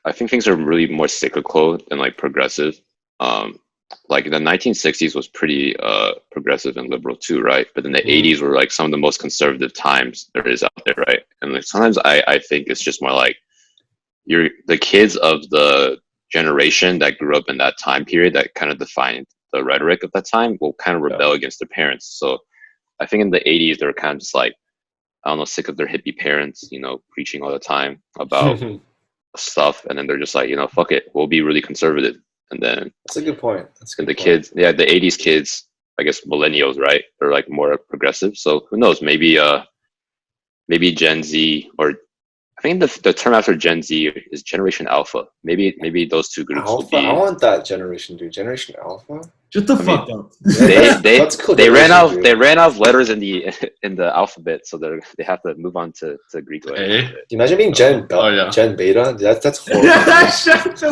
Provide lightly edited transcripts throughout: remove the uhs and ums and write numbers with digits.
I think things are really more cyclical than like progressive. Um, like the 1960s was pretty progressive and liberal too, right? But then the Mm. 80s were like some of the most conservative times there is out there, right? And like sometimes I think it's just more like you're the kids of the generation that grew up in that time period that kind of defined the rhetoric of that time will kind of Yeah. rebel against their parents. So I think in the 80s they were kind of just like, I don't know, sick of their hippie parents, preaching all the time about stuff, and then they're just like, fuck it, we'll be really conservative. And then That's a good point. That's a and the good point. kids, yeah, the 80s kids, I guess millennials, right? They're like more progressive. So who knows? Maybe Gen Z, or I think the term after Gen Z is Generation Alpha. Maybe those two groups will Alpha. I be. want that generation, dude. Generation Alpha. Shut the I mean, fuck up. they they That's they ran collision, out they dude. ran out of letters in the in the alphabet, so they have to move on to Greek letters. A. Can you imagine being Oh yeah. Gen Beta? That's horrible. Shut the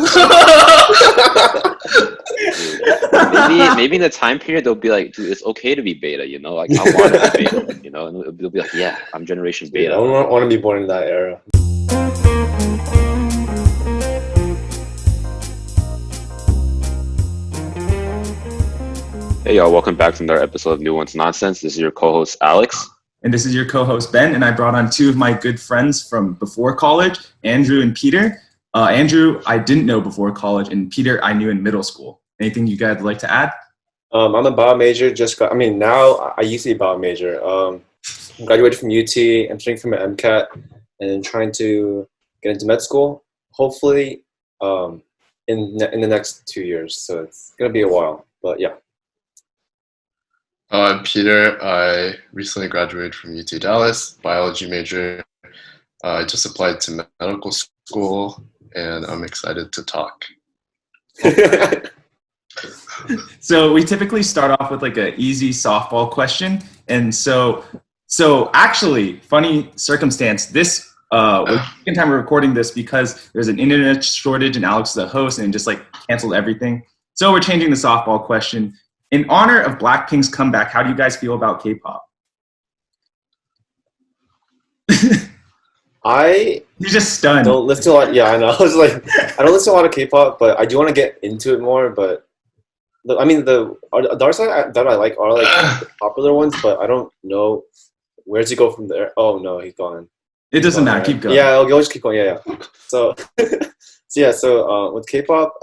Maybe in the time period they'll be like, dude, it's okay to be beta, like I want to be beta, and they'll be like, yeah, I'm generation Dude, I beta. want to be born in that era. Hey y'all, welcome back to another episode of Nuanced Nonsense. This is your co-host Alex. And this is your co-host Ben, and I brought on two of my good friends from before college, Andrew and Peter. Andrew, I didn't know before college, and Peter, I knew in middle school. Anything you guys would like to add? I'm a bio major. Now I used to be a bio major. Graduated from UT, entering from an MCAT, and trying to get into med school. Hopefully, in the next 2 years. So it's gonna be a while, but yeah. I'm Peter. I recently graduated from UT Dallas, biology major. I just applied to medical school, and I'm excited to talk. So we typically start off with like an easy softball question, and so actually, funny circumstance. This was the second time we're recording this because there's an internet shortage, and Alex is the host, and just like canceled everything. So we're changing the softball question. In honor of Blackpink's comeback, how do you guys feel about K-pop? I He's just stunned. don't listen to a lot. Yeah, I know. I was like, I don't listen to a lot of K-pop, but I do want to get into it more. But the artists that I like are like the popular ones, but I don't know where to go from there. Oh no, he's gone. It doesn't Gone, matter. right? Keep going. Yeah, I'll just keep going. Yeah. So, with K-pop,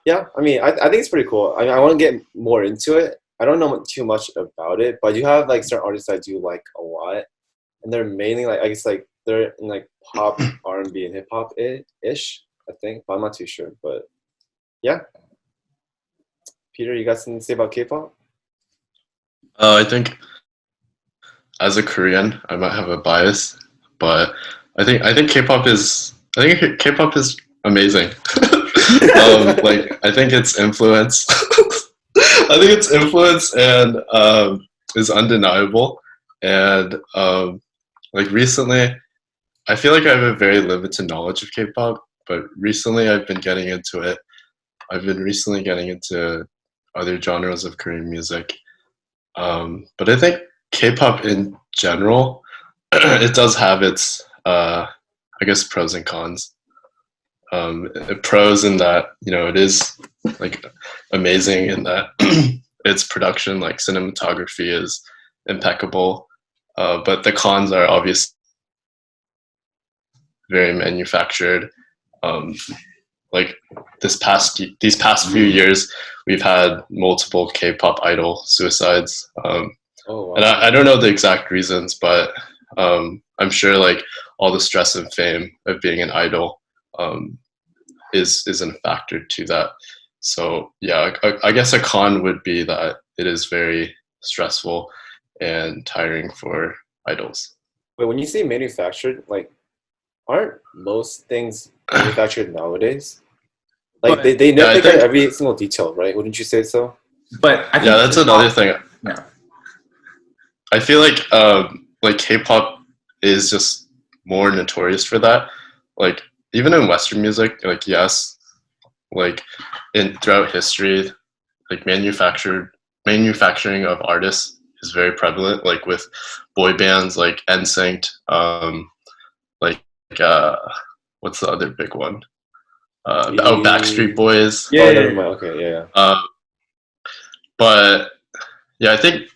yeah, I mean, I think it's pretty cool. I want to get more into it. I don't know too much about it, but you have like certain artists I do like a lot, and they're mainly like I guess like they're in like pop, R&B, and hip hop ish. I think, but I'm not too sure. But yeah, Peter, you got something to say about K-pop? I think as a Korean, I might have a bias, but I think K-pop is amazing. I think its influence, and is undeniable. And recently, I feel like I have a very limited knowledge of K-pop, but recently I've been getting into it. I've been recently getting into other genres of Korean music. But I think K-pop in general, it does have its, I guess, pros and cons. Pros in that, it is like amazing in that its production, like cinematography, is impeccable. But the cons are obviously very manufactured. Like these past few years, we've had multiple K-pop idol suicides. Oh wow. And I don't know the exact reasons, but I'm sure like all the stress and fame of being an idol isn't a factor to that. So yeah, I guess a con would be that it is very stressful and tiring for idols. Wait, when you say manufactured, like, aren't most things manufactured nowadays? Like But- they Yeah, I nitpick at think- every single detail, right? Wouldn't you say so? But I think Yeah, that's another thing. Yeah. I feel like K-pop is just more notorious for that. Like even in Western music, like yes, like throughout history, like manufacturing of artists is very prevalent. Like with boy bands like NSYNC, like what's the other big one? Backstreet Boys. Yeah, Oh, yeah, never yeah. mind. Okay, yeah. But yeah, I think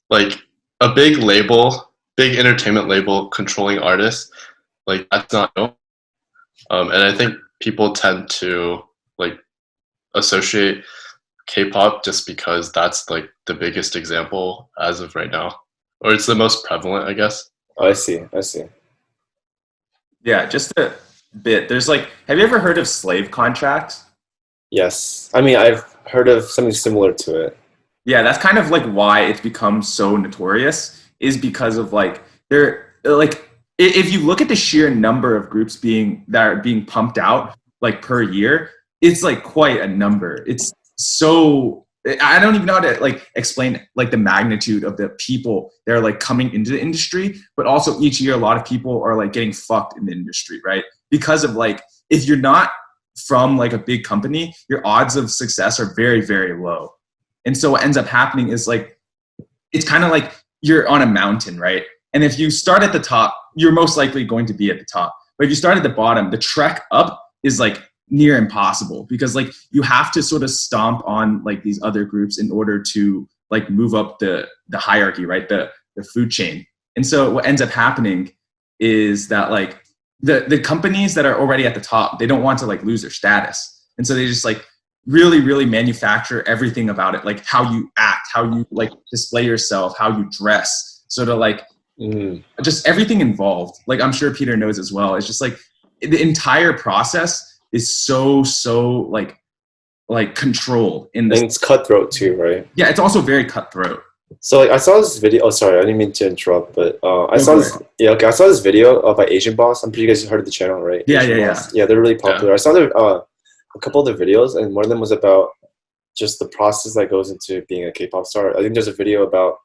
like a big entertainment label controlling artists, like that's not no. And I think people tend to like associate K-pop just because that's like the biggest example as of right now, or it's the most prevalent, I guess. I see. I see. Yeah, just a bit. There's like, have you ever heard of slave contracts? Yes. I mean, I've heard of something similar to it. Yeah, that's kind of like why it's become so notorious is because of like they're like if you look at the sheer number of groups that are being pumped out like per year, it's like quite a number. It's so I don't even know how to like explain like the magnitude of the people that are like coming into the industry, but also each year a lot of people are like getting fucked in the industry, right? Because of like if you're not from like a big company, your odds of success are very, very low. And so what ends up happening is like, it's kind of like you're on a mountain, right? And if you start at the top, you're most likely going to be at the top. But if you start at the bottom, the trek up is like near impossible because like you have to sort of stomp on like these other groups in order to like move up the hierarchy, right? The food chain. And so what ends up happening is that like the companies that are already at the top, they don't want to like lose their status. And so they just like really, really manufacture everything about it, like how you act, how you like display yourself, how you dress, sort of like just everything involved. Like I'm sure Peter knows as well. It's just like the entire process is so like controlled in this. And it's cutthroat too, right? Yeah, it's also very cutthroat. So like I saw this video. Oh, sorry, I didn't mean to interrupt, but I No, saw go this. ahead. Yeah, okay, I saw this video by Asian Boss. I'm pretty you guys heard of the channel, right? Yeah, Asian yeah, Boss. Yeah, they're really popular. I saw their a couple of the videos, and one of them was about just the process that goes into being a K-pop star. I think there's a video about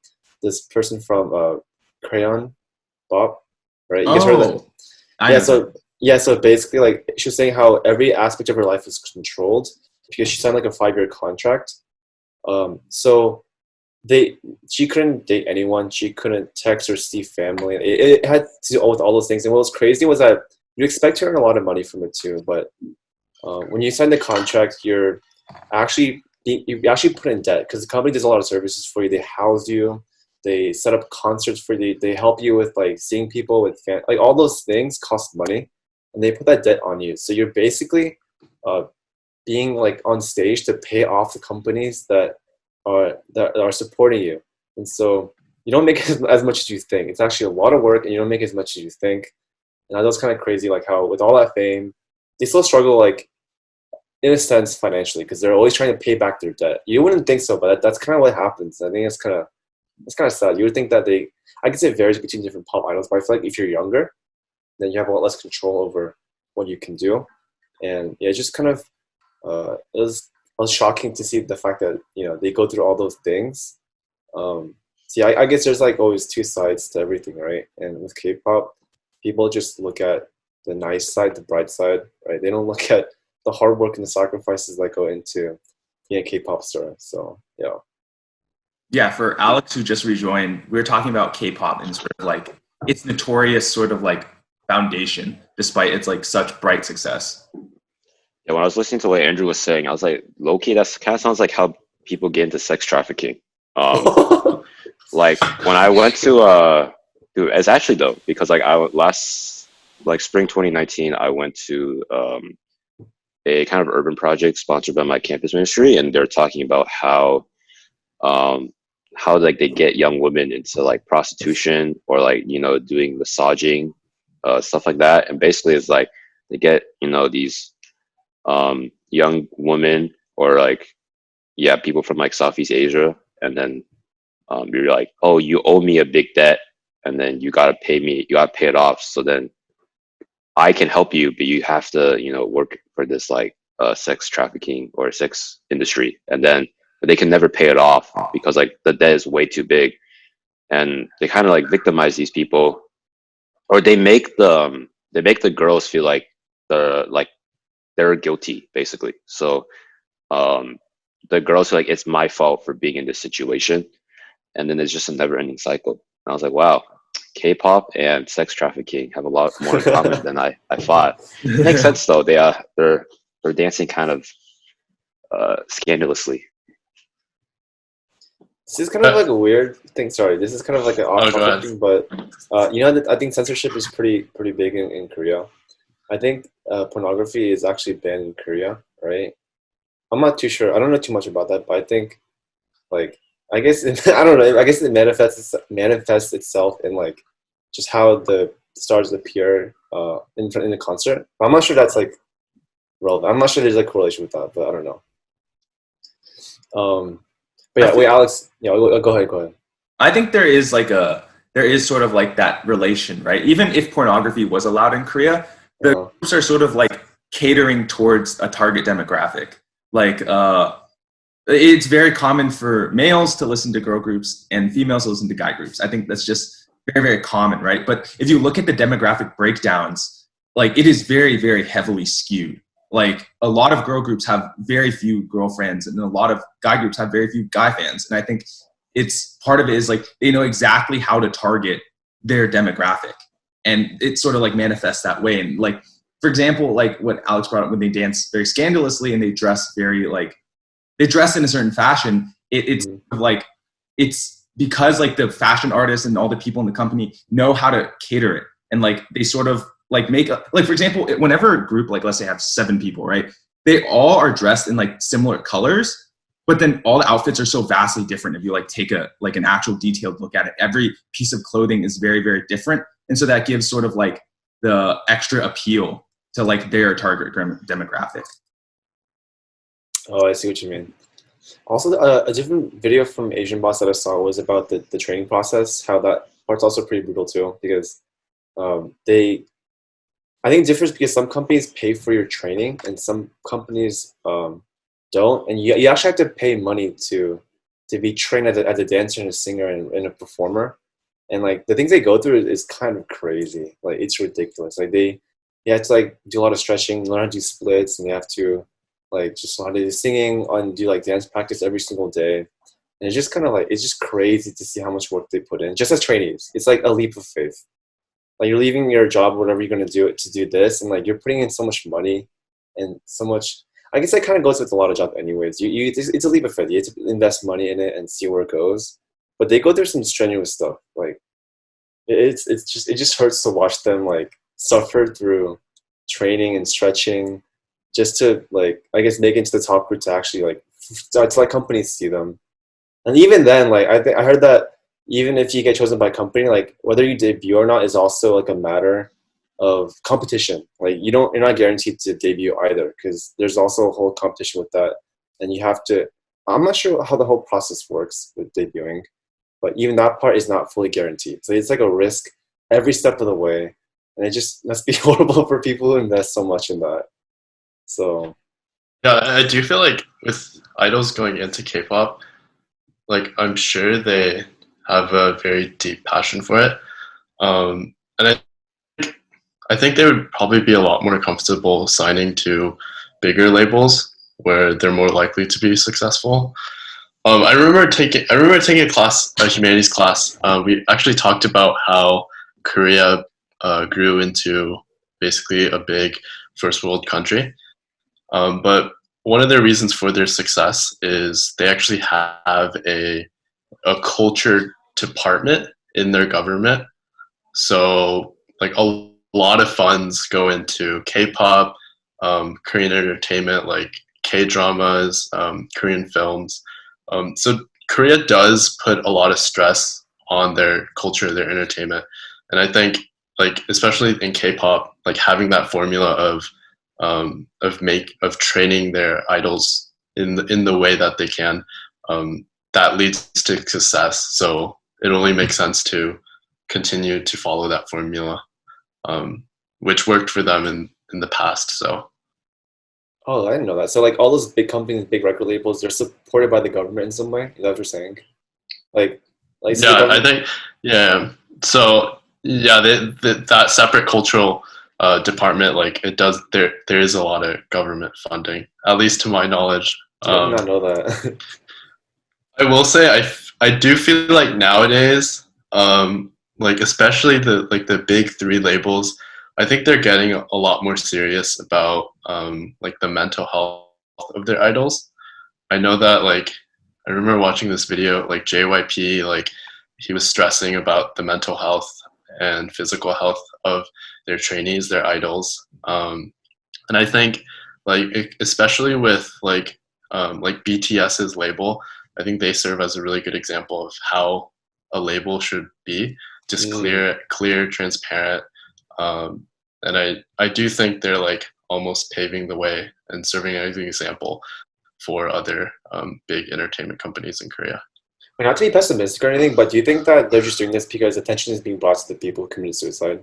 this person from Crayon Bob, right? You guys heard of that? I Yeah, know so that. yeah, so basically, like she was saying how every aspect of her life is controlled because she signed like a 5-year contract. So she couldn't date anyone. She couldn't text or see family. It had to do with all those things. And what was crazy was that you expect to earn a lot of money from it too, but when you sign the contract, you actually put in debt because the company does a lot of services for you. They house you, they set up concerts for you, they help you with like seeing people with like all those things cost money, and they put that debt on you. So you're basically being like on stage to pay off the companies that are supporting you, and so you don't make as much as you think. It's actually a lot of work, and you don't make as much as you think. And that was kind of crazy, like how with all that fame, they still struggle, like in a sense, financially, because they're always trying to pay back their debt. You wouldn't think so, but that's kind of what happens. I think it's kind of sad. You would think that I guess it varies between different pop idols, but I feel like if you're younger, then you have a lot less control over what you can do. And yeah, it just kind of it was shocking to see the fact that they go through all those things. See, I guess there's like always two sides to everything, right? And with K-pop, people just look at the nice side, the bright side, right? They don't look at the hard work and the sacrifices that go into being a K-pop star. So yeah. Yeah, for Alex who just rejoined, we were talking about K-pop and sort of like its notorious sort of like foundation, despite its like such bright success. Yeah, when I was listening to what Andrew was saying, I was like, low-key, that's kind of sounds like how people get into sex trafficking. Like when I went to dude, it's actually dope because like spring 2019, I went to a kind of urban project sponsored by my campus ministry, and they're talking about how like they get young women into like prostitution or like doing massaging, stuff like that, and basically it's like they get these young women or like people from like Southeast Asia, and then you're like, oh, you owe me a big debt, and then you gotta pay it off, so then I can help you, but you have to work for this like sex trafficking or sex industry, and then they can never pay it off because like the debt is way too big, and they kind of like victimize these people, or they make the girls feel like they're guilty basically. So the girls are like, it's my fault for being in this situation, and then it's just a never-ending cycle. And I was like, wow, K-pop and sex trafficking have a lot more in common than I thought. It makes sense though. They're dancing kind of scandalously. This is kind of like a weird thing. Sorry, this is kind of like an off-topic thing, but I think censorship is pretty big in Korea. I think pornography is actually banned in Korea, right? I'm not too sure. I don't know too much about that, but I think, like, I guess I don't know. I guess it manifests itself in like just how the stars appear in the concert. But I'm not sure that's like relevant. I'm not sure there's a correlation with that, but I don't know. But yeah, wait, Alex. Yeah, go ahead. I think there is sort of like that relation, right? Even if pornography was allowed in Korea, the groups are sort of like catering towards a target demographic. Like, it's very common for males to listen to girl groups and females to listen to guy groups. I think that's just very, very common, right? But if you look at the demographic breakdowns, like it is very, very heavily skewed. Like a lot of girl groups have very few girlfriends and a lot of guy groups have very few guy fans. And I think it's part of it is like they know exactly how to target their demographic, and it sort of like manifests that way. And like, for example, like what Alex brought up, when they dance very scandalously and they dress very like, they dress in a certain fashion, it's like, it's because like the fashion artists and all the people in the company know how to cater it. And like, they sort of like like, for example, whenever a group, like let's say have 7 people, right? They all are dressed in like similar colors, but then all the outfits are so vastly different. If you like take an actual detailed look at it, every piece of clothing is very, very different. And so that gives sort of like the extra appeal to like their target demographic. Oh, I see what you mean. Also, a different video from Asian Boss that I saw was about the training process, how that part's also pretty brutal too, because I think it differs because some companies pay for your training and some companies don't, and you actually have to pay money to be trained as a dancer and a singer and a performer. And like the things they go through is kind of crazy. Like it's ridiculous. Like you have to like do a lot of stretching, learn how to do splits, and you have to like just learn how to do singing and do like dance practice every single day. And it's just kind of like, it's just crazy to see how much work they put in just as trainees. It's like a leap of faith. Like you're leaving your job, whatever you're going to do this, and like you're putting in so much money and so much. I guess that kind of goes with a lot of jobs anyways. It's a leap of faith. You have to invest money in it and see where it goes. But they go through some strenuous stuff. Like it just hurts to watch them like suffer through training and stretching just to like, I guess, make it into the top group to actually like to like companies see them. And even then, like I heard that even if you get chosen by a company, like whether you debut or not is also like a matter of competition. Like you're not guaranteed to debut either, because there's also a whole competition with that. And you have to, I'm not sure how the whole process works with debuting, but even that part is not fully guaranteed. So it's like a risk every step of the way. And it just must be horrible for people who invest so much in that. So yeah, I do feel like with idols going into K-pop, like I'm sure they have a very deep passion for it, and I think they would probably be a lot more comfortable signing to bigger labels where they're more likely to be successful. I remember taking a class, a humanities class. We actually talked about how Korea grew into basically a big first world country, but one of their reasons for their success is they actually have a culture department in their government. So like a lot of funds go into K-pop, Korean entertainment, like K-dramas, Korean films. So Korea does put a lot of stress on their culture, their entertainment. And I think like, especially in K-pop, like having that formula of training their idols in the way that they can, that leads to success. So it only makes sense to continue to follow that formula, which worked for them in the past. So. Oh, I didn't know that. So like all those big companies, big record labels, they're supported by the government in some way. Is that what you're saying? Like yeah, I think So yeah, that separate cultural department, like it does. There is a lot of government funding, at least to my knowledge. I did not know that. I will say I do feel like nowadays, like especially the big three labels, I think they're getting a lot more serious about like the mental health of their idols. I know that like I remember watching this video like JYP, like he was stressing about the mental health and physical health of their trainees, their idols. And I think especially with like BTS's label, I think they serve as a really good example of how a label should be, just clear, transparent. And I do think they're like almost paving the way and serving as an example for other big entertainment companies in Korea. I mean, not to be pessimistic or anything, but do you think that they're just doing this because attention is being brought to the people who committed suicide?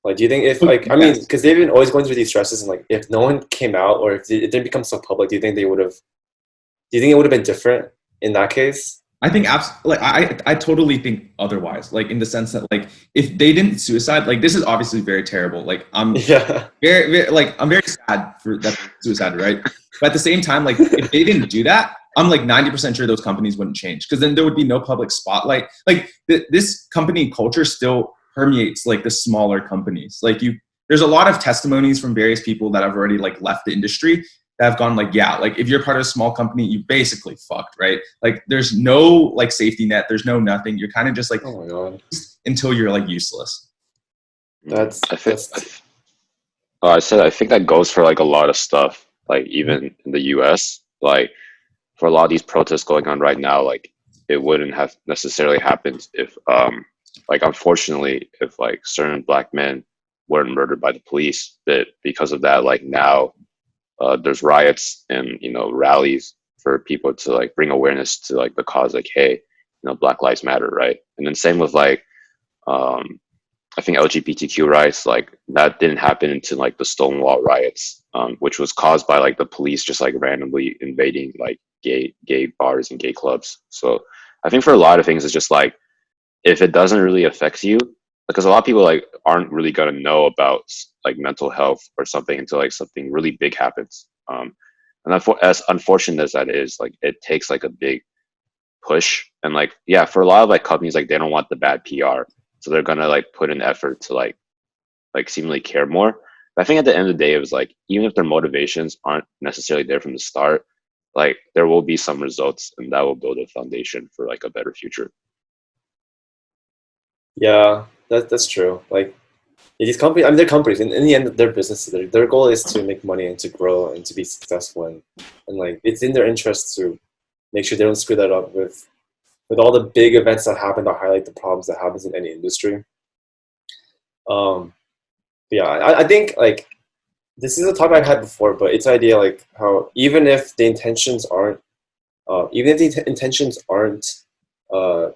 Like, do you think if, like, I mean, because they've been always going through these stresses, and like, if no one came out or if it didn't become so public, do you think they would have? Do you think it would have been different in that case? I think like I totally think otherwise. Like in the sense that like if they didn't suicide, like this is obviously very terrible. Like I'm I'm very sad for that suicide, right? But at the same time, like if they didn't do that, I'm like 90% sure those companies wouldn't change, because then there would be no public spotlight. Like this company culture still permeates like the smaller companies. Like there's a lot of testimonies from various people that have already like left the industry that have gone like, yeah, like if you're part of a small company, you basically fucked, right? Like there's no like safety net, there's no nothing. You're kind of just like, oh my God, until you're like useless. I think that goes for like a lot of stuff. Like even in the US, like for a lot of these protests going on right now, like it wouldn't have necessarily happened if like unfortunately if like certain black men weren't murdered by the police. But because of that, like now there's riots and rallies for people to like bring awareness to like the cause, like, hey, Black Lives Matter, right? And then same with like I think LGBTQ rights, like that didn't happen until like the Stonewall riots, which was caused by like the police just like randomly invading like gay bars and gay clubs. So I think for a lot of things, it's just like if it doesn't really affect you, because a lot of people like aren't really gonna know about like mental health or something until like something really big happens. And as unfortunate as that is, like it takes like a big push, and like yeah, for a lot of like companies, like they don't want the bad PR, so they're gonna like put in effort to like seemingly care more. But I think at the end of the day, it was like even if their motivations aren't necessarily there from the start, like there will be some results, and that will build a foundation for like a better future. Yeah, that's true. Like these companies, I mean, they're companies. In the end, their businesses. Their goal is to make money and to grow and to be successful, and like it's in their interest to make sure they don't screw that up with all the big events that happen that highlight the problems that happens in any industry. Yeah, I think like this is a topic I've had before, but it's idea like how even if the intentions aren't the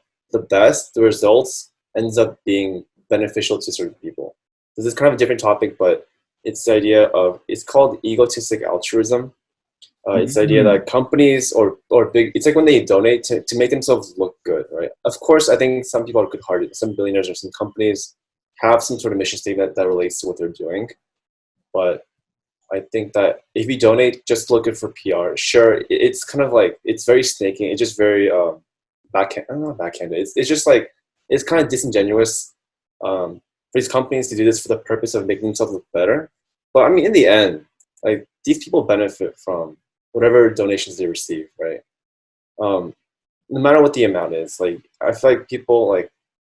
best, the results ends up being beneficial to certain people. This is kind of a different topic, but it's the idea of, it's called egoistic altruism. It's the idea that companies or big, it's like when they donate to make themselves look good, right? Of course, I think some people are good-hearted. Some billionaires or some companies have some sort of mission statement that relates to what they're doing. But I think that if you donate just to look good for PR, sure, it's kind of like, it's very snaking. It's just very backhanded. It's just like, it's kind of disingenuous for these companies to do this for the purpose of making themselves look better. But I mean, in the end, like these people benefit from whatever donations they receive, right? No matter what the amount is. Like I feel like people like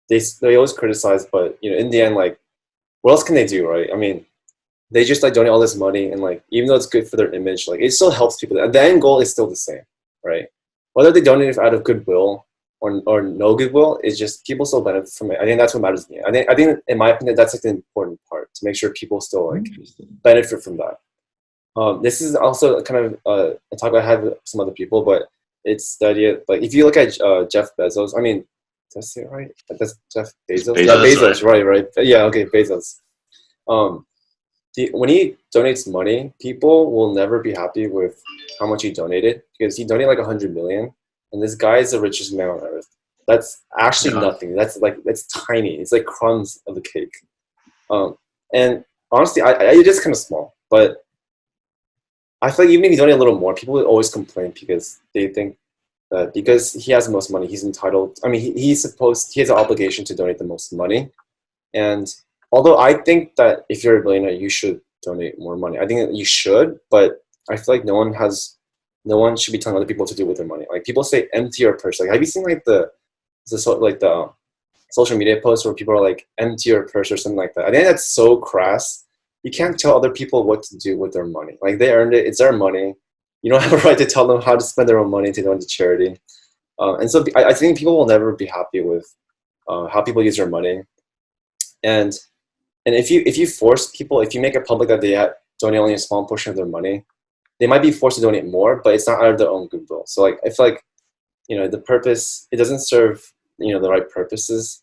they always criticize, but in the end, like what else can they do, right? I mean, they just like donate all this money, and like even though it's good for their image, like it still helps people. The end goal is still the same, right? Whether they donate it out of goodwill or no goodwill, is just people still benefit from it. I think that's what matters to me. I think in my opinion, that's like the important part, to make sure people still like benefit from that. This is also kind of a talk I had with some other people, but it's the idea, like if you look at Jeff Bezos, I mean, did I say it right? That's Jeff Bezos? Yeah, Bezos, right. Yeah, okay, Bezos. When he donates money, people will never be happy with how much he donated, because he donated like 100 million, and this guy is the richest man on earth. That's actually nothing. That's tiny. It's like crumbs of the cake. And honestly, it is kind of small, but I feel like even if you donate a little more, people will always complain because they think that because he has the most money, he's entitled. I mean, he has an obligation to donate the most money. And although I think that if you're a billionaire, you should donate more money. I think that you should, but I feel like no one should be telling other people to do with their money. Like people say, empty your purse. Like, have you seen like the social media posts where people are like, empty your purse or something like that? I think that's so crass. You can't tell other people what to do with their money. Like they earned it; it's their money. You don't have a right to tell them how to spend their own money to donate to charity. And so I think people will never be happy with how people use their money. And if you force people, if you make it public that they donate only a small portion of their money, they might be forced to donate more, but it's not out of their own goodwill. So like I feel like, the purpose, it doesn't serve the right purposes.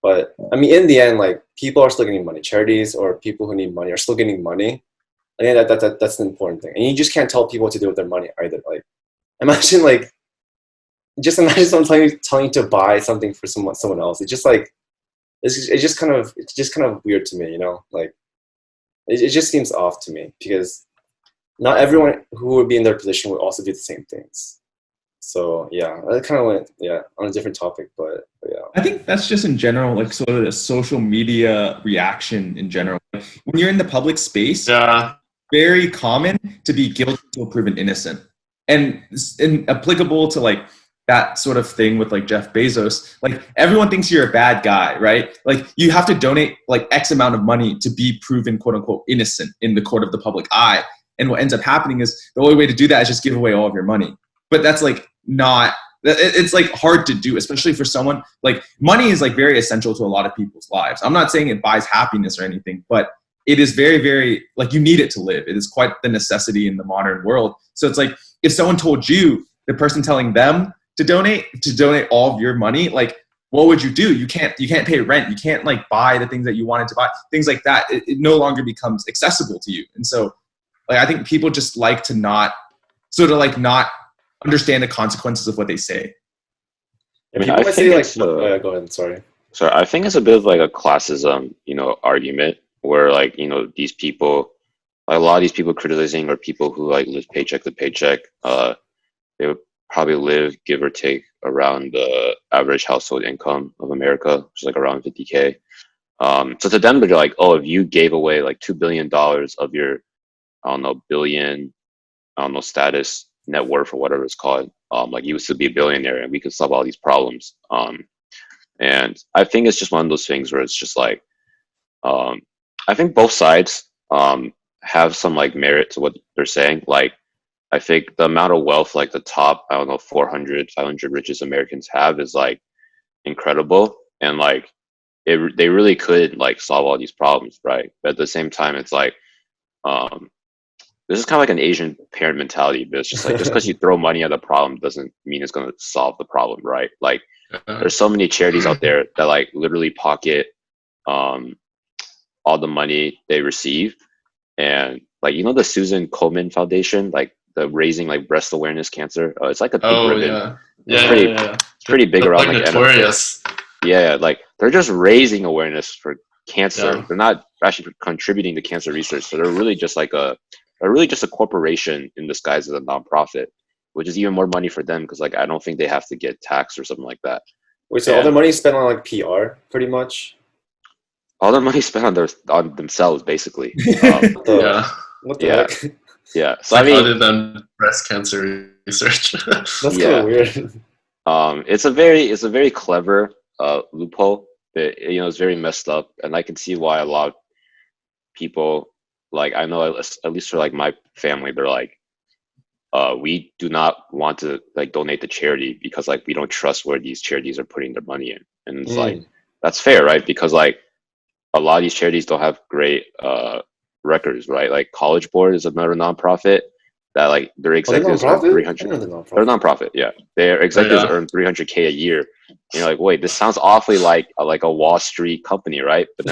But I mean, in the end, like people are still getting money. Charities or people who need money are still getting money. I think that's the important thing. And you just can't tell people what to do with their money either. Like imagine someone telling you to buy something for someone else. It's just like it's just kind of weird to me, like it just seems off to me because not everyone who would be in their position would also do the same things. So yeah, I kind of went on a different topic, but yeah. I think that's just in general, like sort of the social media reaction in general. When you're in the public space, very common to be guilty until proven innocent, and applicable to like that sort of thing with like Jeff Bezos. Like everyone thinks you're a bad guy, right? Like you have to donate like X amount of money to be proven quote unquote innocent in the court of the public eye. And what ends up happening is the only way to do that is just give away all of your money. But that's like it's like hard to do, especially for someone like money is like very essential to a lot of people's lives. I'm not saying it buys happiness or anything, but it is very, very like you need it to live. It is quite the necessity in the modern world. So it's like if someone told you, the person telling them to donate all of your money, like what would you do? You can't pay rent. You can't like buy the things that you wanted to buy, things like that. It no longer becomes accessible to you. And so like I think people just like to not understand the consequences of what they say. I mean, I think it's go ahead. Sorry, I think it's a bit of like a classism, argument where like, these people, like a lot of these people criticizing are people who like live paycheck to paycheck. They would probably live, give or take, around the average household income of America, which is like around 50K. So to them, they're like, oh, if you gave away like $2 billion of your, billion, status, net worth or whatever it's called, like you would still be a billionaire and we could solve all these problems. And I think it's just one of those things where it's just like, I think both sides have some like merit to what they're saying. Like, I think the amount of wealth like the top, 400, 500 richest Americans have is like incredible. And like, they really could like solve all these problems, right? But at the same time, it's like, this is kind of like an Asian parent mentality, but it's just like, just because you throw money at a problem doesn't mean it's going to solve the problem, right? Like, there's so many charities out there that like literally pocket all the money they receive. And like, the Susan Komen Foundation, like the raising like breast awareness cancer, it's like a big ribbon. It's pretty big around like notorious. Like they're just raising awareness for cancer. Yeah. They're not actually contributing to cancer research. So they're really just like a corporation in disguise as a nonprofit, which is even more money for them because like I don't think they have to get taxed or something like that. Wait, so all their money is spent on like PR, pretty much? All their money spent on themselves, basically. What the heck? Yeah. So like I mean, other than breast cancer research. That's kind of weird. It's a very clever loophole. That, it's very messed up, and I can see why a lot of people, like I know at least for like my family, they're like, we do not want to like donate to charity because like we don't trust where these charities are putting their money in, and it's like that's fair, right? Because like a lot of these charities don't have great records, right? Like College Board is another nonprofit that like their executives earn 300. They're a nonprofit, yeah. Their executives earn 300K a year. And you're like, wait, this sounds awfully like a Wall Street company, right? But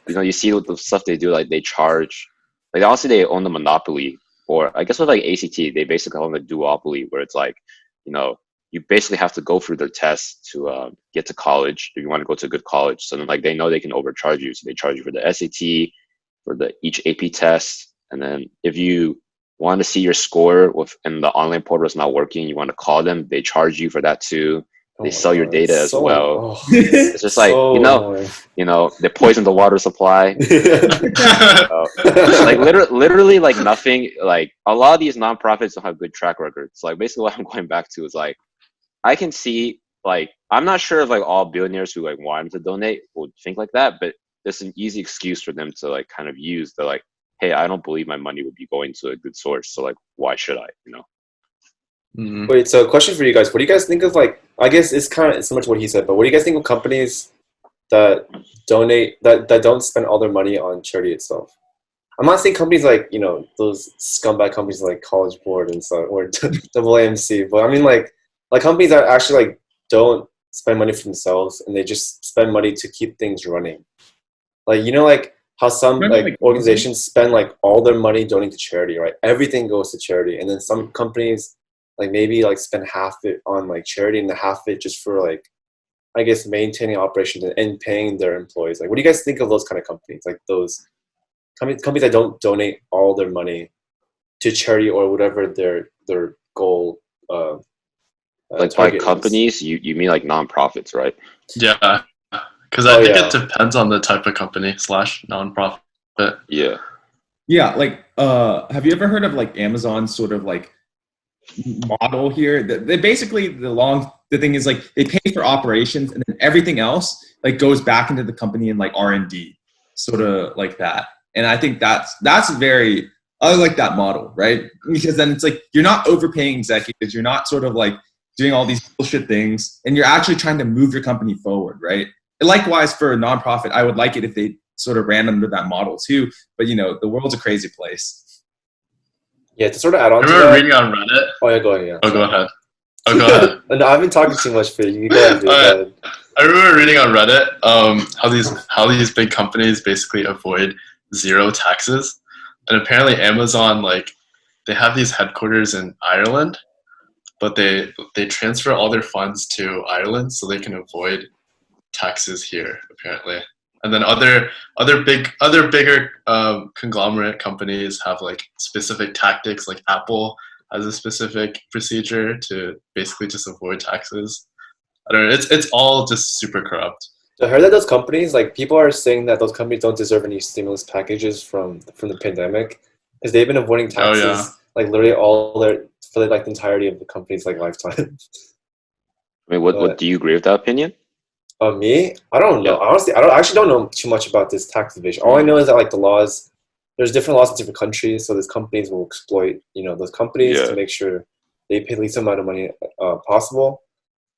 then you see what the stuff they do, like they charge, like honestly they own the monopoly, or I guess with like ACT, they basically own the duopoly, where it's like, you basically have to go through their tests to get to college if you want to go to a good college. So then like they know they can overcharge you, so they charge you for the SAT, for each AP test, and then if you want to see your score and the online portal is not working, you want to call them, they charge you for that too. They sell your data as well. It's just like, they poison the water supply. Like literally like nothing, like a lot of these nonprofits don't have good track records. Like basically what I'm going back to is like, I can see, like, I'm not sure if like all billionaires who like want to donate would think like that, but there's an easy excuse for them to like kind of use. They're like, hey, I don't believe my money would be going to a good source, so like, why should I? Mhm. Wait, so question for you guys. What do you guys think of, like, I guess it's kind of similar to what he said, but what do you guys think of companies that donate, that don't spend all their money on charity itself? I'm not saying companies like, those scumbag companies like College Board and stuff, or AAMC, but I mean like companies that actually like don't spend money for themselves and they just spend money to keep things running. Like, like how some like organizations spend like all their money donating to charity, right? Everything goes to charity, and then some companies like maybe like spend half it on like charity and half it just for like, I guess, maintaining operations and paying their employees. Like, what do you guys think of those kind of companies? Like those companies that don't donate all their money to charity or whatever their goal. Like by companies, you mean like nonprofits, right? Yeah, because I think it depends on the type of company / nonprofit. Yeah. Yeah, like have you ever heard of like Amazon's sort of like model here? They basically, the thing is like they pay for operations and then everything else like goes back into the company in like R&D, sort of like that. And I think that's I like that model, right? Because then it's like you're not overpaying executives, you're not sort of like doing all these bullshit things, and you're actually trying to move your company forward, right? And likewise for a nonprofit, I would like it if they sort of ran under that model too. But the world's a crazy place. Yeah, to sort of add on I to remember that. reading on Reddit. Oh yeah, go ahead. Yeah. Oh, go ahead. Oh, go ahead. No, I've been talking too much for you. You go ahead, dude. Go ahead. I remember reading on Reddit how these big companies basically avoid zero taxes, and apparently Amazon, like, they have these headquarters in Ireland, but they transfer all their funds to Ireland so they can avoid taxes here apparently. And then other bigger conglomerate companies have like specific tactics. Like Apple has a specific procedure to basically just avoid taxes. I don't know. It's all just super corrupt. I heard that those companies, like, people are saying that those companies don't deserve any stimulus packages from the pandemic because they've been avoiding taxes like literally for like the entirety of the company's like lifetime. I mean, what do you agree with that opinion? Me? I don't know. Honestly, I actually don't know too much about this tax evasion. All I know is that like the laws, there's different laws in different countries, so these companies will exploit, those companies to make sure they pay the least amount of money possible.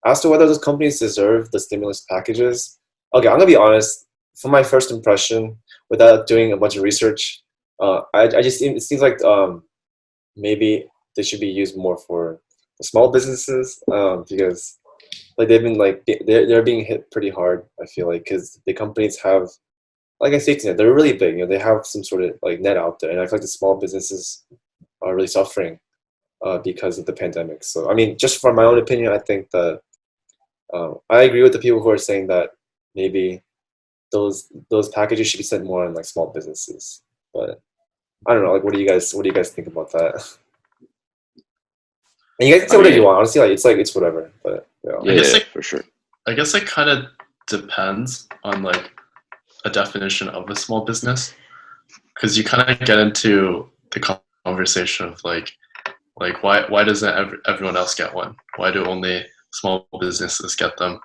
As to whether those companies deserve the stimulus packages, okay, I'm gonna be honest. From my first impression, without doing a bunch of research, it seems like maybe they should be used more for the small businesses because like they've been like they're being hit pretty hard. I feel like because the companies have like a safety net. They're really big. They have some sort of like net out there, and I feel like the small businesses are really suffering because of the pandemic. So I mean, just from my own opinion, I think that I agree with the people who are saying that maybe those packages should be sent more on like small businesses. But I don't know. Like, what do you guys think about that? And you guys can say whatever you want. Honestly, it's whatever. But yeah, for sure. I guess it kind of depends on like a definition of a small business, because you kind of get into the conversation of like why doesn't everyone else get one? Why do only small businesses get them?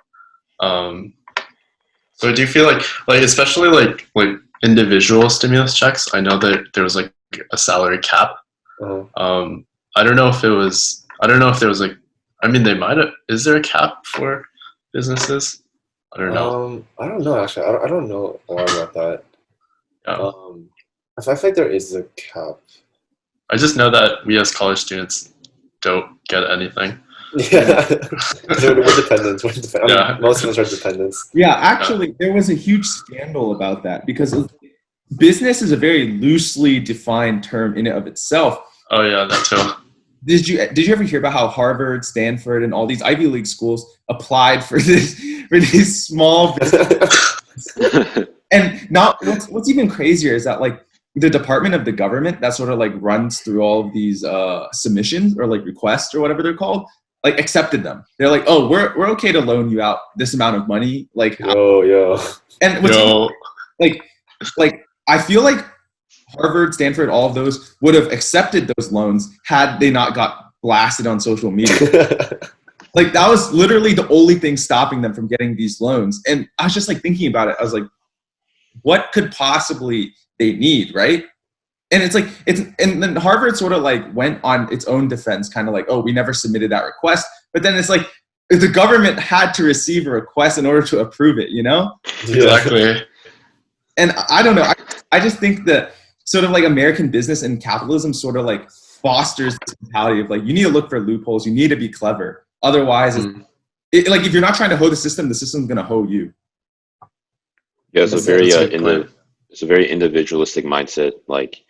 So do you feel like especially like individual stimulus checks? I know that there was like a salary cap. I don't know if there was like, I mean, they might have. Is there a cap for businesses? I don't know. I don't know actually. I don't know a lot about that. Yeah. I feel like there is a cap. I just know that we as college students don't get anything. Yeah, we're dependents. I mean, most of us are dependents. Yeah, actually, there was a huge scandal about that because business is a very loosely defined term in and of itself. Oh yeah, that too. Did you ever hear about how Harvard, Stanford, and all these Ivy League schools applied for these small businesses? And now, what's even crazier is that like the department of the government that sort of like runs through all of these submissions or like requests or whatever they're called, like accepted them. They're like, oh, we're okay to loan you out this amount of money. Like, yo. and like I feel like Harvard, Stanford, all of those would have accepted those loans had they not got blasted on social media. Like that was literally the only thing stopping them from getting these loans. And I was just like thinking about it. I was like, what could possibly they need, right? And it's like and then Harvard sort of like went on its own defense, kind of like, oh, we never submitted that request. But then it's like the government had to receive a request in order to approve it, you know? Exactly. And I don't know. I just think that sort of like American business and capitalism sort of like fosters this mentality of like, you need to look for loopholes. You need to be clever. Otherwise, like if you're not trying to hoe the system's going to hoe you. Yeah, it's a very individualistic mindset. Like,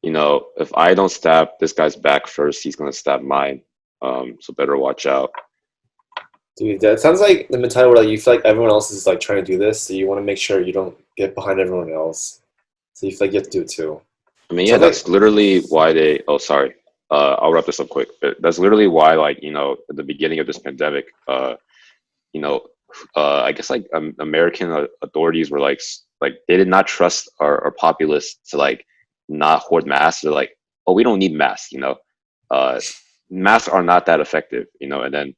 you know, if I don't stab this guy's back first, he's going to stab mine. So better watch out. Dude, that sounds like the mentality where like, you feel like everyone else is like trying to do this, so you want to make sure you don't get behind everyone else. So you feel like you have to do it too. I mean, yeah, that's literally why they. Oh, sorry. I'll wrap this up quick. But that's literally why, like, you know, at the beginning of this pandemic, you know, I guess like American authorities were like they did not trust our populace to like not hoard masks. They're like, oh, we don't need masks. You know, masks are not that effective. You know, and then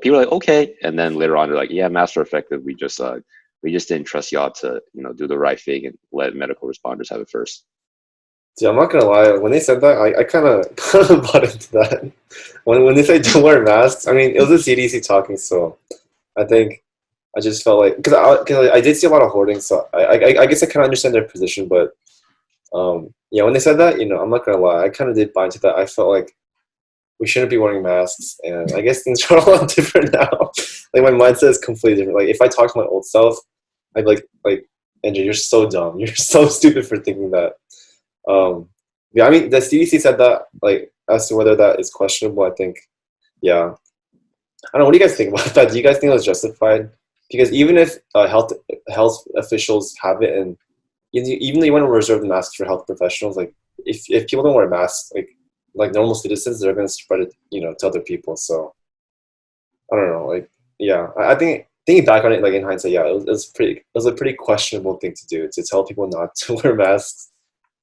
people are like, okay, and then later on they're like, yeah, masks are effective. We just didn't trust y'all to, you know, do the right thing and let medical responders have it first. Dude, I'm not gonna lie. When they said that, I kind of bought into that. When they say don't wear masks, I mean it was the CDC talking, so I think I just felt like because I did see a lot of hoarding, so I guess I kind of understand their position, but yeah, when they said that, you know, I'm not gonna lie, I kind of did buy into that. I felt like we shouldn't be wearing masks, and I guess things are a lot different now. Like my mindset is completely different. Like if I talk to my old self, I'd be like Andrew, you're so dumb. You're so stupid for thinking that. Yeah, I mean, the CDC said that, like, as to whether that is questionable, I think, yeah. I don't know, what do you guys think about that? Do you guys think it was justified? Because even if health officials have it, and even though you want to reserve the masks for health professionals, like, if people don't wear masks, like normal citizens, they're going to spread it, you know, to other people, so, I don't know, like, yeah. I think, thinking back on it, like, in hindsight, yeah, it was a pretty questionable thing to do, to tell people not to wear masks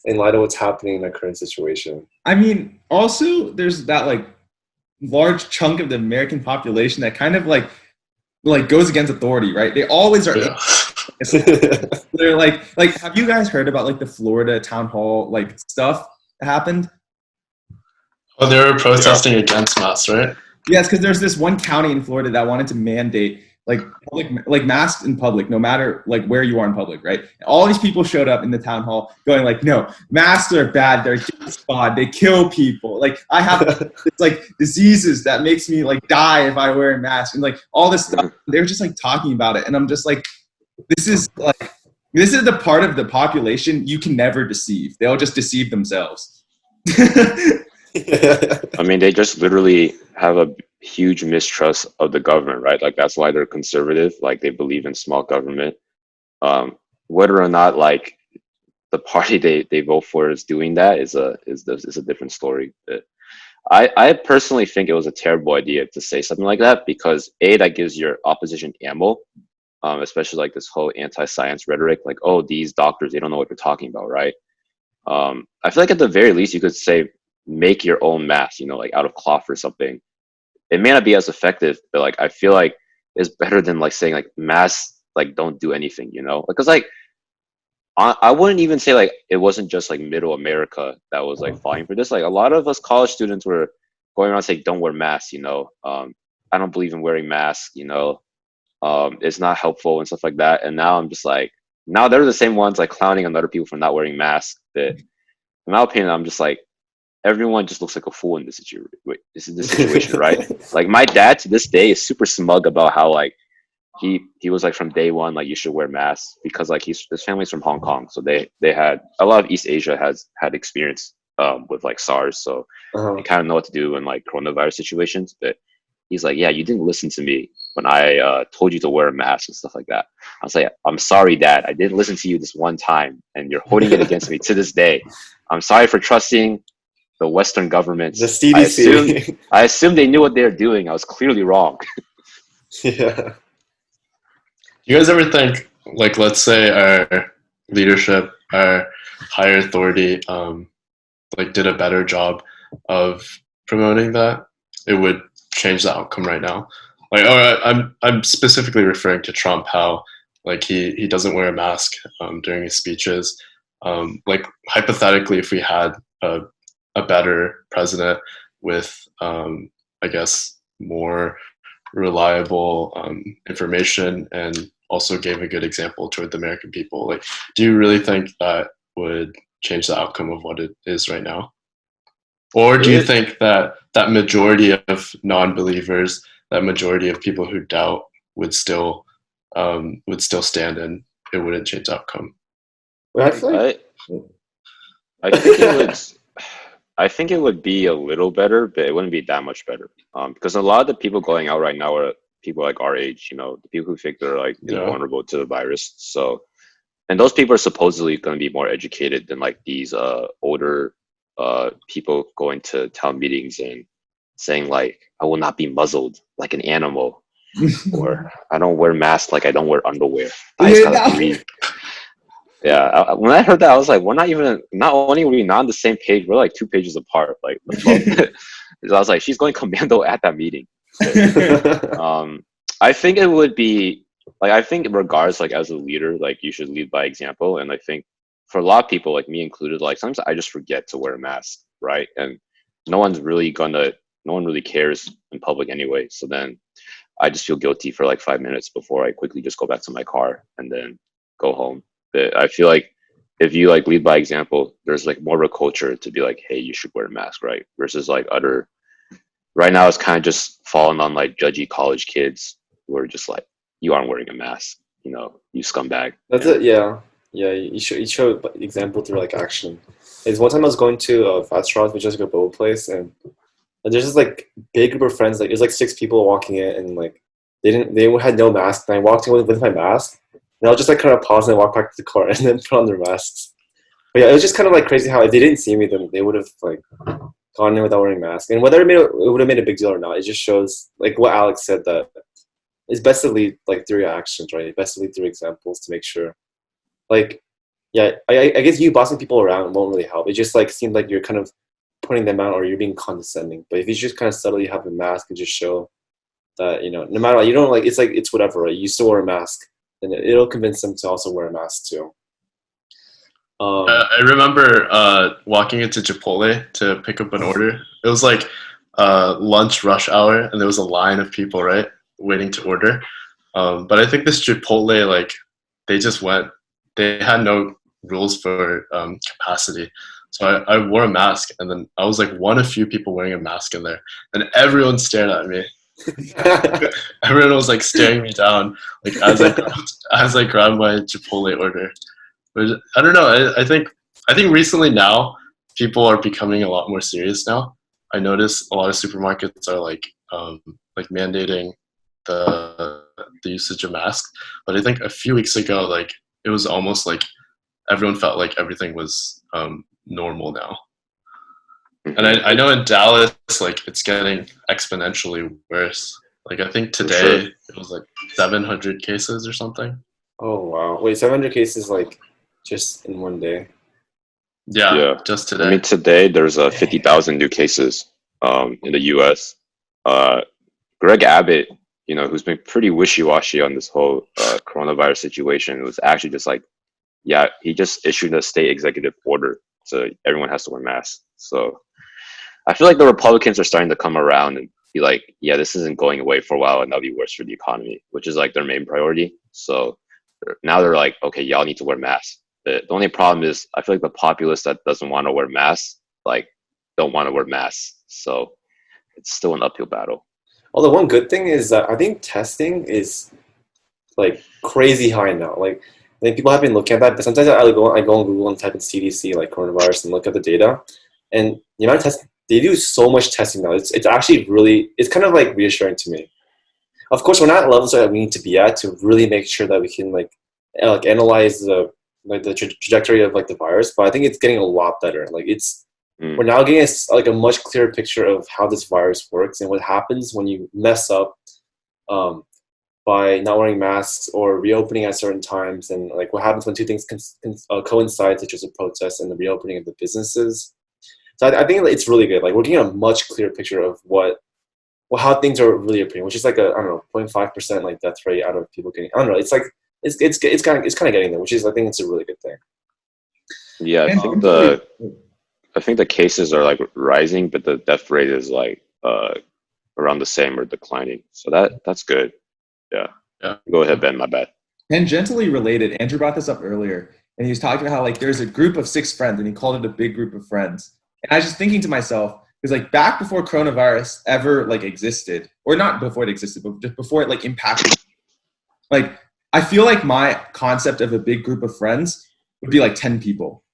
in light of what's happening in the current situation. I mean, also there's that like large chunk of the American population that kind of like goes against authority, right? They always are. Yeah. They're like, have you guys heard about like the Florida town hall like stuff that happened? Oh, they were protesting against masks, right? Yes, because there's this one county in Florida that wanted to mandate like masks in public, no matter like where you are in public, right? All these people showed up in the town hall going like, no, masks are bad, they're bad, they kill people. Like I have like diseases that makes me like die if I wear a mask, and like all this stuff. They're just like talking about it, and I'm just like, this is the part of the population you can never deceive. They'll just deceive themselves. I mean, they just literally have a huge mistrust of the government, right? Like that's why they're conservative. Like they believe in small government. Whether or not like the party they vote for is doing that is a different story. But I personally think it was a terrible idea to say something like that, because that gives your opposition ammo, especially like this whole anti-science rhetoric, like, oh, these doctors, they don't know what they're talking about, right? I feel like at the very least you could say make your own mask, you know, like out of cloth or something. It may not be as effective, but like I feel like it's better than like saying like masks like don't do anything, you know? Because like I wouldn't even say like it wasn't just like middle America that was like falling for this. Like a lot of us college students were going around saying don't wear masks, you know. I don't believe in wearing masks, you know. It's not helpful and stuff like that. And now I'm just like, now they're the same ones like clowning on other people for not wearing masks. That in my opinion, I'm just like, everyone just looks like a fool in this situation, right? Like my dad to this day is super smug about how like he was like from day one like you should wear masks, because like his family's from Hong Kong, so they had a lot of East Asia has had experience with like SARS, so they kind of know what to do in like coronavirus situations. But he's like, yeah, you didn't listen to me. when I told you to wear a mask and stuff like that. I was like, I'm sorry, Dad. I didn't listen to you this one time, and you're holding it against me to this day. I'm sorry for trusting the Western governments. The CDC. I assumed they knew what they were doing. I was clearly wrong. Yeah. You guys ever think, like, let's say our leadership, our higher authority, like, did a better job of promoting that, it would change the outcome right now? Like, I'm specifically referring to Trump, how like he doesn't wear a mask during his speeches. Like, hypothetically, if we had a better president with, I guess, more reliable information, and also gave a good example toward the American people, like, do you really think that would change the outcome of what it is right now? Or do you think that that majority of non-believers, that majority of people who doubt, would still stand, and it wouldn't change the outcome? Well, I feel like I think it would. I think it would be a little better, but it wouldn't be that much better. Because a lot of the people going out right now are people like our age. You know, the people who think they're like vulnerable to the virus. So, and those people are supposedly going to be more educated than like these older people going to town meetings and saying like, I will not be muzzled like an animal, or I don't wear masks like I don't wear underwear. I just gotta breathe. Yeah, when I heard that, I was like, not only are we not on the same page, we're like 2 pages apart. Like, I was like, she's going commando at that meeting. I think it would be, like, I think regardless, like, as a leader, like, you should lead by example. And I think for a lot of people, like me included, like, sometimes I just forget to wear a mask, right? And no one really cares in public anyway. So then I just feel guilty for like 5 minutes before I quickly just go back to my car and then go home. But I feel like if you like lead by example, there's like more of a culture to be like, hey, you should wear a mask, right? Versus like right now it's kind of just falling on like judgy college kids who are just like, you aren't wearing a mask, you know, you scumbag. that's it. Yeah, you show example through like action. It's one time I was going to Fat Straws, which is like a bowl place, and there's this like big group of friends. Like it was like 6 people walking in, and like they had no mask. And I walked in with my mask. And I'll just like kind of pause and walk back to the car and then put on their masks. But yeah, it was just kind of like crazy how if they didn't see me, then they would have like gone in without wearing a mask. And whether it would have made a big deal or not, it just shows like what Alex said, that it's best to lead like through your actions, right? It's best to lead through examples to make sure. Like, yeah, I guess you bossing people around won't really help. It just like seems like you're kind of putting them out or you're being condescending. But if you just kind of subtly have a mask and just show that, you know, no matter what, you don't like, it's like, it's whatever, right? You still wear a mask. And it'll convince them to also wear a mask too. I remember walking into Chipotle to pick up an order. It was like lunch rush hour, and there was a line of people, right, waiting to order. But I think this Chipotle, like, they had no rules for capacity. So I wore a mask, and then I was like one of few people wearing a mask in there, and everyone stared at me. Everyone was like staring me down, like as I grabbed my Chipotle order. But I don't know. I think recently now people are becoming a lot more serious now. I notice a lot of supermarkets are like mandating the usage of masks. But I think a few weeks ago, like it was almost like everyone felt like everything was normal now. And I know in Dallas, like it's getting exponentially worse. Like I think today it was like 700 cases or something. Oh wow! Wait, 700 cases like just in one day? Yeah, just today. I mean, today there's 50,000 new cases in the U.S. Greg Abbott, you know, who's been pretty wishy-washy on this whole coronavirus situation, was actually just like, yeah, he just issued a state executive order, so everyone has to wear masks. So I feel like the Republicans are starting to come around and be like, yeah, this isn't going away for a while, and that'll be worse for the economy, which is like their main priority. So now they're like, okay, y'all need to wear masks. The only problem is I feel like the populace that doesn't want to wear masks, like, don't want to wear masks. So it's still an uphill battle. Although one good thing is that I think testing is like crazy high now. Like I think people have been looking at that, but sometimes I go on Google and type in CDC, like coronavirus, and look at the data. And the amount of tests, they do so much testing now. It's actually really, it's kind of like reassuring to me. of course, we're not at levels that we need to be at to really make sure that we can like analyze the trajectory of like the virus. But I think it's getting a lot better. Like we're now getting like a much clearer picture of how this virus works and what happens when you mess up by not wearing masks or reopening at certain times, and like what happens when two things coincide, such as a protest and the reopening of the businesses. So I think it's really good. Like we're getting a much clearer picture of how things are really appearing, which is like a, I don't know, 0.5% like death rate out of people getting, I don't know. It's like, it's kind of getting there, which is, I think it's a really good thing. Yeah, I think the cases are like rising, but the death rate is like around the same or declining. So that's good. Yeah. Go ahead, Ben. My bad. Tangentially related, Andrew brought this up earlier, and he was talking about how like there's a group of 6 friends, and he called it a big group of friends. And I was just thinking to myself, because like back before coronavirus ever like existed, or not before it existed, but just before it like impacted, like I feel like my concept of a big group of friends would be like 10 people.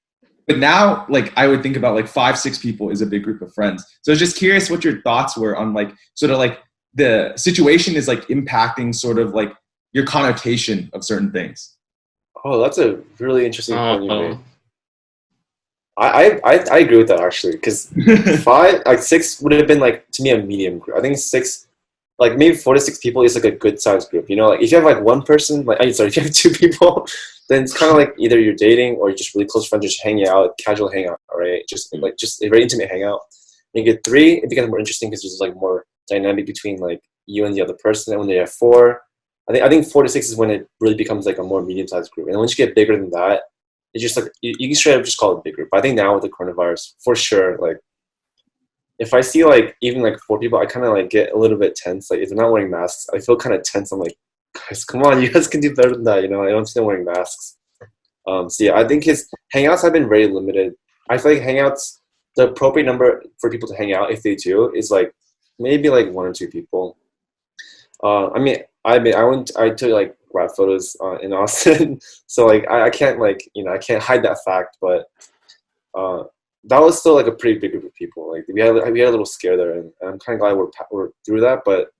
But now, like, I would think about like 5-6 people is a big group of friends. So I was just curious what your thoughts were on like sort of like the situation is like impacting sort of like your connotation of certain things. Oh, that's a really interesting point you made. I agree with that actually, because 6 would have been like to me a medium group. I think 6, like maybe 4 to 6 people is like a good sized group. You know, like if you have like one person, like if you have 2 people, then it's kind of like either you're dating or you're just really close friends, just hanging out, casual hangout, right? Just a very intimate hangout. When you get 3, it becomes more interesting because there's like more dynamic between like you and the other person. And when they have 4, I think 4 to 6 is when it really becomes like a more medium sized group. And once you get bigger than that, it's just like you can straight up just call it a big group. But I think now with the coronavirus, for sure, like if I see like even like 4 people, I kind of like get a little bit tense. Like if they're not wearing masks, I feel kind of tense. I'm like, guys, come on, you guys can do better than that. You know, I don't see them wearing masks. So yeah, I think his hangouts have been very limited. I feel like hangouts, the appropriate number for people to hang out, if they do, is like maybe like 1 or 2 people. I took like rap photos in Austin, so like I can't like I can't hide that fact, but that was still like a pretty big group of people. Like we had a little scare there, and I'm kind of glad we're through that. But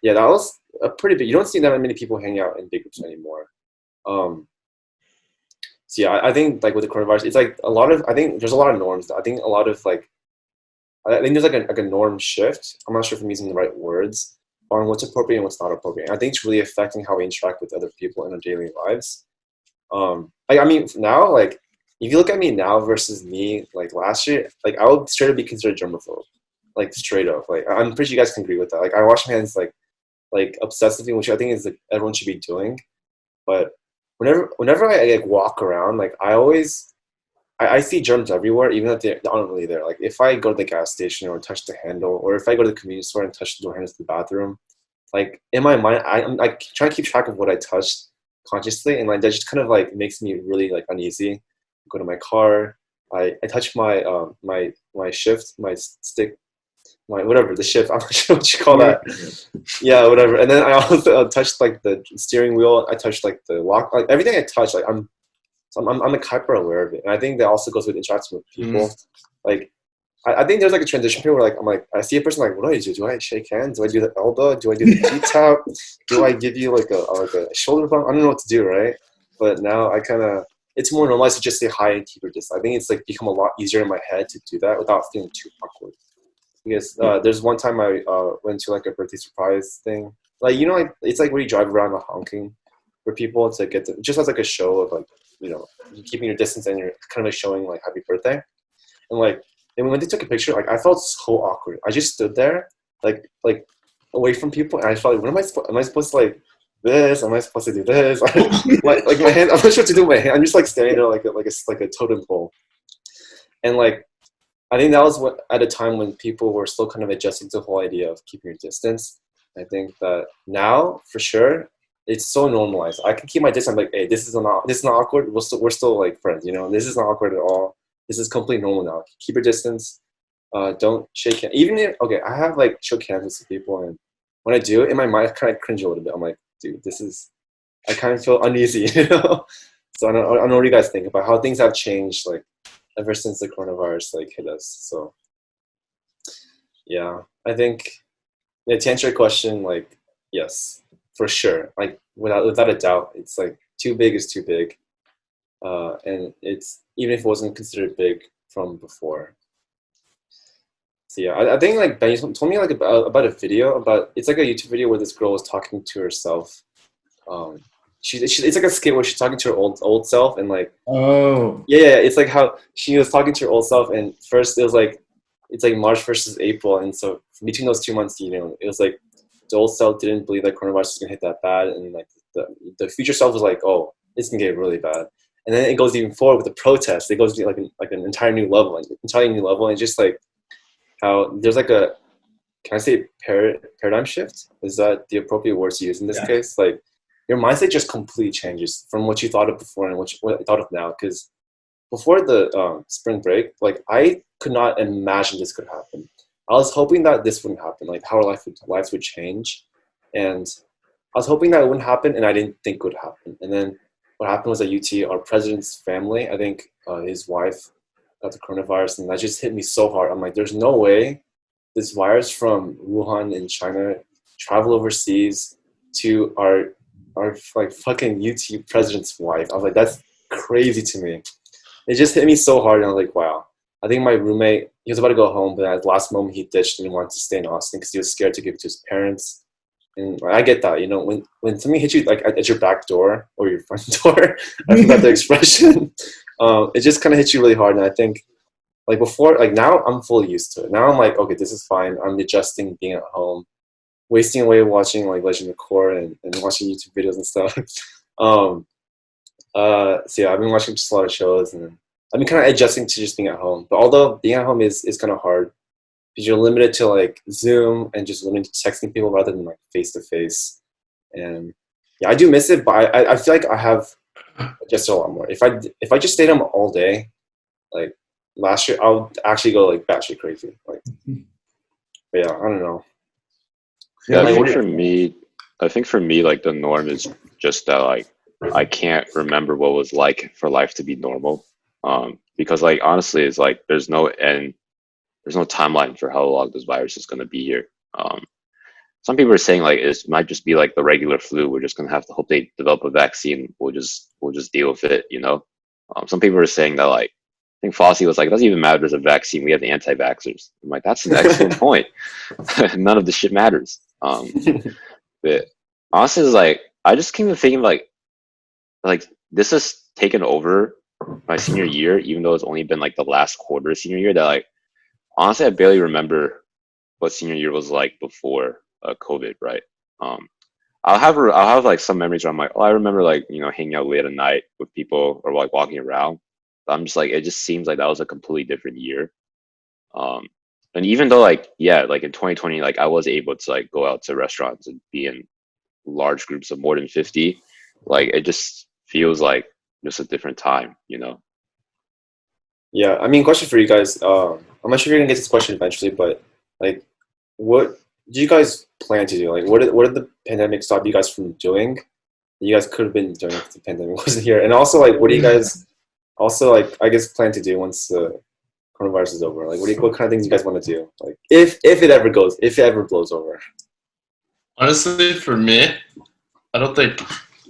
yeah, that was a pretty big. You don't see that many people hang out in big groups anymore. So yeah, I think like with the coronavirus, it's like a lot of. I think there's a lot of norms. I think a lot of like. I think there's like a norm shift. I'm not sure if I'm using the right words on what's appropriate and what's not appropriate. I think it's really affecting how we interact with other people in our daily lives. I mean, now, like, if you look at me now versus me, like, last year, like, I would straight up be considered germaphobe. Like, straight up. Like, I'm pretty sure you guys can agree with that. Like, I wash my hands, like obsessively, which I think is, like, everyone should be doing. But whenever I, like, walk around, like, I see germs everywhere, even if they're not really there. Like if I go to the gas station or touch the handle, or if I go to the convenience store and touch the door handles to the bathroom, like in my mind, I'm like trying to keep track of what I touched consciously, and like that just kind of like makes me really like uneasy. I go to my car, I touch my my shift, my stick, my whatever the shift. I'm not sure what you call that. Yeah, whatever. And then I also touched like the steering wheel. I touched like the lock, like everything I touch, like I'm like hyper aware of it, and I think that also goes with interacting with people. Like, I think there's like a transition period where like I see a person like, what do I do? Do I shake hands? Do I do the elbow? Do I do the feet tap? Do I give you like a shoulder bump? I don't know what to do, right? But now it's more normalized to just say hi and keep your distance. I think it's like become a lot easier in my head to do that without feeling too awkward. Because there's one time I went to like a birthday surprise thing. Like like it's like where you drive around honking for people to get just as like a show of like. You're keeping your distance and you're kind of like showing like happy birthday. And like, and when they took a picture, like I felt so awkward. I just stood there like away from people, and I felt like, what am I supposed to like this? Am I supposed to do this? like my hand, I'm not sure what to do with my hand. I'm just like standing there like a totem pole. And like, I think that was at a time when people were still kind of adjusting to the whole idea of keeping your distance. I think that now, for sure, it's so normalized. I can keep my distance. I'm like, hey, this is not awkward. We're still like friends, This is not awkward at all. This is completely normal now. Keep your distance. Don't shake hands. Even if I have like shook hands with some people, and when I do, in my mind, I kind of cringe a little bit. I'm like, dude, I kind of feel uneasy, So I don't know what you guys think about how things have changed, like ever since the coronavirus like hit us. So yeah, I think to answer your question, like yes. for sure. Like without a doubt, it's like too big is too big, and it's even if it wasn't considered big from before. So yeah, I think like Ben told me like about a video about it's like a YouTube video where this girl was talking to herself. It's like a skit where she's talking to her old self and like yeah, it's like how she was talking to her old self and first it was like it's like March versus April and so between those 2 months, you know, it was like the old self didn't believe that coronavirus was gonna hit that bad and like the future self was like, oh, it's gonna get really bad. And then it goes even forward with the protest. It goes to like an entire new level, and just like how there's like a, can I say paradigm shift? Is that the appropriate word to use in this case? Like your mindset just completely changes from what you thought of before and what you thought of now. Because before the spring break, like I could not imagine this could happen. I was hoping that this wouldn't happen, like how our lives would change. And I was hoping that it wouldn't happen and I didn't think it would happen. And then what happened was at UT, our president's family, I think his wife got the coronavirus and that just hit me so hard. I'm like, there's no way this virus from Wuhan in China travel overseas to our like fucking UT president's wife. I was like, that's crazy to me. It just hit me so hard and I was like, wow. I think my roommate, he was about to go home, but at the last moment he ditched and he wanted to stay in Austin because he was scared to give it to his parents. And I get that, you know, when something hits you like at your back door or your front door, I forgot the expression. It just kind of hits you really hard. And I think like before, like now I'm fully used to it. Now I'm like, okay, this is fine. I'm adjusting being at home, wasting away watching like Legend of Korra and watching YouTube videos and stuff. So yeah, I've been watching just a lot of shows and I've been kind of adjusting to just being at home. But although being at home is kind of hard because you're limited to like Zoom and just limited to texting people rather than like face to face. And yeah, I do miss it, but I feel like I have adjusted a lot more. If I just stayed home all day, like last year, I would actually go like batshit crazy. Like, but yeah, I don't know. Yeah, Like, I think for me, like the norm is just that like I can't remember what it was like for life to be normal. Because like honestly, it's like there's no end, there's no timeline for how long this virus is going to be here. Some people are saying like it might just be like the regular flu. We're just going to have to hope they develop a vaccine. We'll just deal with it, you know. Some people are saying that like I think Fossey was like, it doesn't even matter if there's a vaccine. We have the anti-vaxxers. I'm like, that's an excellent point. None of this shit matters. But honestly, it's like I just came to thinking like this has taken over my senior year, even though it's only been like the last quarter of senior year. That like honestly, I barely remember what senior year was like before COVID, right? I'll have like some memories where I'm like, oh, I remember like, you know, hanging out late at night with people or like walking around. But I'm just like, it just seems like that was a completely different year. And even though like, yeah, like in 2020, like I was able to like go out to restaurants and be in large groups of more than 50, like it just feels like just a different time, you know? Yeah, I mean, question for you guys. I'm not sure if you're gonna get this question eventually, but like, what do you guys plan to do? Like, what did the pandemic stop you guys from doing? That you guys could have been doing if the pandemic wasn't here. And also, like, what do you guys also like? I guess plan to do once the coronavirus is over. Like, what kind of things you guys want to do? Like, if it ever blows over. Honestly, for me, I don't think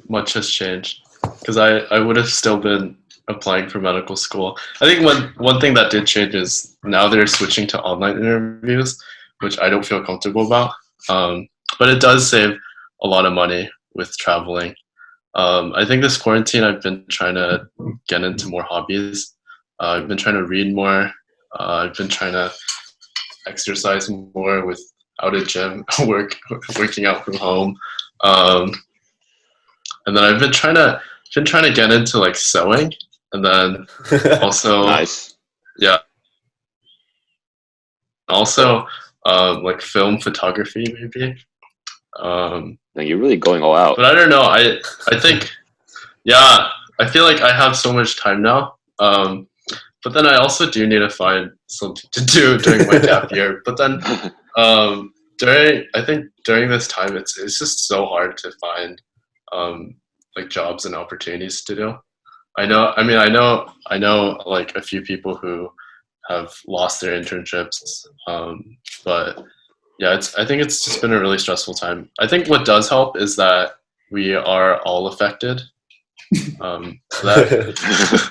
much has changed because I would have still been applying for medical school. I think one thing that did change is now they're switching to online interviews, which I don't feel comfortable about. But it does save a lot of money with traveling. I think this quarantine, I've been trying to get into more hobbies. I've been trying to read more. I've been trying to exercise more without a gym, working out from home. And then I've been trying to get into like sewing, and then also Nice. yeah, also like film photography maybe. Like you're really going all out. But I don't know. I think yeah, I feel like I have so much time now. But then I also do need to find something to do during my gap year. But then during this time, it's just so hard to find like jobs and opportunities to do. I know like a few people who have lost their internships, but yeah, I think it's just been a really stressful time. I think what does help is that we are all affected. That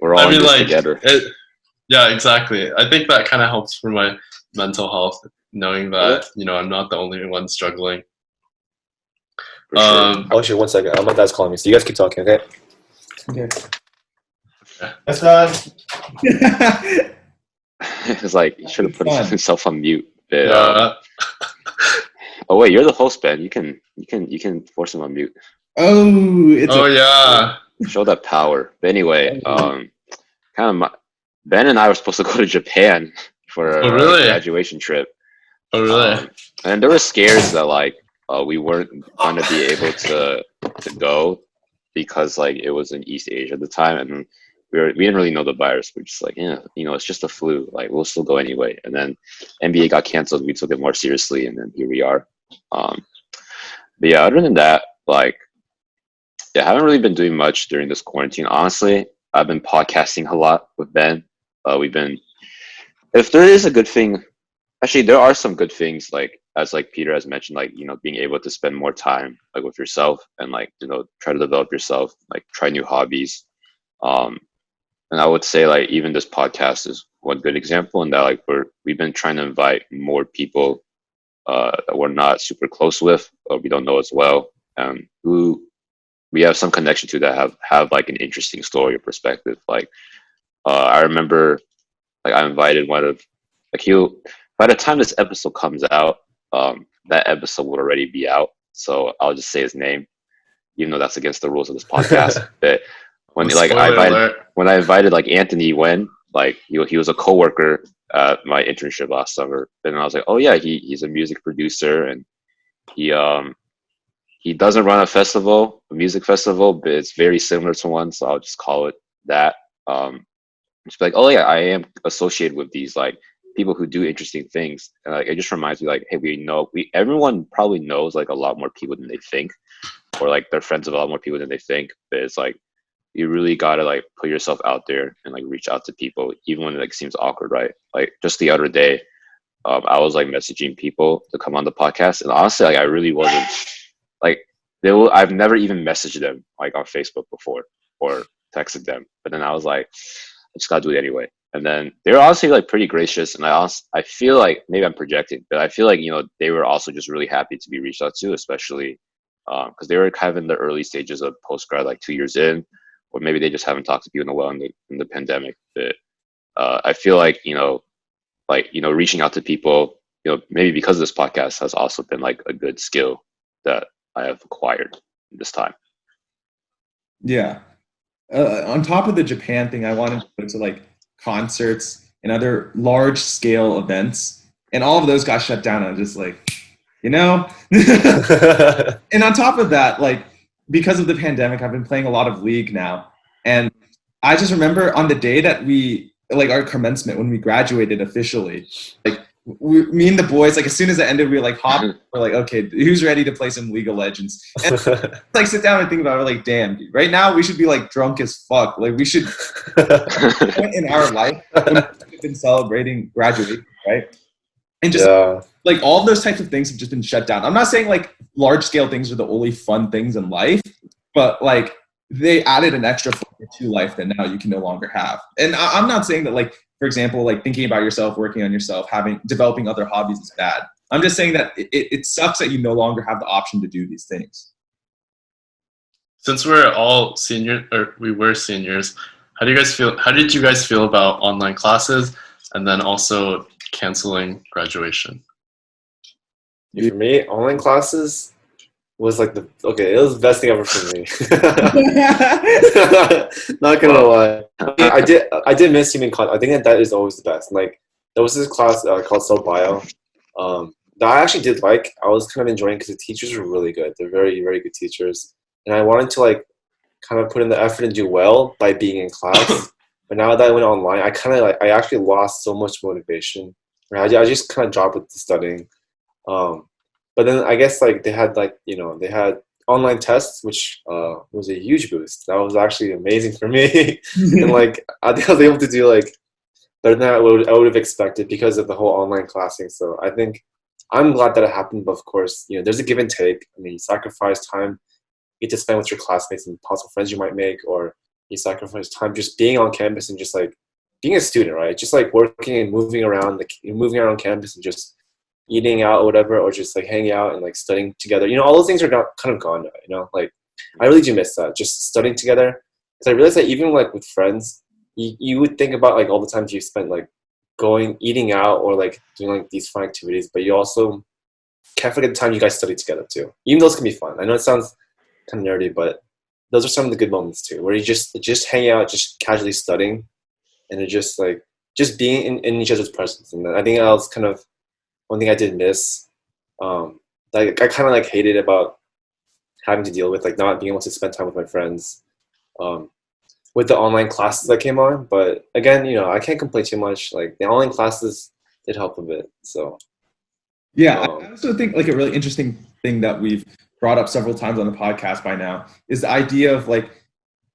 We're all I in mean, this like, together. yeah, exactly. I think that kind of helps for my mental health, knowing that I'm not the only one struggling. For sure. Oh shit, 1 second. My dad's calling me, so you guys keep talking, okay? Okay. Yeah. That's Dad. It's like you should have put Fun. himself on mute. But, Yeah. oh wait, you're the host, Ben. You can force him on mute. Oh, it's Oh yeah. Show that power. But anyway, Ben and I were supposed to go to Japan for Oh our really? graduation trip. Oh really? And there were scares that like we weren't gonna be able to go because like it was in East Asia at the time, and we didn't really know the virus. We're just like, yeah, it's just a flu. Like we'll still go anyway. And then NBA got canceled. We took it more seriously, and then here we are. But yeah, other than that, like, yeah, I haven't really been doing much during this quarantine. Honestly, I've been podcasting a lot with Ben. If there is a good thing, actually, there are some good things, like, as like Peter has mentioned, like, being able to spend more time like with yourself and like, try to develop yourself, like try new hobbies. And I would say like even this podcast is one good example in that like we've been trying to invite more people that we're not super close with or we don't know as well, who we have some connection to that have like an interesting story or perspective. Like I remember like I invited one of like by the time this episode comes out, that episode would already be out. So I'll just say his name, even though that's against the rules of this podcast. But when I invited like Anthony Wen, like he was a coworker at my internship last summer, and I was like, oh yeah, he's a music producer, and he doesn't run a music festival, but it's very similar to one, so I'll just call it that. Just be like, oh yeah, I am associated with these like people who do interesting things, and like it just reminds me like, hey, everyone probably knows like a lot more people than they think, or like they're friends of a lot more people than they think, but it's like you really gotta like put yourself out there and like reach out to people even when it like seems awkward, right? Like just the other day, I was like messaging people to come on the podcast, and honestly like I really wasn't like I've never even messaged them like on Facebook before or texted them, but then I was like, I just gotta do it anyway. And then they were honestly like pretty gracious, and I feel like maybe I'm projecting, but I feel like they were also just really happy to be reached out to, especially because they were kind of in the early stages of postgrad, like 2 years in, or maybe they just haven't talked to people in a while in the pandemic. But I feel like reaching out to people, maybe because of this podcast has also been like a good skill that I have acquired this time. Yeah. On top of the Japan thing, I wanted to go to like concerts and other large scale events, and all of those got shut down. I'm just like, and on top of that, like because of the pandemic, I've been playing a lot of League now, and I just remember on the day that we like our commencement when we graduated officially, like me and the boys, like as soon as it ended, we were like we're like, okay, who's ready to play some League of Legends? And like sit down and think about it, we're like, damn, dude, right now we should be like drunk as fuck. Like we should in our life when we've been celebrating graduation, right? And just like all of those types of things have just been shut down. I'm not saying like large scale things are the only fun things in life, but like they added an extra flavor to life that now you can no longer have. And I'm not saying that like, for example, like thinking about yourself, working on yourself, developing other hobbies is bad. I'm just saying that it sucks that you no longer have the option to do these things. Since we're all we were seniors, how did you guys feel about online classes and then also canceling graduation? For me, online classes was like it was the best thing ever for me. Not gonna lie, I did miss human contact. I think that is always the best. Like there was this class called Cell Bio that I actually did like. I was kind of enjoying because the teachers were really good. They're very, very good teachers, and I wanted to like kind of put in the effort and do well by being in class. But now that I went online, I actually lost so much motivation. I just kind of dropped with the studying. But then I guess like they had online tests, which was a huge boost. That was actually amazing for me. And like I think I was able to do like better than I would have expected because of the whole online classing. So I think I'm glad that it happened, but of course, there's a give and take. I mean, you sacrifice time you get to spend with your classmates and possible friends you might make, or you sacrifice time just being on campus and just like being a student, right? Just like working and moving around, like moving around campus and just eating out or whatever, or just like hanging out and like studying together. All those things are kind of gone now. Like I really do miss that, just studying together. Because I realized that even like with friends, you would think about like all the times you spent like eating out or like doing like these fun activities, but you also can't forget the time you guys studied together too. Even those can be fun. I know it sounds kind of nerdy, but those are some of the good moments too, where you just hang out, just casually studying, and it just like just being in each other's presence. And I think that was kind of one thing I did miss. Like I kind of like hated about having to deal with like not being able to spend time with my friends, with the online classes that came on. But again, I can't complain too much. Like the online classes did help a bit. So yeah, I also think like a really interesting thing that we've brought up several times on the podcast by now is the idea of like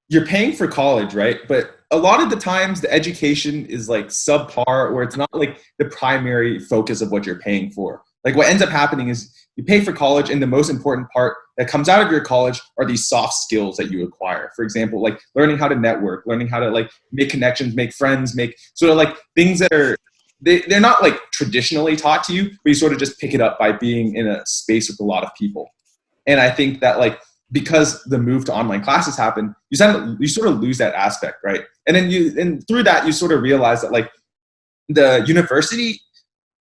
you're paying for college, right? But a lot of the times the education is like subpar, or it's not like the primary focus of what you're paying for. Like what ends up happening is you pay for college, and the most important part that comes out of your college are these soft skills that you acquire. For example, like learning how to network, learning how to like make connections, make friends, make sort of like things that are, they're not like traditionally taught to you, but you sort of just pick it up by being in a space with a lot of people. And I think that like, because the move to online classes happened, you sort of lose that aspect, right? And then through that, you sort of realize that like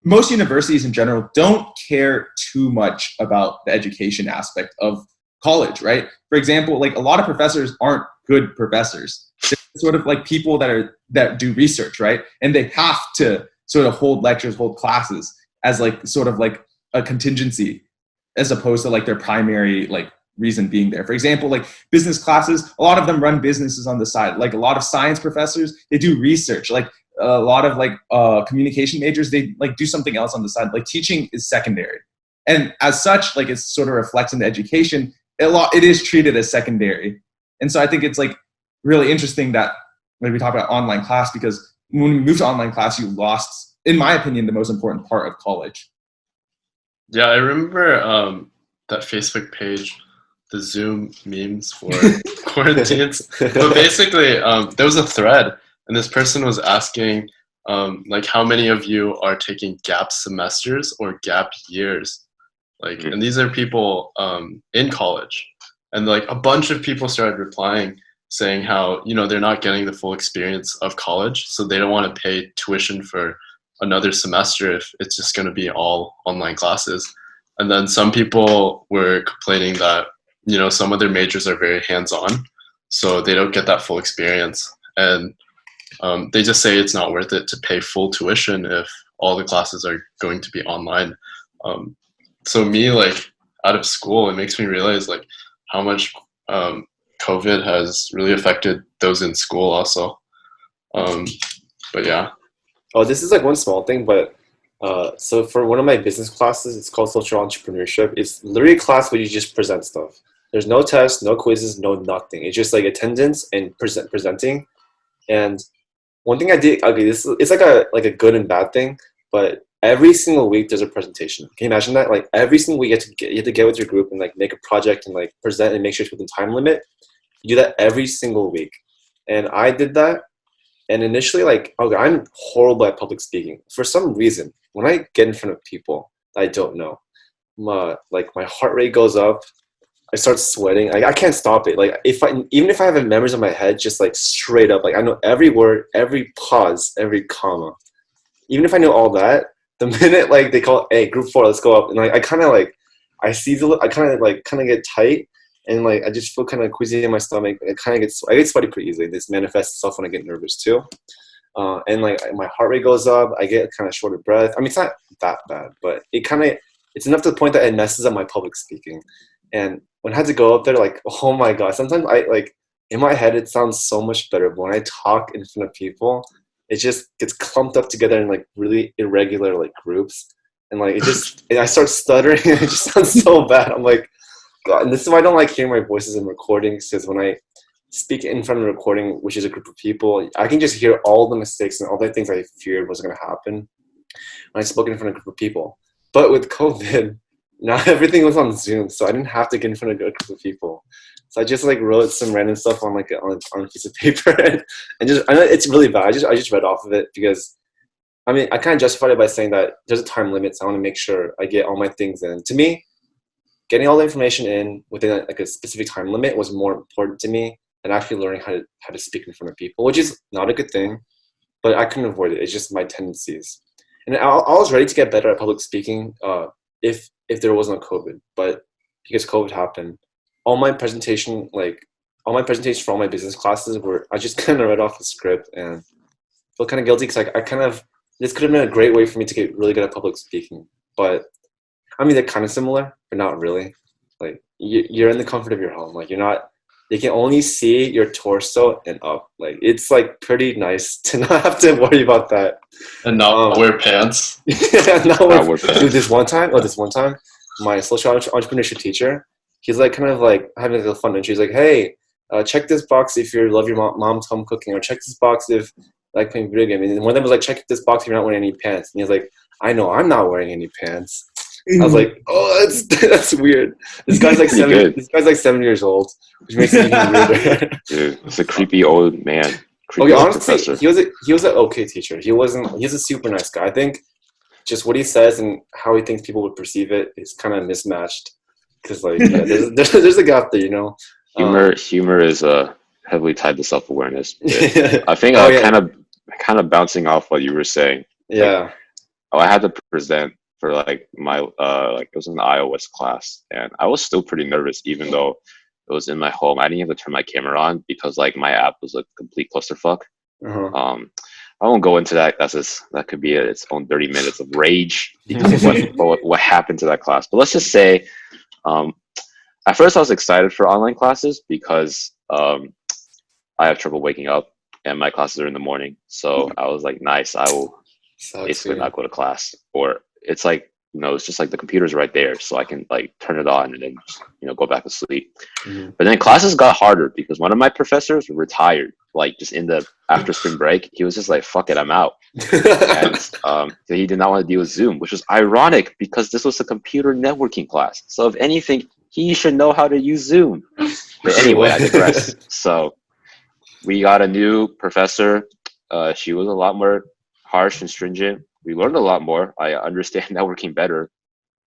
most universities in general don't care too much about the education aspect of college, right? For example, like a lot of professors aren't good professors. They're sort of like people that do research, right? And they have to sort of hold lectures, hold classes as like sort of like a contingency, as opposed to like their primary like reason being there. For example, like business classes, a lot of them run businesses on the side. Like a lot of science professors, they do research. Like a lot of like communication majors, they like do something else on the side. Like teaching is secondary, and as such, like it sort of reflects in the education. It is treated as secondary, and so I think it's like really interesting that when we talk about online class, because when we moved to online class, you lost, in my opinion, the most important part of college. Yeah, I remember that Facebook page, the Zoom memes for quarantines. But basically, there was a thread, and this person was asking, like, how many of you are taking gap semesters or gap years? Like, and these are people in college, and like a bunch of people started replying, saying how they're not getting the full experience of college, so they don't want to pay tuition for another semester if it's just going to be all online classes. And then some people were complaining that some of their majors are very hands-on, so they don't get that full experience, and they just say it's not worth it to pay full tuition if all the classes are going to be online. So me, like, out of school, it makes me realize like how much COVID has really affected those in school also. But yeah. Oh, this is like one small thing, but so for one of my business classes, it's called social entrepreneurship. It's literally a class where you just present stuff. There's no tests, no quizzes, no nothing. It's just like attendance and presenting. And one thing I did, okay, it's like a good and bad thing, but every single week there's a presentation. Can you imagine that? Like every single week you have to get with your group and like make a project and like present and make sure it's within time limit. You do that every single week. And I did that. And initially, like, okay, I'm horrible at public speaking. For some reason, when I get in front of people I don't know, my heart rate goes up. I start sweating. Like, I can't stop it. Like even if I have it memorized in my head, just like straight up, like I know every word, every pause, every comma. Even if I know all that, the minute like they call, hey, group 4, let's go up, and like I kind of get tight. And like I just feel kind of queasy in my stomach. I get sweaty pretty easily. This manifests itself when I get nervous too. And like my heart rate goes up. I get kind of short of breath. I mean, it's not that bad, but it's enough to the point that it messes up my public speaking. And when I had to go up there, like, oh my god, sometimes I like in my head it sounds so much better. But when I talk in front of people, it just gets clumped up together in like really irregular like groups, and like and I start stuttering. And it just sounds so bad. I'm like, God, and this is why I don't like hearing my voices in recordings, because when I speak in front of a recording, which is a group of people, I can just hear all the mistakes and all the things I feared was going to happen when I spoke in front of a group of people. But with COVID, now everything was on Zoom, so I didn't have to get in front of a group of people. So I just like wrote some random stuff on like on a piece of paper, and just I know it's really bad. I just read off of it because I mean I kind of justified it by saying that there's a time limit, so I want to make sure I get all my things in. To me, getting all the information in within like a specific time limit was more important to me than actually learning how to speak in front of people, which is not a good thing, but I couldn't avoid it. It's just my tendencies, and I was ready to get better at public speaking if there wasn't a COVID, but because COVID happened, all my presentations for all my business classes were I just kind of read off the script and feel kind of guilty because I kind of this could have been a great way for me to get really good at public speaking, but I mean they're kind of similar, but not really. Like you're in the comfort of your home, like you're not. They can only see your torso and up. Like it's like pretty nice to not have to worry about that. And not wear pants. Not wear pants. Dude, this one time, my social entrepreneurship teacher, he's like kind of like having like a fun and she's like, hey, check this box if you love your mom's home cooking, or check this box if like playing video game. And one of them was like, check this box if you're not wearing any pants. And he was like, I know I'm not wearing any pants. I was like, oh, that's weird. This guy's like 7 years old, which makes it even weirder. Dude, it's a creepy old man. Okay, honestly, he was an okay teacher. He's a super nice guy. I think just what he says and how he thinks people would perceive it is kind of mismatched. Because like, yeah, there's a gap there, you know. Humor is heavily tied to self-awareness. I think kind of bouncing off what you were saying. Yeah. I had to present for like my like it was an iOS class, and I was still pretty nervous even though it was in my home. I didn't have to turn my camera on because like my app was a complete clusterfuck. Uh-huh. I won't go into that. That could be its own 30 minutes of rage because of what happened to that class. But let's just say, at first I was excited for online classes because I have trouble waking up and my classes are in the morning. So I was like, nice, I will basically not go to class. Or it's like, it's just like the computer's right there, so I can like turn it on and then go back to sleep. Mm-hmm. But then classes got harder because one of my professors retired, like just after spring break. He was just like, "Fuck it, I'm out." And so he did not want to deal with Zoom, which was ironic because this was a computer networking class. So if anything, he should know how to use Zoom. But anyway, I digress. So we got a new professor. She was a lot more harsh and stringent. We learned a lot more. I understand networking better.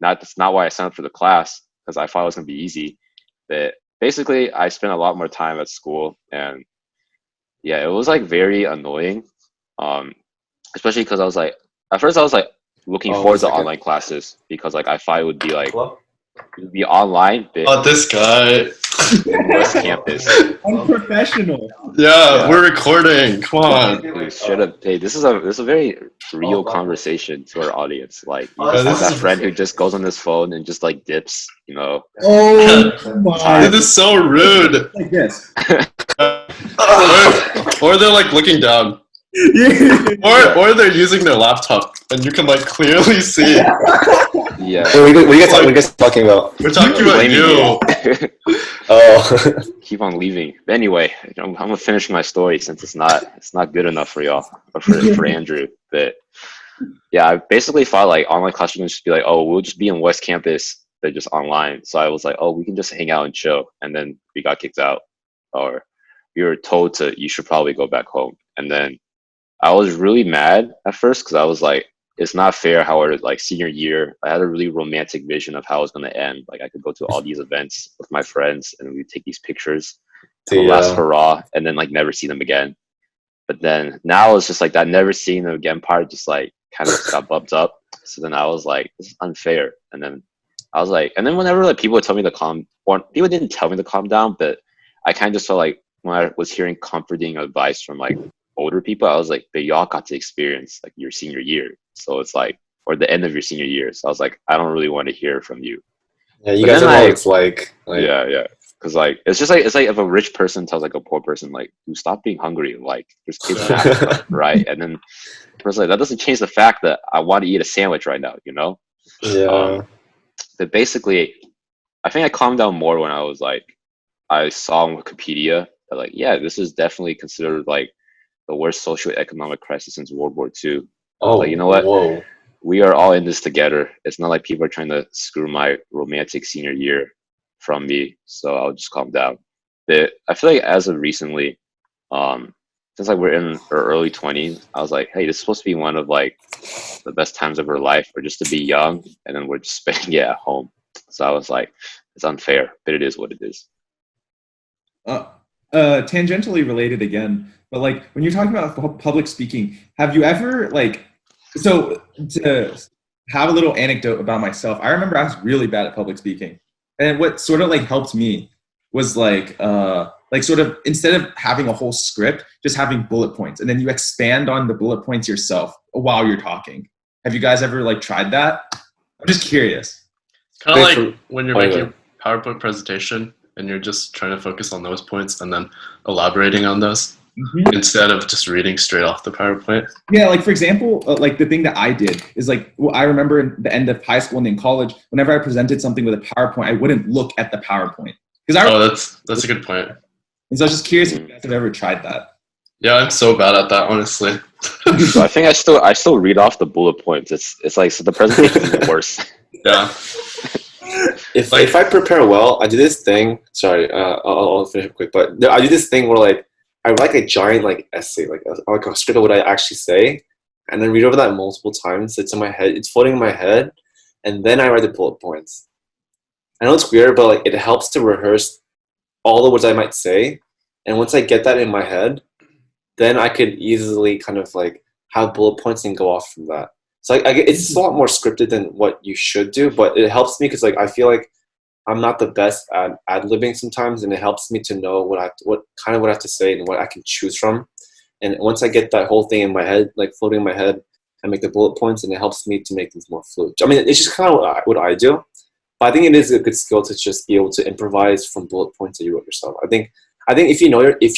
That's not why I signed up for the class, because I thought it was going to be easy. But basically, I spent a lot more time at school, and yeah, it was like very annoying. Especially because I was like, at first I was like looking forward to online classes because like I thought it would be like it would be online. But oh, this guy. West Campus. Unprofessional. Yeah, we're recording. Come on. Dude, shut up. Hey, this is a very real conversation to our audience. Like, this that is friend who just goes on his phone and just like dips, Oh my! This is so rude. Like this. Or they're like looking down. Or they're using their laptop, and you can like clearly see. Yeah. What are you guys talking about? We're talking about you. Oh. Keep on leaving. Anyway, I'm gonna finish my story since it's not good enough for y'all or for Andrew. But yeah, I basically thought like online classes would just be like, oh, we'll just be in West Campus, but just online. So I was like, oh, we can just hang out and chill. And then we got kicked out, or we were told you should probably go back home. And then I was really mad at first because I was like, it's not fair how like senior year, I had a really romantic vision of how it was going to end. Like I could go to all these events with my friends and we'd take these pictures, the last hurrah, and then like never see them again. But then now it's just like that never seeing them again part just like kind of got bumped up. So then I was like, this is unfair. And then I was like, and then whenever like people would tell me to calm, or people didn't tell me to calm down, but I kind of just felt like when I was hearing comforting advice from like older people, I was like, but y'all got to experience like your senior year. So it's like, or the end of your senior year. So I was like, I don't really want to hear from you. Yeah, you guys know what it's like. Yeah. Because like, it's just like, it's like if a rich person tells like a poor person, like, dude, stop being hungry. Like, there's kids in Africa, right? And then the person's like, that doesn't change the fact that I want to eat a sandwich right now, Yeah. But basically, I think I calmed down more when I was like, I saw on Wikipedia that like, yeah, this is definitely considered like the worst socioeconomic crisis since World War II. Oh, like, you know what? Whoa. we are all in this together. It's not like people are trying to screw my romantic senior year from me. So I'll just calm down. I feel like as of recently, since like we're in our early 20s, I was like, hey, this is supposed to be one of like the best times of our life, or just to be young, and then we're just spending it at home. So I was like, it's unfair, but it is what it is. Tangentially related again, but like when you're talking about public speaking, have you ever like, so to have a little anecdote about myself, I remember I was really bad at public speaking, and what sort of like helped me was like sort of instead of having a whole script, just having bullet points, and then you expand on the bullet points yourself while you're talking. Have you guys ever like tried that? I'm just curious. Kind of like when you're making a PowerPoint presentation and you're just trying to focus on those points and then elaborating on those instead of just reading straight off the PowerPoint. Yeah, like for example, like the thing that I did is like, well, I remember in the end of high school and in college, whenever I presented something with a PowerPoint, I wouldn't look at the PowerPoint. That's a good point. And so I was just curious if you guys have ever tried that. Yeah, I'm so bad at that, honestly. So I think I still read off the bullet points. It's like, so the presentation is worse. Yeah. If I prepare well, I do this thing. Sorry, I'll finish up quick. But I do this thing where like I write a giant like essay, like a script of what I actually say, and then read over that multiple times. It's in my head. It's floating in my head, and then I write the bullet points. I know it's weird, but like it helps to rehearse all the words I might say, and once I get that in my head, then I could easily kind of like have bullet points and go off from that. So it's a lot more scripted than what you should do, but it helps me because like I feel like I'm not the best at ad-libbing sometimes, and it helps me to know what I have to say and what I can choose from. And once I get that whole thing in my head, like floating in my head, I make the bullet points, and it helps me to make things more fluid. I mean, it's just kind of what I do, but I think it is a good skill to just be able to improvise from bullet points that you wrote yourself. I think if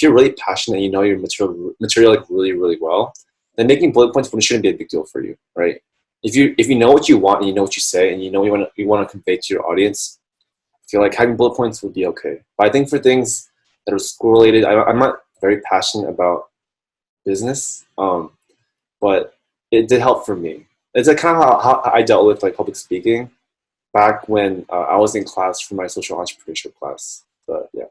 you're really passionate and you know your material like really, really well, then making bullet points shouldn't be a big deal for you, right? If you know what you want and you know what you say and you know what you want to convey to your audience, I feel like having bullet points would be okay. But I think for things that are school related, I'm not very passionate about business, but it did help for me. It's like kind of how I dealt with like public speaking back when I was in class for my social entrepreneurship class. But yeah.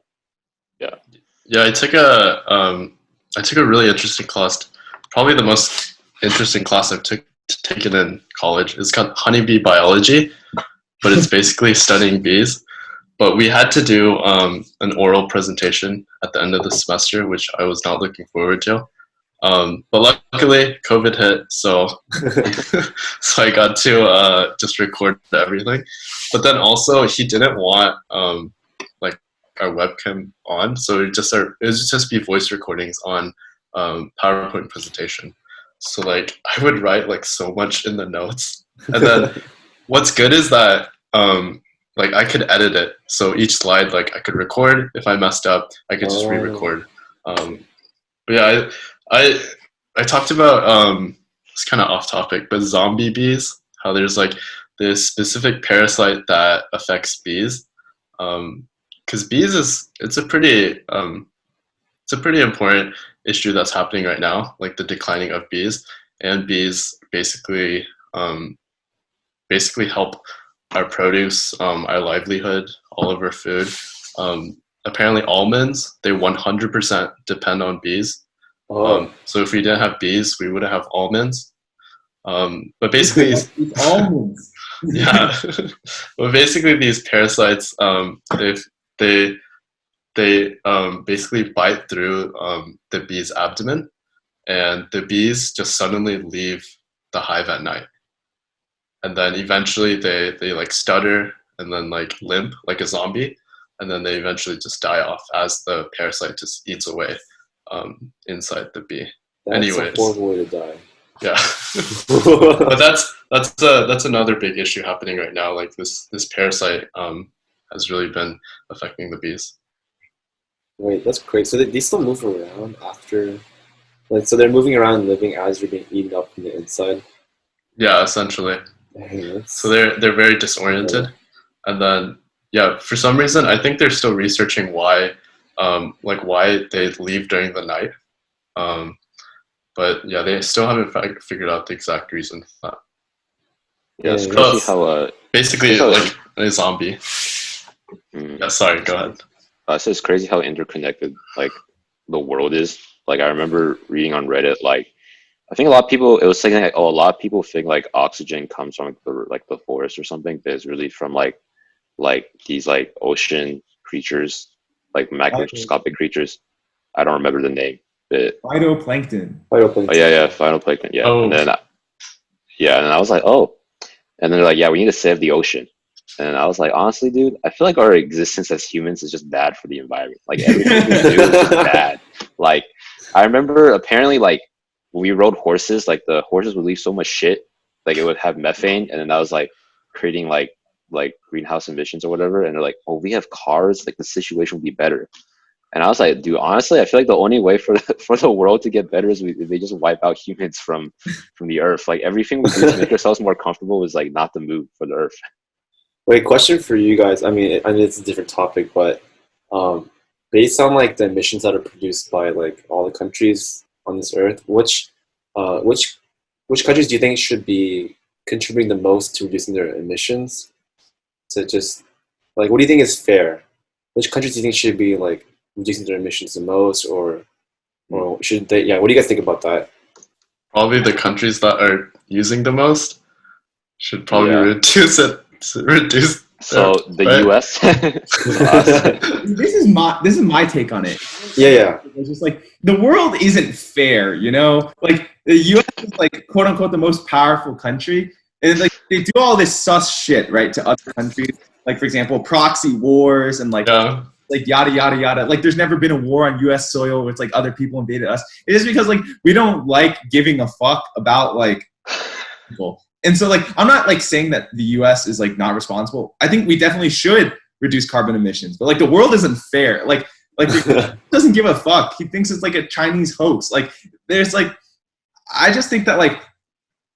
I took a really interesting class. Probably the most interesting class I've taken in college. It's called honeybee biology, but it's basically studying bees. But we had to do an oral presentation at the end of the semester, which I was not looking forward to. But luckily, COVID hit, so so I got to just record everything. But then also, he didn't want like our webcam on, so it would just be voice recordings on PowerPoint presentation. So like I would write like so much in the notes, and then what's good is that like I could edit it. So each slide, like I could record. If I messed up, I could just re-record. But yeah, I talked about it's kind of off topic, but zombie bees. How there's like this specific parasite that affects bees. Because bees it's a pretty important issue that's happening right now, like the declining of bees. And bees basically help our produce, our livelihood, all of our food. Apparently almonds, they 100% depend on bees. So if we didn't have bees, we wouldn't have almonds. But basically almonds. Yeah. Well, basically these parasites, they basically bite through the bee's abdomen, and the bees just suddenly leave the hive at night. And then eventually they like stutter and then like limp like a zombie, and then they eventually just die off as the parasite just eats away inside the bee. That's a horrible way to die. Yeah. But that's another big issue happening right now. Like this parasite has really been affecting the bees. Wait, that's crazy. So they still move around after, like, so they're moving around and living as you're being eaten up from the inside. Yeah, essentially. So they're very disoriented, and then for some reason I think they're still researching why they leave during the night. But yeah, they still haven't figured out the exact reason for that. Yeah, it's Yeah. crazy how Basically, It's like a zombie. mm, Yeah, sorry, go ahead. so it's crazy how interconnected like the world is. Like I remember reading on Reddit, like I think a lot of people, it was saying like, oh, a lot of people think like oxygen comes from the forest or something, but it's really from like these like ocean creatures, like macroscopic creatures. I don't remember the name, but Phytoplankton. oh yeah, final plankton, yeah. Oh, And then yeah, and I was like, oh, and then they're like, yeah, we need to save the ocean. And I was like, honestly, dude, I feel like our existence as humans is just bad for the environment. Like everything we do is just bad. Like I remember apparently like when we rode horses, like the horses would leave so much shit, like it would have methane, and then that was like creating like greenhouse emissions or whatever. And they're like, oh, we have cars, like the situation would be better. And I was like, dude, honestly, I feel like the only way for for the world to get better is they just wipe out humans from the earth. Like everything we do to make ourselves more comfortable is like not the move for the earth. Wait, question for you guys. I mean, it's a different topic, but based on like the emissions that are produced by like all the countries on this earth, which countries do you think should be contributing the most to reducing their emissions? To just like, what do you think is fair? Which countries do you think should be like reducing their emissions the most, or should they? Yeah, what do you guys think about that? probably the countries that are using the most should probably Yeah. reduce. So the right? U.S. This is my take on it. Yeah. It's just like the world isn't fair, you know. Like the U.S. is like quote unquote the most powerful country, and like they do all this sus shit right to other countries. Like for example, proxy wars and like Yeah. yada yada yada. Like there's never been a war on U.S. soil where it's like other people invaded us. It is because like we don't like giving a fuck about like people. And so like I'm not like saying that the US is like not responsible. I think we definitely should reduce carbon emissions. But like the world isn't fair. Like doesn't give a fuck. He thinks it's like a Chinese hoax. Like there's like I just think that like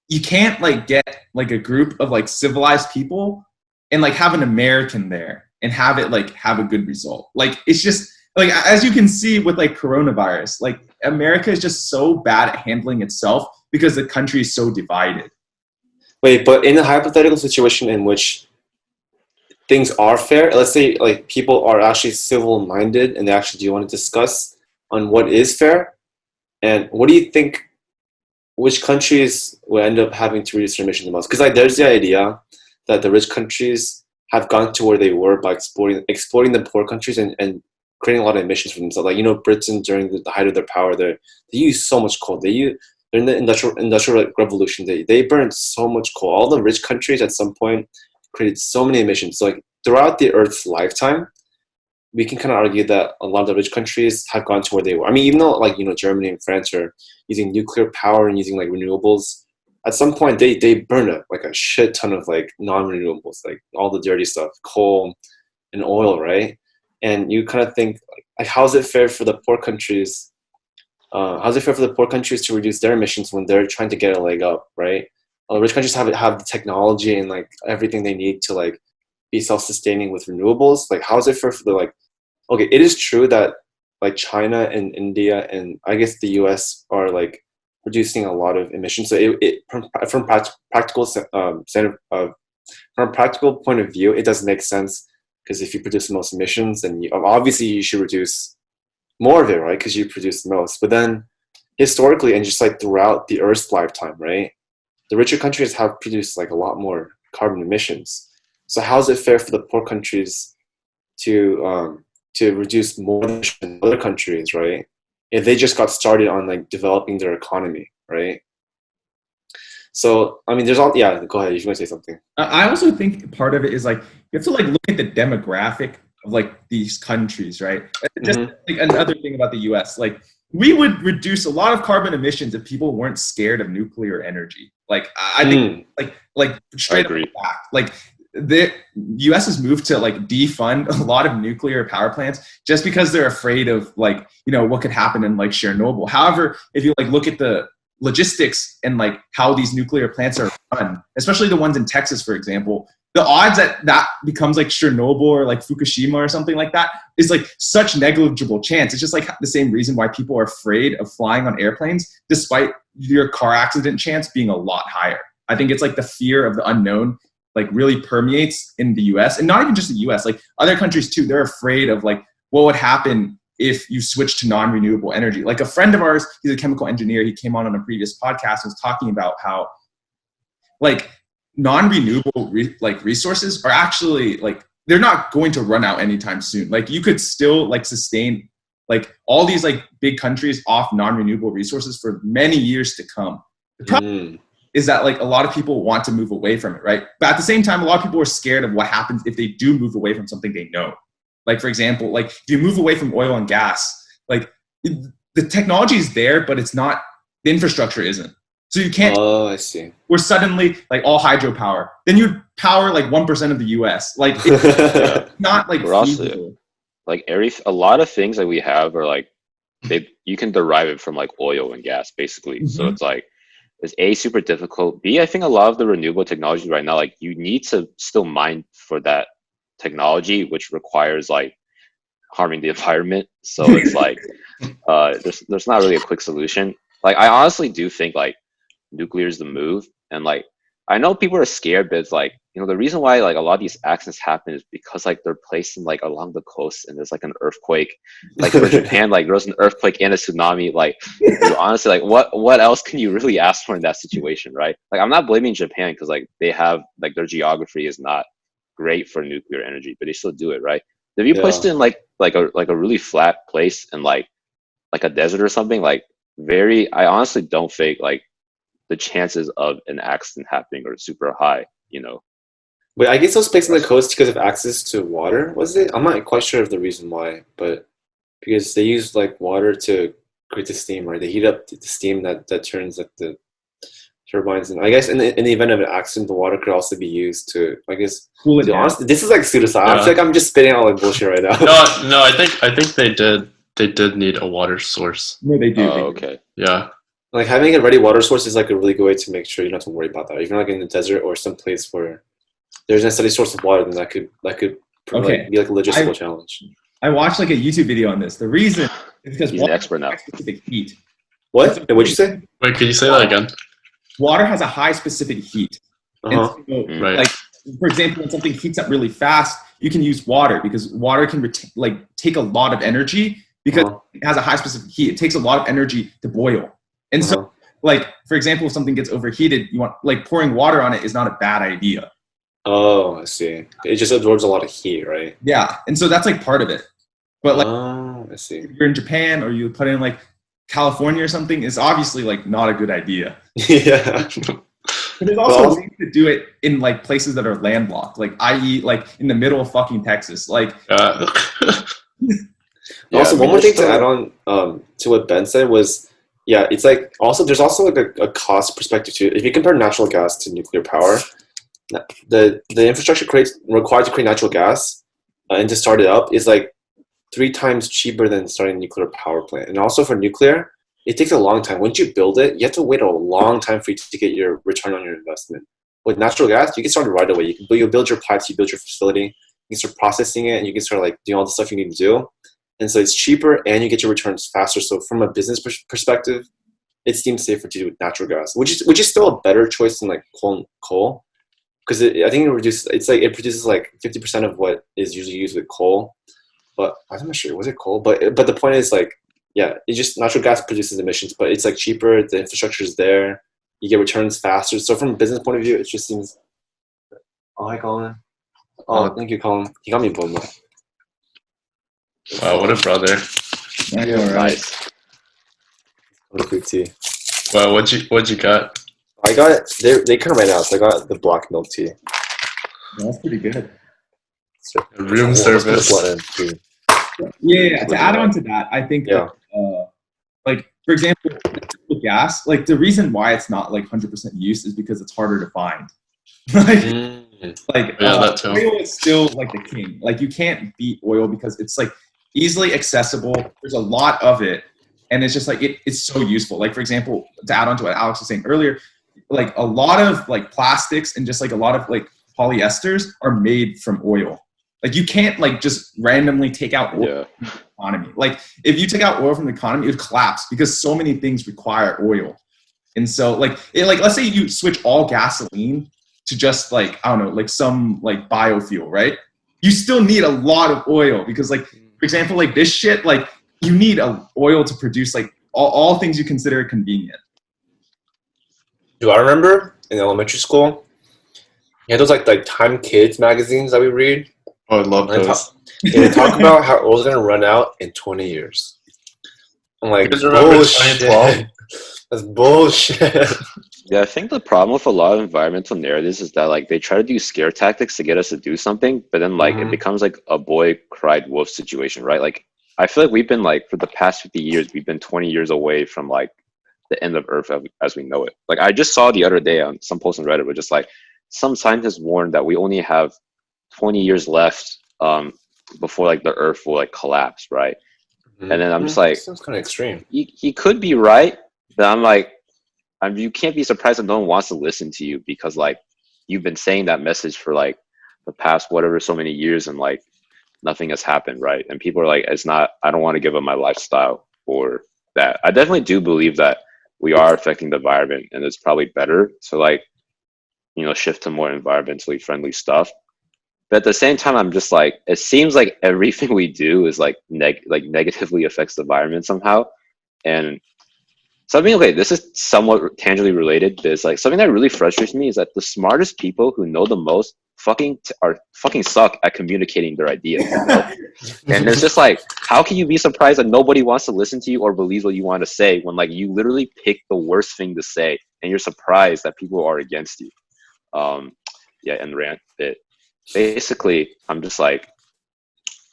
you can't like get like a group of like civilized people and like have an American there and have it like have a good result. Like it's just like as you can see with like coronavirus, like America is just so bad at handling itself because the country is so divided. Wait, but in a hypothetical situation in which things are fair, let's say like people are actually civil-minded and they actually do want to discuss on what is fair, and what do you think, which countries will end up having to reduce their emissions the most? Because like there's the idea that the rich countries have gone to where they were by exploiting the poor countries and creating a lot of emissions for themselves. Like, you know, Britain during the height of their power, they use so much coal. During the industrial revolution, they burned so much coal. All the rich countries at some point created so many emissions. So like throughout the Earth's lifetime, we can kind of argue that a lot of the rich countries have gone to where they were. I mean, even though like, you know, Germany and France are using nuclear power and using like renewables, at some point they burn like a shit ton of like non-renewables, like all the dirty stuff, coal and oil, right? And you kind of think like how's it fair for the poor countries? How's it fair for the poor countries to reduce their emissions when they're trying to get a leg up, right? Rich countries have the technology and like everything they need to like be self-sustaining with renewables. Like, how's it fair for the like? Okay, it is true that like China and India and I guess the U.S. are like producing a lot of emissions. So from practical from a practical point of view, it does make sense because if you produce the most emissions, then obviously you should reduce more of it, right? Because you produce the most. But then historically and just like throughout the Earth's lifetime, right, the richer countries have produced like a lot more carbon emissions. So how is it fair for the poor countries to reduce more than other countries, right? If they just got started on like developing their economy, right? So I mean, there's all yeah. Go ahead. You want to say something? I also think part of it is like you have to like look at the demographic of like these countries, right? Just like another thing about the U.S., like we would reduce a lot of carbon emissions if people weren't scared of nuclear energy. Like I think like straight up fact, like the U.S. has moved to like defund a lot of nuclear power plants just because they're afraid of like, you know, what could happen in like Chernobyl. However, if you like look at the logistics and like how these nuclear plants are run, especially the ones in Texas, for example, the odds that becomes like Chernobyl or like Fukushima or something like that is like such negligible chance. It's just like the same reason why people are afraid of flying on airplanes, despite your car accident chance being a lot higher. I think it's like the fear of the unknown like really permeates in the US, and not even just the US, like other countries too. They're afraid of like what would happen if you switch to non-renewable energy. Like a friend of ours, he's a chemical engineer. He came on a previous podcast and was talking about how like non-renewable resources are actually like, they're not going to run out anytime soon. Like you could still like sustain like all these like big countries off non-renewable resources for many years to come. The problem is that like a lot of people want to move away from it, right? But at the same time, a lot of people are scared of what happens if they do move away from something they know. Like for example, like if you move away from oil and gas, like the technology is there, but it's not, the infrastructure isn't. So you can't. Oh, I see. We're suddenly like all hydropower. Then you'd power like 1% of the US. Like it's not like feasible. Like a lot of things that we have are like you can derive it from like oil and gas basically. Mm-hmm. So it's like it's A, super difficult. B, I think a lot of the renewable technologies right now, like you need to still mine for that technology, which requires like harming the environment. So it's like there's not really a quick solution. Like I honestly do think like nuclear is the move, and like I know people are scared, but it's like, you know, the reason why like a lot of these accidents happen is because like they're placed in like along the coast and there's like an earthquake. Like for Japan, like there was an earthquake and a tsunami. Like honestly, like what else can you really ask for in that situation, right? Like I'm not blaming Japan because like they have like their geography is not great for nuclear energy, but they still do it, right? If you placed it in like a really flat place and like a desert or something, like I honestly don't think like the chances of an accident happening are super high, you know. But I guess those places on the coast because of access to water, was it? I'm not quite sure of the reason why, but because they use like water to create the steam, right? They heat up the steam that turns like the turbines, and I guess in the event of an accident, the water could also be used to, I guess, cool it down. Honestly, this is like pseudoscience. I feel like I'm just spitting out like bullshit right now. No, I think they did need a water source. No, they do. Oh, okay. Yeah. Like having a ready water source is like a really good way to make sure you don't have to worry about that. If you're like in the desert or some place where there's a steady source of water, then that could okay. be like a logistical challenge. I watched like a YouTube video on this. The reason is because he's an expert now. Specific heat. What? What'd you say? Wait, can you say that again? Water has a high specific heat. Uh-huh. And so, right. Like for example, when something heats up really fast, you can use water because water can take a lot of energy because it has a high specific heat. It takes a lot of energy to boil. And so, like, for example, if something gets overheated, you want, like, pouring water on it is not a bad idea. Oh, I see. It just absorbs a lot of heat, right? Yeah. And so that's, like, part of it. But, like, I see. if you're in Japan or you put in, like, California or something, it's obviously, like, not a good idea. Yeah. But there's also ways to do it in, like, places that are landlocked, like, i.e., like, in the middle of fucking Texas. Like, also, one more thing to add on to what Ben said was, yeah, it's like also there's also like a cost perspective too. If you compare natural gas to nuclear power, the infrastructure required to create natural gas and to start it up is like 3 times cheaper than starting a nuclear power plant. And also for nuclear, it takes a long time. Once you build it, you have to wait a long time for you to get your return on your investment. With natural gas, you can start it right away. You build your pipes, you build your facility, you can start processing it, and you can start like doing all the stuff you need to do. And so it's cheaper and you get your returns faster. So from a business perspective, it seems safer to do with natural gas, which is still a better choice than like coal. Because I think it produces like 50% of what is usually used with coal. But I'm not sure, was it coal? But the point is like, yeah, it just natural gas produces emissions, but it's like cheaper, the infrastructure is there, you get returns faster. So from a business point of view, it just seems. Oh, hi Colin. Oh, thank you, Colin. You got me boom. Wow, what a brother. Yeah, nice. Quick tea. Wow, what'd you got? I got they come right now, so I got the black milk tea. That's pretty good. So, room service. Yeah, to add on to that, I think like for example, with gas, like the reason why it's not like 100% use is because it's harder to find. Oil is still like the king. Like you can't beat oil because it's like easily accessible. There's a lot of it, and it's just like it's so useful. Like for example, to add on to what Alex was saying earlier, like a lot of like plastics and just like a lot of like polyesters are made from oil. Like you can't like just randomly take out oil from the economy. Like if you take out oil from the economy, it would collapse because so many things require oil. And so like let's say you switch all gasoline to just like, I don't know, like some like biofuel, right? You still need a lot of oil because like, for example, like this shit, like you need oil to produce like all things you consider convenient. Do I remember in elementary school? Yeah, those like Time Kids magazines that we read. Oh, I love And those. they talk about how oil's gonna run out in 20 years. I'm like, You guys remember bullshit. 2012? That's bullshit. Yeah, I think the problem with a lot of environmental narratives is that like they try to do scare tactics to get us to do something, but then like it becomes like a boy cried wolf situation, right? Like I feel like we've been like for the past 50 years, we've been 20 years away from like the end of Earth as we know it. Like I just saw the other day on some post on Reddit, where just like some scientists warned that we only have 20 years left before like the Earth will like collapse, right? And then I'm just like, sounds kind of extreme. He could be right, but I'm like, you can't be surprised that no one wants to listen to you because like you've been saying that message for like the past whatever so many years and like nothing has happened, right? And people are like, I don't want to give up my lifestyle for that. I definitely do believe that we are affecting the environment and it's probably better to like, you know, shift to more environmentally friendly stuff. But at the same time, I'm just like, it seems like everything we do is like negatively affects the environment somehow. And something, okay, this is somewhat tangentially related, but it's like something that really frustrates me is that the smartest people who know the most fucking suck at communicating their ideas. You know? And it's just like, how can you be surprised that nobody wants to listen to you or believes what you want to say when like you literally pick the worst thing to say and you're surprised that people are against you? Yeah, and rant bit. Basically, I'm just like,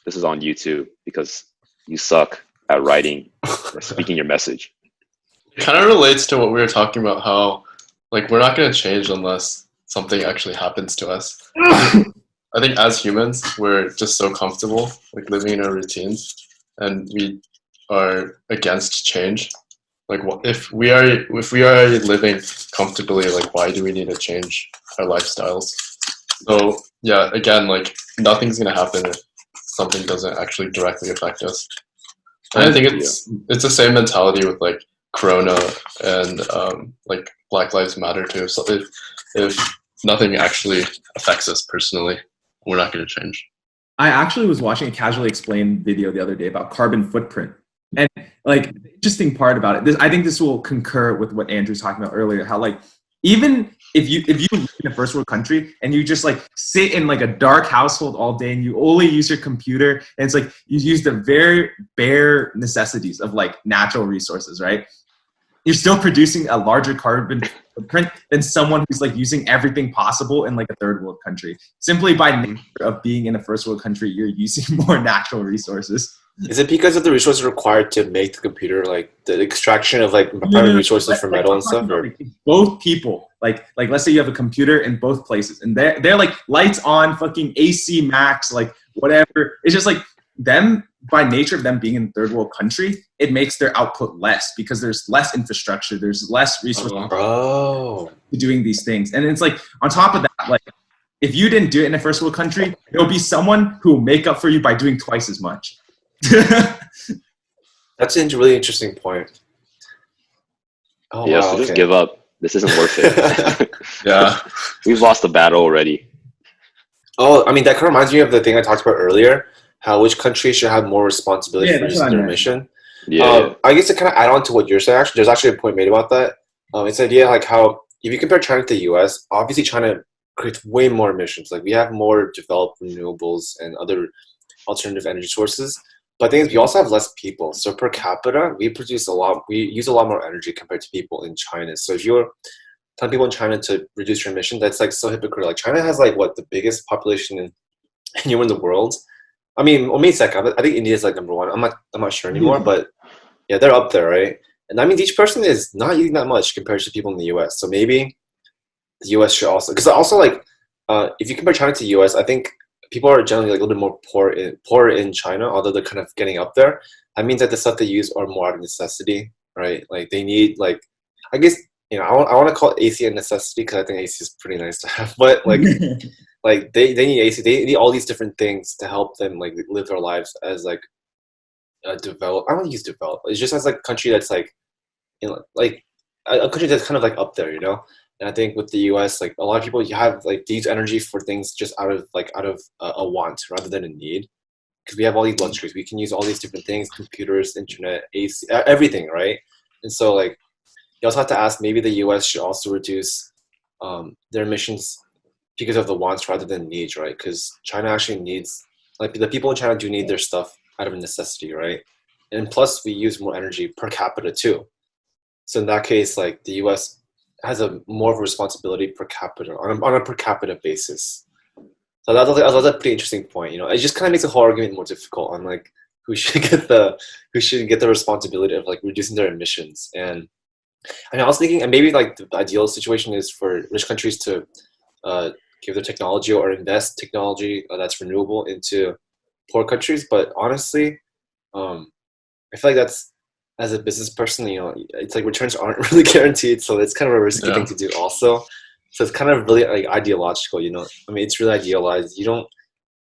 this is on YouTube because you suck at writing or speaking your message. It kind of relates to what we were talking about, how like we're not going to change unless something actually happens to us. I think as humans, we're just so comfortable like living in our routines, and we are against change. Like, if we are living comfortably, like why do we need to change our lifestyles? So yeah, again, like nothing's gonna happen if something doesn't actually directly affect us. And I think it's the same mentality with like Corona and like Black Lives Matter too. So if nothing actually affects us personally, we're not going to change. I actually was watching a Casually Explained video the other day about carbon footprint. And like the interesting part about it, I think this will concur with what Andrew's talking about earlier, how like even if you live in a first world country and you just like sit in like a dark household all day and you only use your computer and it's like you use the very bare necessities of like natural resources, right? You're still producing a larger carbon footprint than someone who's like using everything possible in like a third world country. Simply by nature of being in a first world country, you're using more natural resources. Is it because of the resources required to make the computer, like the extraction of like primary resources for metal and stuff? Or? Both people, like let's say you have a computer in both places, and they're like lights on, fucking AC max, like whatever. It's just like them by nature of them being in a third world country, it makes their output less because there's less infrastructure, there's less resources to doing these things, and it's like on top of that, like if you didn't do it in a first world country, there'll be someone who will make up for you by doing twice as much. That's a really interesting point. Oh, yeah, wow, so just give up. This isn't worth it. Yeah. We've lost the battle already. Oh, I mean, that kind of reminds me of the thing I talked about earlier, how which country should have more responsibility for using their emission. Yeah. I guess to kind of add on to what you're saying, actually, there's actually a point made about that. It's the idea like how if you compare China to the US, obviously China creates way more emissions. Like we have more developed renewables and other alternative energy sources. But the thing is, we also have less people. So per capita, we use a lot more energy compared to people in China. So if you're telling people in China to reduce your emission, that's like so hypocritical. Like China has like what the biggest population anywhere in the world. I mean, well, maybe second. I think India is like number one. I'm not sure anymore, but yeah, they're up there, right? And that means each person is not using that much compared to people in the US. So maybe the US should also, because also like if you compare China to the US, I think people are generally like a little bit more poor in China, although they're kind of getting up there. That means that the stuff they use are more out of necessity, right? Like they need like, I guess, you know, I want to call AC a necessity because I think AC is pretty nice to have, but like, like they need AC, they need all these different things to help them like live their lives as like develop. I don't use develop. It's just as like a country that's like, you know, like a country that's kind of like up there, you know. And I think with the U.S., like a lot of people, you have like they use energy for things just out of a want rather than a need, because we have all these luxuries. We can use all these different things: computers, internet, AC, everything, right? And so like you also have to ask, maybe the U.S. should also reduce their emissions because of the wants rather than needs, right? Because China actually needs, like the people in China do need their stuff out of necessity, right? And plus, we use more energy per capita too. So in that case, like the U.S. has a more of a responsibility per capita on a per capita basis. So that was a pretty interesting point. You know, it just kind of makes the whole argument more difficult on like who should get the responsibility of like reducing their emissions. And I was thinking, and maybe like the ideal situation is for rich countries to give their technology or invest technology that's renewable into poor countries. But honestly, I feel like that's, as a business person, you know, it's like returns aren't really guaranteed, so it's kind of a risky thing to do also. So it's kind of really like ideological, you know. I mean, it's really idealized. You don't,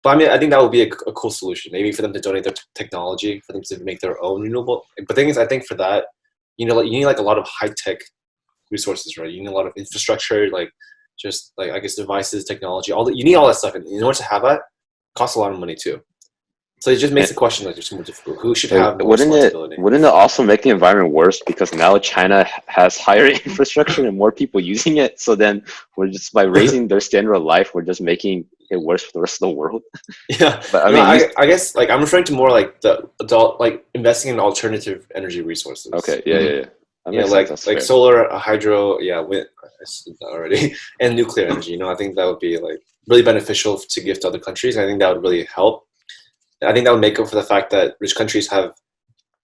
but I mean, I think that would be a cool solution, maybe for them to donate their technology, for them to make their own renewable. But the thing is, I think for that, you know, like, you need like a lot of high tech resources, right? You need a lot of infrastructure, like just like I guess devices, technology, you need all that stuff, and in order to have that, it costs a lot of money too. So it just makes the question like just more difficult. Who should have more responsibility? Wouldn't it also make the environment worse, because now China has higher infrastructure and more people using it? So then we're just, by raising their standard of life, we're just making it worse for the rest of the world. Yeah, but I guess like I'm referring to more like the adult, like investing in alternative energy resources. Okay, yeah. Yeah, like solar, hydro, wind, I said that already, and nuclear energy. You know, I think that would be like really beneficial to give to other countries. I think that would really help. I think that would make up for the fact that rich countries have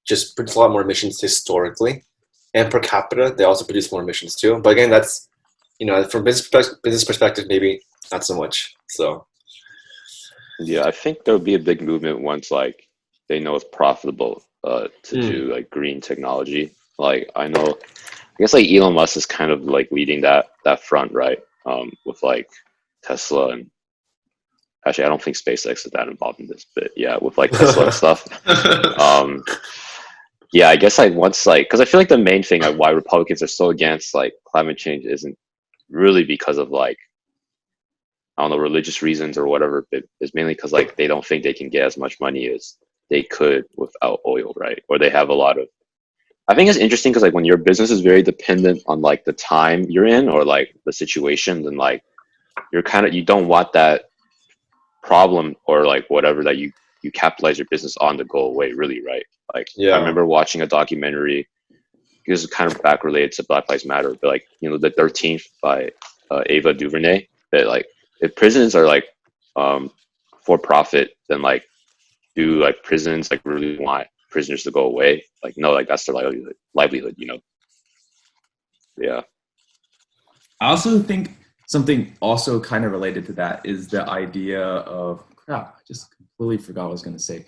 just produced a lot more emissions historically, and per capita they also produce more emissions too. But again, that's, you know, from business perspective, maybe not so much. So yeah, I think there would be a big movement once like they know it's profitable to do like green technology. Like I guess like Elon Musk is kind of like leading that front, right? With like Tesla, and actually I don't think SpaceX is that involved in this, but yeah, with like Tesla and stuff. Yeah, I guess like once like, because I feel like the main thing like why Republicans are so against like climate change isn't really because of like, I don't know, religious reasons or whatever, but it's mainly because like they don't think they can get as much money as they could without oil, right? Or they have a lot of, I think it's interesting because like when your business is very dependent on like the time you're in or like the situation, then like you're kind of, you don't want that problem or like whatever that you capitalize your business on to go away, really, right? Like I remember watching a documentary, this is kind of back related to Black Lives Matter, but like, you know, the 13th by Ava DuVernay, that like if prisons are like for profit, then like do like prisons like really want prisoners to go away? Like no, like that's their livelihood, you know. Yeah. I also think something also kind of related to that is the idea of crap. I just completely forgot what I was going to say.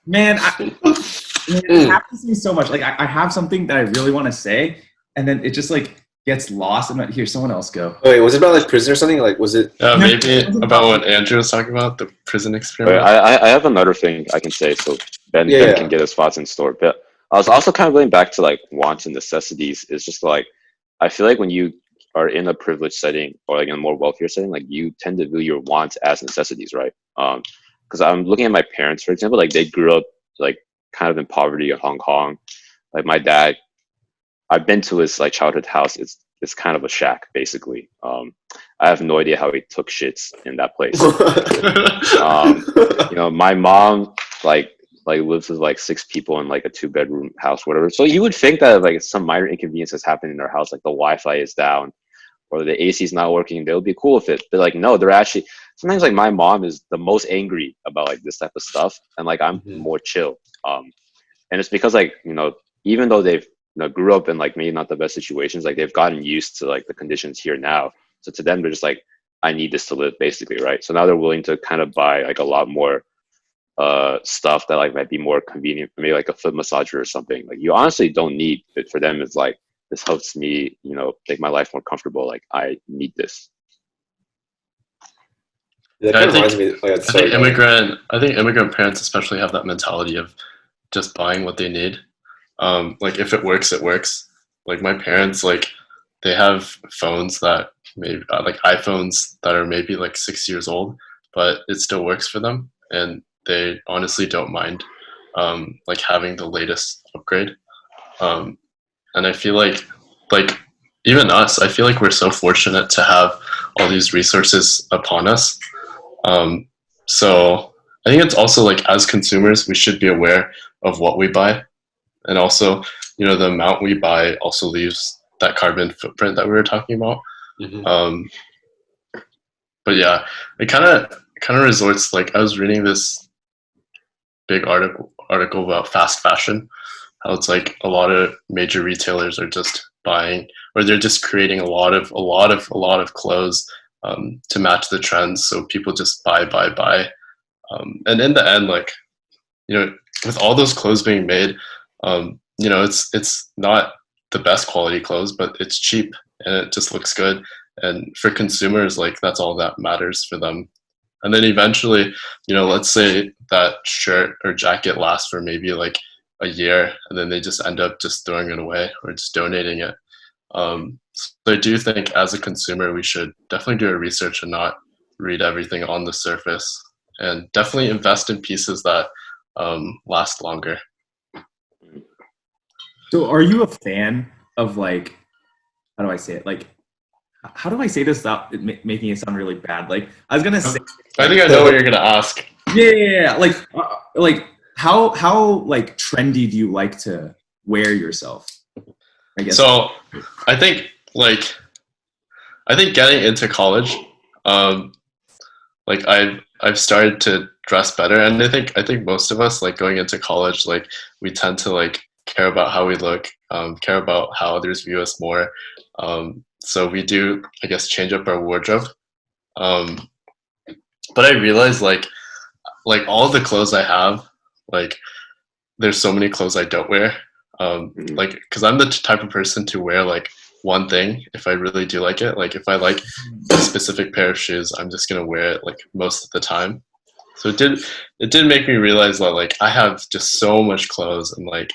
Man, it happens to me so much. Like I have something that I really want to say, and then it just like gets lost. I'm not here. Someone else go. Wait, was it about like prison or something? Like, was it? Maybe about what Andrew was talking about, the prison experiment. I have another thing I can say, so Ben can get his thoughts in store. But I was also kind of going back to like wants and necessities. It's just like I feel like when you are in a privileged setting or like in a more wealthier setting, like you tend to view your wants as necessities, right? Because I'm looking at my parents, for example, like they grew up like kind of in poverty in Hong Kong. Like my dad, I've been to his like childhood house. It's kind of a shack basically. I have no idea how he took shits in that place. You know, my mom like lives with like 6 people in like a 2-bedroom house, whatever. So you would think that like some minor inconvenience has happened in their house, like the Wi-Fi is down or the AC is not working, they'll be cool with it. But like no, they're actually sometimes like my mom is the most angry about like this type of stuff, and like I'm more chill. And it's because like, you know, even though they've, you know, grew up in like maybe not the best situations, like they've gotten used to like the conditions here now. So to them, they're just like, I need this to live, basically, right? So now they're willing to kind of buy like a lot more stuff that like might be more convenient, maybe like a foot massager or something. Like you honestly don't need it. For them, it's like, this helps me, you know, make my life more comfortable. Like I need this. I think immigrant parents especially have that mentality of just buying what they need. Like if it works, it works. Like my parents, like they have phones that maybe like iPhones that are maybe like 6 years old, but it still works for them, and they honestly don't mind like having the latest upgrade. And I feel like even us, I feel like we're so fortunate to have all these resources upon us. Um, so I think it's also like as consumers, we should be aware of what we buy, and also, you know, the amount we buy also leaves that carbon footprint that we were talking about. Mhm. But yeah, it kind of resorts, like I was reading this big article about fast fashion, how it's like a lot of major retailers are just buying, or they're just creating a lot of clothes to match the trends, so people just buy. And in the end, like, you know, with all those clothes being made, you know, it's not the best quality clothes, but it's cheap and it just looks good. And for consumers, like that's all that matters for them. And then eventually, you know, let's say that shirt or jacket lasts for maybe like a year, and then they just end up just throwing it away or just donating it. So I do think as a consumer, we should definitely do our research and not read everything on the surface, and definitely invest in pieces that last longer. So are you a fan of, like, how do I say it? Like, how do I say this without making it sound really bad? Like, I was gonna say, I think I know what you're gonna ask. yeah. Like how like trendy do you like to wear yourself? I guess. So I think getting into college, like I've started to dress better, and I think most of us, like going into college, like we tend to like care about how we look, care about how others view us more. So we do, I guess, change up our wardrobe. But I realize like all the clothes I have, like there's so many clothes I don't wear. Like, because I'm the type of person to wear like one thing if I really do like it. Like if I like a specific pair of shoes, I'm just gonna wear it like most of the time. So it did make me realize that like I have just so much clothes, and like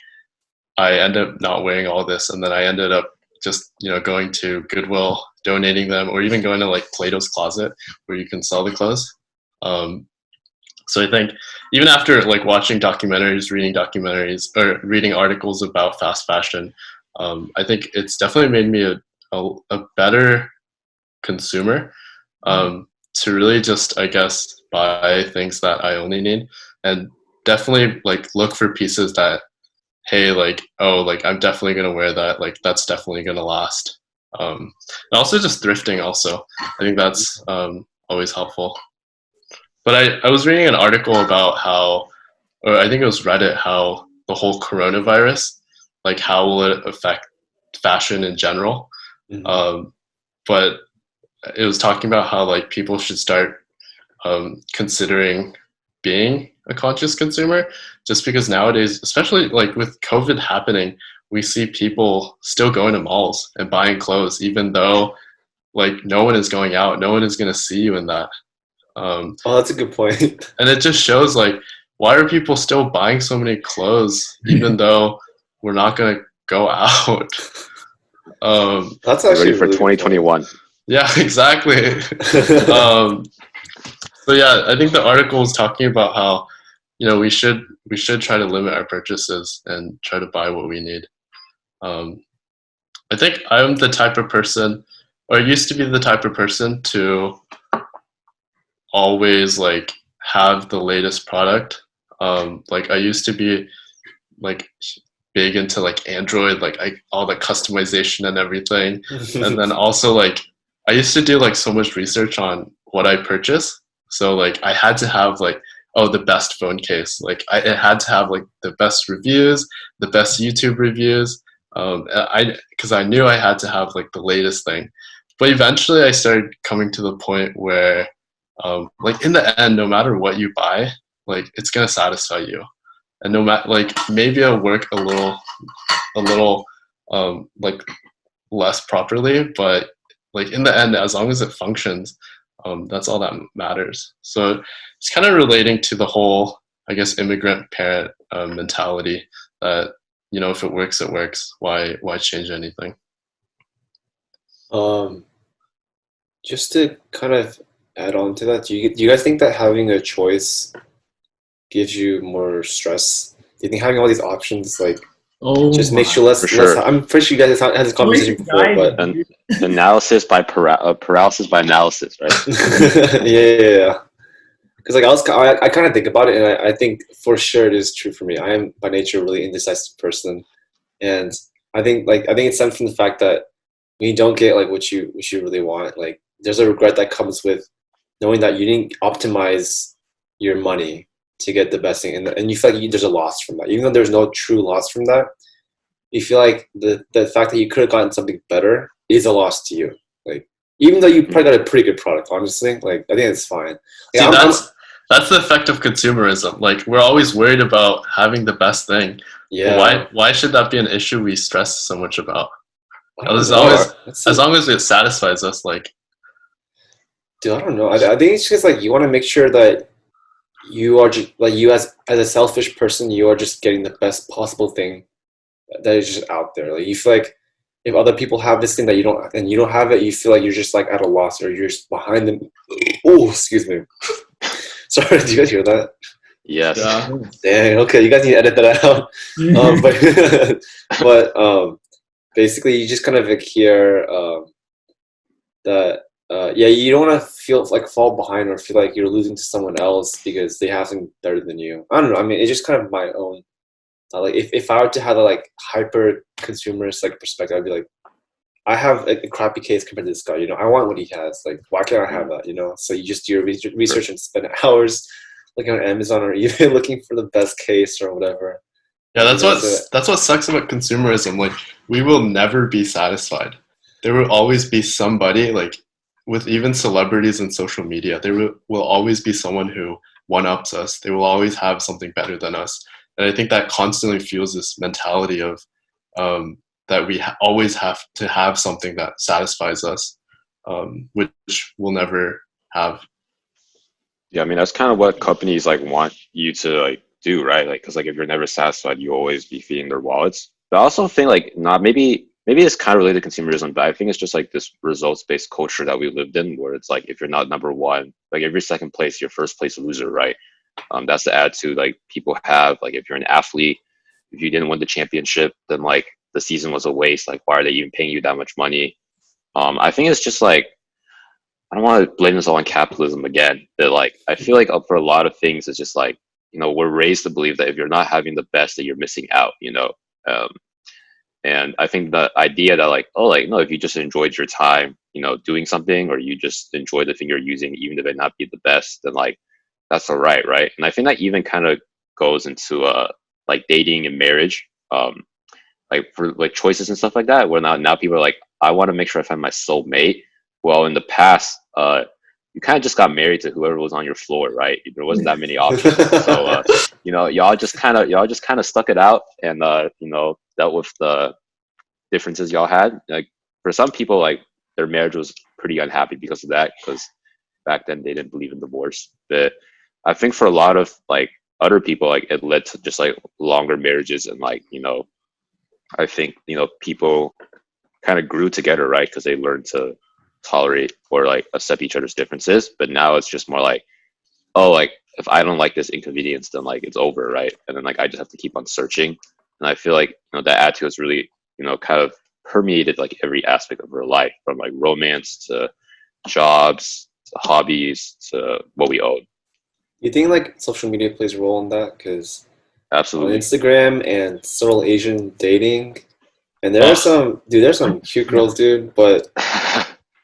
I end up not wearing all this, and then I ended up just, you know, going to Goodwill, donating them, or even going to like Plato's Closet where you can sell the clothes. So I think even after like watching documentaries, or reading articles about fast fashion, I think it's definitely made me a better consumer, to really just, I guess, buy things that I only need, and definitely like look for pieces that, hey, like, oh, like I'm definitely gonna wear that, like that's definitely gonna last. And also just thrifting also, I think that's always helpful. But I was reading an article about how, or I think it was Reddit, how the whole coronavirus, like how will it affect fashion in general. But it was talking about how like people should start considering being a conscious consumer, just because nowadays, especially like with COVID happening, we see people still going to malls and buying clothes, even though like no one is going out, no one is going to see you in that. Oh, that's a good point. And it just shows like, why are people still buying so many clothes even though we're not going to go out? That's Get actually ready for really good 2021. Yeah, exactly. So yeah, I think the article is talking about how, you know, we should try to limit our purchases and try to buy what we need. I think I'm the type of person, or I used to be the type of person to always like have the latest product. Like I used to be like big into like Android, like all the customization and everything. And then also like I used to do like so much research on what I purchase. So like I had to have like, oh, the best phone case. Like it had to have like the best reviews, the best YouTube reviews. Because I knew I had to have like the latest thing. But eventually I started coming to the point where like in the end, no matter what you buy, like it's gonna satisfy you. And no matter, like maybe it'll work a little like less properly, but like in the end, as long as it functions, that's all that matters. So it's kind of relating to the whole, I guess, immigrant parent mentality, that if it works, it works. Why change anything? Just to kind of add on to that, do you guys think that having a choice gives you more stress? Do you think having all these options like just makes you less? For sure. I'm pretty sure you guys had this conversation before, but Analysis by paralysis by analysis, right? yeah. Because like I kind of think about it, and I think for sure it is true for me. I am by nature a really indecisive person, and I think it stems from the fact that when you don't get like what you really want, like there's a regret that comes with knowing that you didn't optimize your money to get the best thing, and you feel like there's a loss from that, even though there's no true loss from that. You feel like the fact that you could have gotten something better is a loss to you. Like even though you probably got a pretty good product, honestly, like I think it's fine. See, that's the effect of consumerism. Like we're always worried about having the best thing. Yeah. Why should that be an issue we stress so much about? As As long as it satisfies us, like. Dude, I don't know. I think it's just like you want to make sure that you are just like you as a selfish person, you are just getting the best possible thing that is just out there. Like you feel like if other people have this thing that you don't, and you don't have it, you feel like you're just like at a loss or you're just behind them. Oh, excuse me. Sorry, did you guys hear that? Yes. Dang. Okay, you guys need to edit that out. But basically, you just kind of like hear that. Yeah, you don't want to feel like fall behind or feel like you're losing to someone else because they have something better than you. I don't know. I mean, it's just kind of my own. Like if I were to have a like hyper consumerist like perspective, I'd be like, I have a crappy case compared to this guy. I want what he has. Like, why can't I have that? So you just do your research and spend hours looking on Amazon or eBay looking for the best case or whatever. Yeah, that's what sucks about consumerism. Like, we will never be satisfied. There will always be somebody, like with even celebrities and social media, there will always be someone who one-ups us. They will always have something better than us. And I think that constantly fuels this mentality of that we always have to have something that satisfies us, which we'll never have. Yeah, I mean that's kind of what companies like want you to like do, right? Like, because like if you're never satisfied, you always be feeding their wallets. But I also think like not maybe it's kind of related to consumerism, but I think it's just like this results-based culture that we lived in, where it's like if you're not number one, like if you're second place, you're first place loser, right? That's the attitude like people have. Like if you're an athlete, if you didn't win the championship, then like the season was a waste. Like why are they even paying you that much money? I think it's just like I don't want to blame this all on capitalism again, but like I feel like for a lot of things, it's just like we're raised to believe that if you're not having the best, that you're missing out. And I think the idea that like no, if you just enjoyed your time, doing something, or you just enjoy the thing you're using, even if it not be the best, then like that's all right, right? And I think that even kind of goes into like dating and marriage, like for like choices and stuff like that. Where now people are like, I want to make sure I find my soulmate. Well, in the past, you kind of just got married to whoever was on your floor, right? There wasn't that many options, so y'all just kind of stuck it out and dealt with the differences y'all had. Like for some people, like their marriage was pretty unhappy because of that, because back then they didn't believe in divorce. But I think for a lot of like other people, like it led to just like longer marriages and like I think people kind of grew together, right? Because they learned to tolerate or like accept each other's differences. But now it's just more like, oh, like if I don't like this inconvenience, then like it's over, right? And then like I just have to keep on searching. And I feel like that attitude is really kind of permeated like every aspect of her life, from like romance to jobs to hobbies to what we own. You think like social media plays a role in that? Because absolutely, on Instagram and subtle Asian dating, and there's some cute girls, dude. But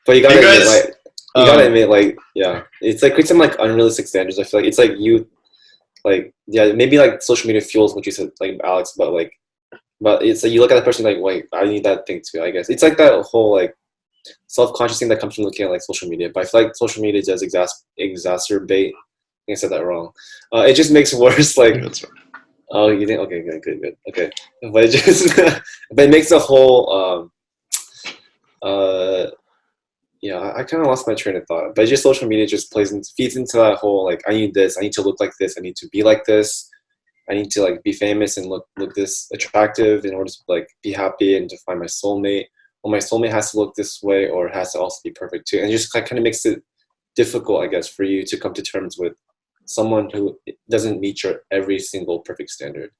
you gotta admit, like, yeah, it's like creates some like unrealistic standards. I feel like it's like maybe like social media fuels what you said, like Alex, but it's like you look at the person like, wait, I need that thing too. I guess it's like that whole like self-conscious thing that comes from looking at like social media. But I feel like social media does exacerbate. I think I said that wrong. It just makes it worse. Like, that's right. Oh, you think? Okay, good. Okay, but it just but it makes the whole yeah. I kind of lost my train of thought. But just social media just feeds into that whole like I need this. I need to look like this. I need to be like this. I need to like be famous and look this attractive in order to like be happy and to find my soulmate. Or my soulmate has to look this way, or has to also be perfect too. And it just kind of makes it difficult, I guess, for you to come to terms with someone who doesn't meet your every single perfect standard.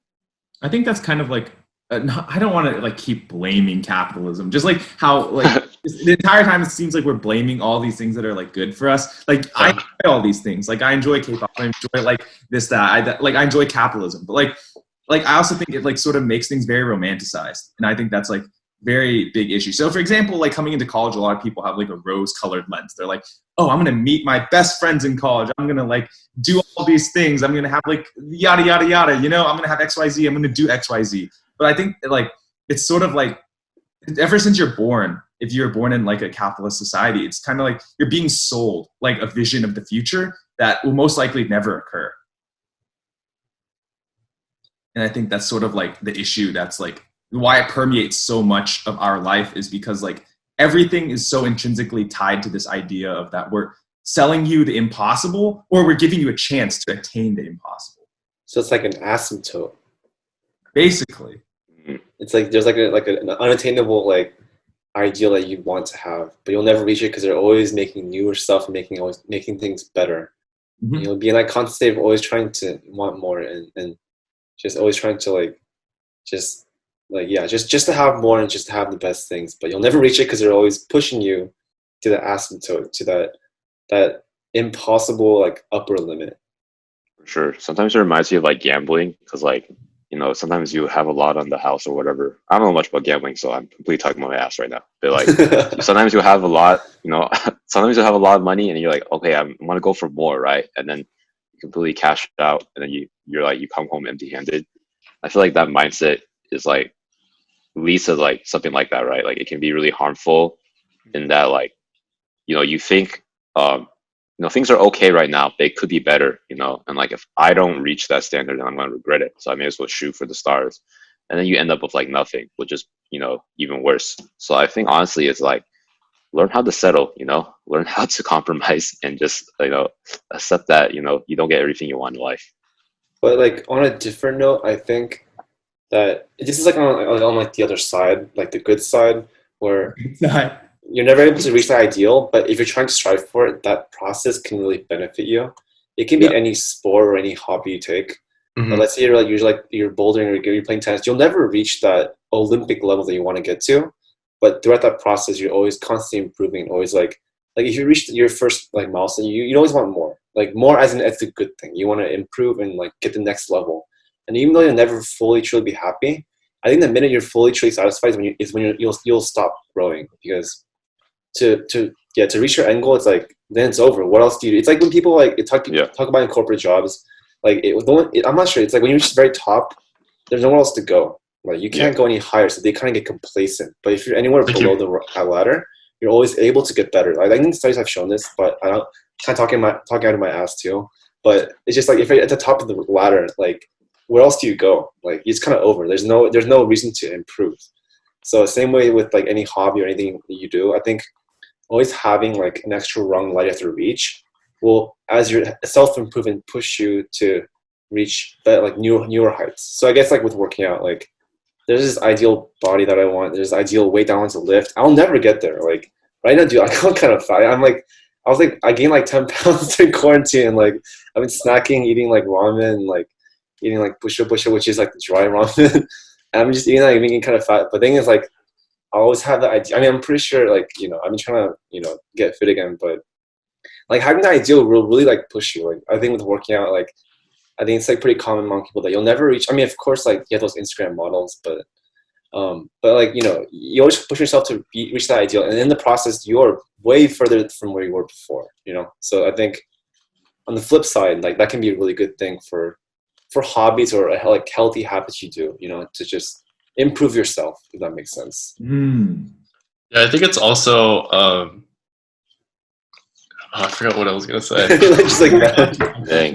I think that's kind of like, I don't want to like keep blaming capitalism. Just like how like the entire time it seems like we're blaming all these things that are like good for us. Like I enjoy all these things. Like I enjoy K-pop. I enjoy like this, that. I enjoy capitalism. But like I also think it like sort of makes things very romanticized. And I think that's like very big issue. So for example, like coming into college, a lot of people have like a rose-colored lens. They're like, oh, I'm going to meet my best friends in college. I'm going to like do all these things. I'm going to have like yada, yada, yada. You know, I'm going to have XYZ. I'm going to do XYZ. But I think like it's sort of like ever since you're born, if you're born in like a capitalist society, it's kind of like you're being sold like a vision of the future that will most likely never occur. And I think that's sort of like the issue that's like why it permeates so much of our life is because like everything is so intrinsically tied to this idea of that we're selling you the impossible or we're giving you a chance to attain the impossible. So it's like an asymptote. Basically. It's like there's like an unattainable like ideal that you want to have, but you'll never reach it because they're always making newer stuff and always making things better. Mm-hmm. You'll be in that constant state of always trying to want more and just always trying to like just to have more and just to have the best things, but you'll never reach it because they're always pushing you to the asymptote, to that impossible like upper limit. For sure. Sometimes it reminds me of like gambling because like, you know, sometimes you have a lot on the house or whatever. I don't know much about gambling, so I'm completely talking about my ass right now. But like, sometimes you have a lot, you know, sometimes you have a lot of money and you're like, okay, I want to go for more, right? And then you completely cash it out, and then you're like, you come home empty-handed. I feel like that mindset is like leads to like something like that, right? Like it can be really harmful in that like, you know, you think, you know, things are okay right now. They could be better, you know, and like if I don't reach that standard, then I'm going to regret it. So I may as well shoot for the stars. And then you end up with like nothing, which is, you know, even worse. So I think honestly, it's like learn how to settle, you know, learn how to compromise and just, you know, accept that, you know, you don't get everything you want in life. But like on a different note, I think that this is like on like the other side, like the good side, where you're never able to reach the ideal, but if you're trying to strive for it, that process can really benefit you. It can be any sport or any hobby you take. Mm-hmm. But let's say you're bouldering or you're playing tennis, you'll never reach that Olympic level that you want to get to. But throughout that process, you're always constantly improving. Always like if you reach your first like milestone, you always want more. Like more as a good thing. You want to improve and like get the next level. And even though you'll never fully truly be happy, I think the minute you're fully truly satisfied is when you'll stop growing, because to reach your end goal, it's like then it's over. What else do you do? It's like when people like talk about in corporate jobs, like I'm not sure. It's like when you reach the very top, there's nowhere else to go. Like you can't go any higher, so they kind of get complacent. But if you're anywhere below the ladder, you're always able to get better. Like I think studies have shown this, but I don't kind of talking out of my ass too. But it's just like if you're at the top of the ladder, like where else do you go? Like it's kind of over. There's no reason to improve. So same way with like any hobby or anything you do, I think always having like an extra rung that you have to reach will, as your self-improvement, push you to reach that like newer heights. So I guess like with working out, like there's this ideal body that I want. There's this ideal weight that I want to lift. I'll never get there. Like right now, dude, I got kind of fat. I gained like 10 pounds during quarantine. And, like I've been snacking, eating like ramen, and, like eating like busha, which is like the dry ramen. And I'm just eating like making kind of fat. But the thing is like I always have the idea. I mean, I'm pretty sure like, you know, I've been trying to, you know, get fit again, but like having the ideal will really like push you. Like I think with working out, like I think it's like pretty common among people that you'll never reach. I mean, of course, like you have those Instagram models, but like, you know, you always push yourself to reach that ideal. And in the process, you're way further from where you were before, you know? So I think on the flip side, like that can be a really good thing for hobbies or like healthy habits you do, you know, to just improve yourself, if that makes sense. Yeah, I think it's also I forgot what I was gonna say. Just like that. Dang.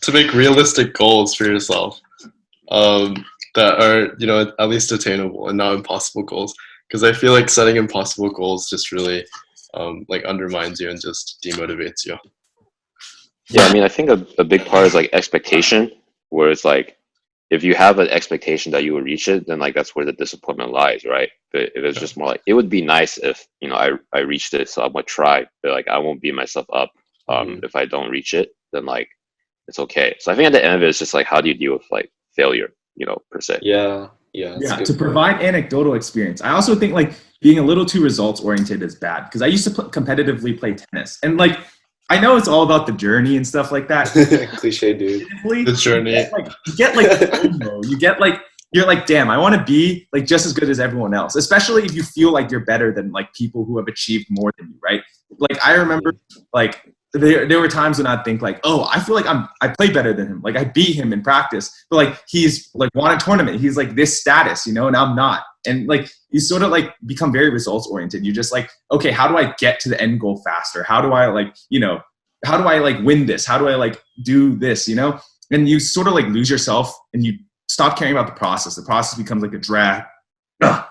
To make realistic goals for yourself that are, you know, at least attainable and not impossible goals. Because I feel like setting impossible goals just really like undermines you and just demotivates you Yeah, I mean, I think a big part is like expectation, where it's like if you have an expectation that you will reach it, then like that's where the disappointment lies, right? But if it's just more like it would be nice if I reached it, so I'm gonna try, but like I won't beat myself up if I don't reach it, then like it's okay. So I think at the end of it, it's just like how do you deal with like failure, per se. Yeah, yeah. That's a Yeah, good to point. provide anecdotal experience. I also think like being a little too results oriented is bad because I used to competitively play tennis, and like I know it's all about the journey and stuff like that. Cliche, dude. Competitively, The journey. you get like FOMO. You get like you're like, damn, I want to be like just as good as everyone else, especially if you feel like you're better than like people who have achieved more than you, right? Like I remember like there were times when I'd think like, oh, I feel like I play better than him. Like I beat him in practice, but like he's like won a tournament. He's like this status, and I'm not. And like you sort of like become very results oriented. You're just like, okay, how do I get to the end goal faster? How do I like, how do I like win this? How do I like do this? And you sort of like lose yourself and you stop caring about the process. The process becomes like a drag. Ugh.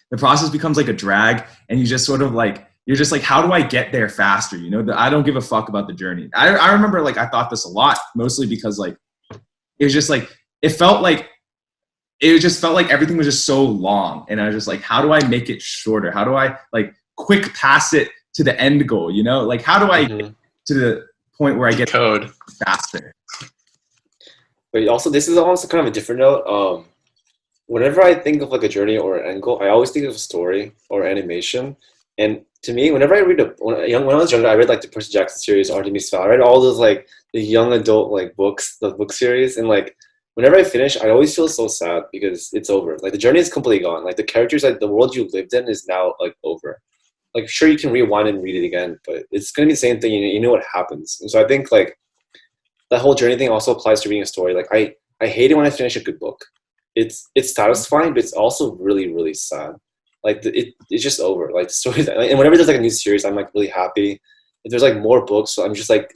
The process becomes like a drag, and you just sort of like, you're just like, how do I get there faster? I don't give a fuck about the journey. I remember like, I thought this a lot, mostly because like, it was just like, it just felt like everything was just so long. And I was just like, how do I make it shorter? How do I like quick pass it to the end goal? Like, how do I get to the point where I get Code. faster? But also, this is also kind of a different note. Whenever I think of like a journey or an end goal, I always think of a story or animation. And to me, whenever I read when I was younger, I read like the Percy Jackson series, Artemis Fowl. I read all those like the young adult like books, the book series, and like whenever I finish, I always feel so sad because it's over. Like the journey is completely gone. Like the characters, like the world you lived in is now like over. Like sure, you can rewind and read it again, but it's gonna be the same thing. You know what happens. And so I think like that whole journey thing also applies to reading a story. Like I hate it when I finish a good book. It's satisfying, but it's also really really sad. Like it's just over. Like the story, and whenever there's like a new series, I'm like really happy. If there's like more books, so I'm just like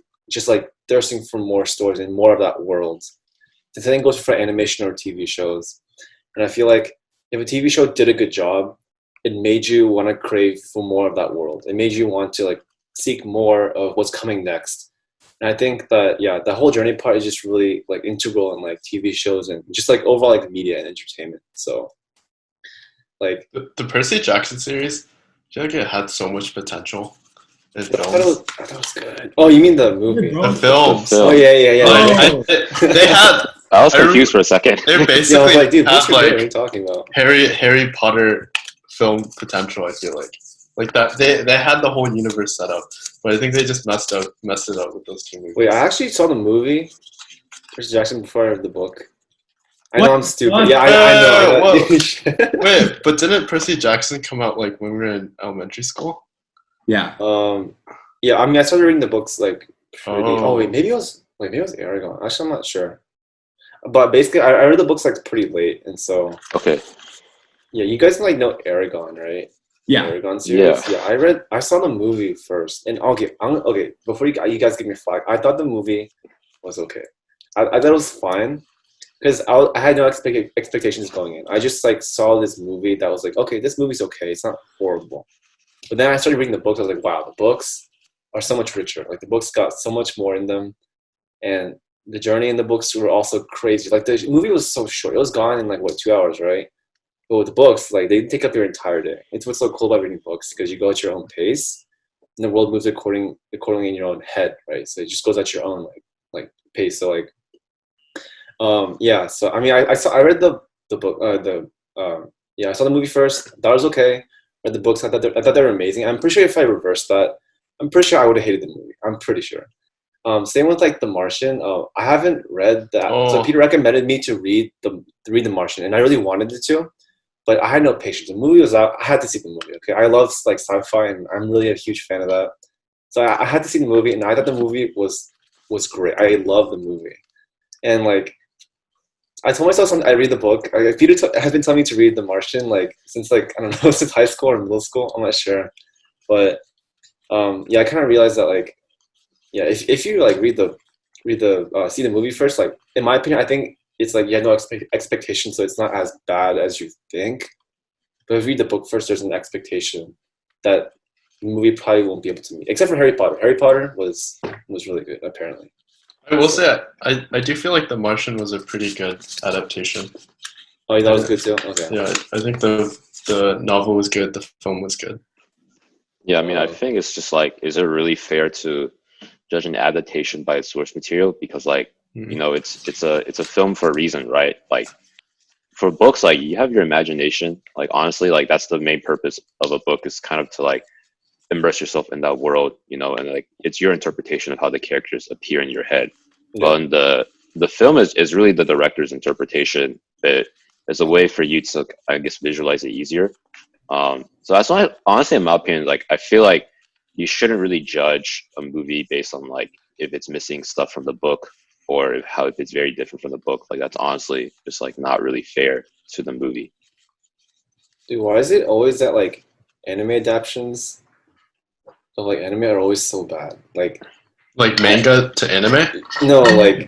thirsting for more stories and more of that world. The same goes for animation or TV shows. And I feel like if a TV show did a good job, it made you want to crave for more of that world. It made you want to like seek more of what's coming next. And I think that the whole journey part is just really like integral in like TV shows and just like overall like media and entertainment. So like The Percy Jackson series, I feel like it had so much potential in I thought films. it was good. Oh, you mean the movie? Bro. The films. Oh yeah. Like, they had. I was I confused for a second. They Yeah, I basically was like, dude, had what are you like talking about? Harry Potter film potential. I feel like that they had the whole universe set up, but I think they just messed it up with those two movies. Wait, I actually saw the movie Percy Jackson before I read the book. I What? know I'm stupid. What? Yeah, I know. Whoa. Wait, but didn't Percy Jackson come out like when we were in elementary school? Yeah. Yeah. I mean, I started reading the books like pretty. Oh. Oh wait, maybe it was Aragon. Actually, I'm not sure. But basically, I read the books like pretty late, and so Okay. yeah, you guys like know Aragon, right? Yeah. Aragon series. Yeah. Yeah, I saw the movie first, and okay, before you guys give me flack, I thought the movie was okay. I thought it was fine because I had no expectations going in. I just like saw this movie that was like, okay, this movie's okay. It's not horrible. But then I started reading the books. I was like, wow, the books are so much richer. Like the books got so much more in them, and the journey in the books were also crazy. Like the movie was so short; it was gone in like 2 hours, right? But with the books, like they take up your entire day. It's what's so cool about reading books because you go at your own pace, and the world moves accordingly in your own head, right? So it just goes at your own like pace. So like, yeah. So I mean, I read the book, I saw the movie first. That was okay. Read the books. I thought they were amazing. I'm pretty sure if I reversed that, I'm pretty sure I would have hated the movie. I'm pretty sure. Same with like The Martian. I haven't read that. So Oh. Peter recommended me to read The Martian, and I really wanted it to, but I had no patience. The movie was out. I had to see the movie. Okay, I love like sci-fi, and I'm really a huge fan of that. So I had to see the movie, and I thought the movie was great. I love the movie, and like I told myself I read the book. Peter has been telling me to read The Martian like since like I don't know since high school or middle school. I'm not sure, but I kind of realized that like. Yeah, if you like see the movie first, like in my opinion, I think it's like you have no expectation, so it's not as bad as you think. But if you read the book first, there's an expectation that movie probably won't be able to meet, except for Harry Potter. Harry Potter was really good, apparently. I will say I do feel like The Martian was a pretty good adaptation. Oh, that was good too. Okay. Yeah, I think the novel was good. The film was good. Yeah, I mean, I think it's just like, is it really fair to judge an adaptation by its source material? Because like, you know, it's a film for a reason, right? Like for books, like you have your imagination. Like honestly, like that's the main purpose of a book, is kind of to like immerse yourself in that world, you know, and like it's your interpretation of how the characters appear in your head. Yeah. Well, and the film is really the director's interpretation. It is a way for you to, I guess, visualize it easier. So that's why, honestly, in my opinion, like I feel like you shouldn't really judge a movie based on like if it's missing stuff from the book, or if it's very different from the book. Like that's honestly just like not really fair to the movie. Dude, why is it always that like anime adaptations of like anime are always so bad? Like manga to anime? no,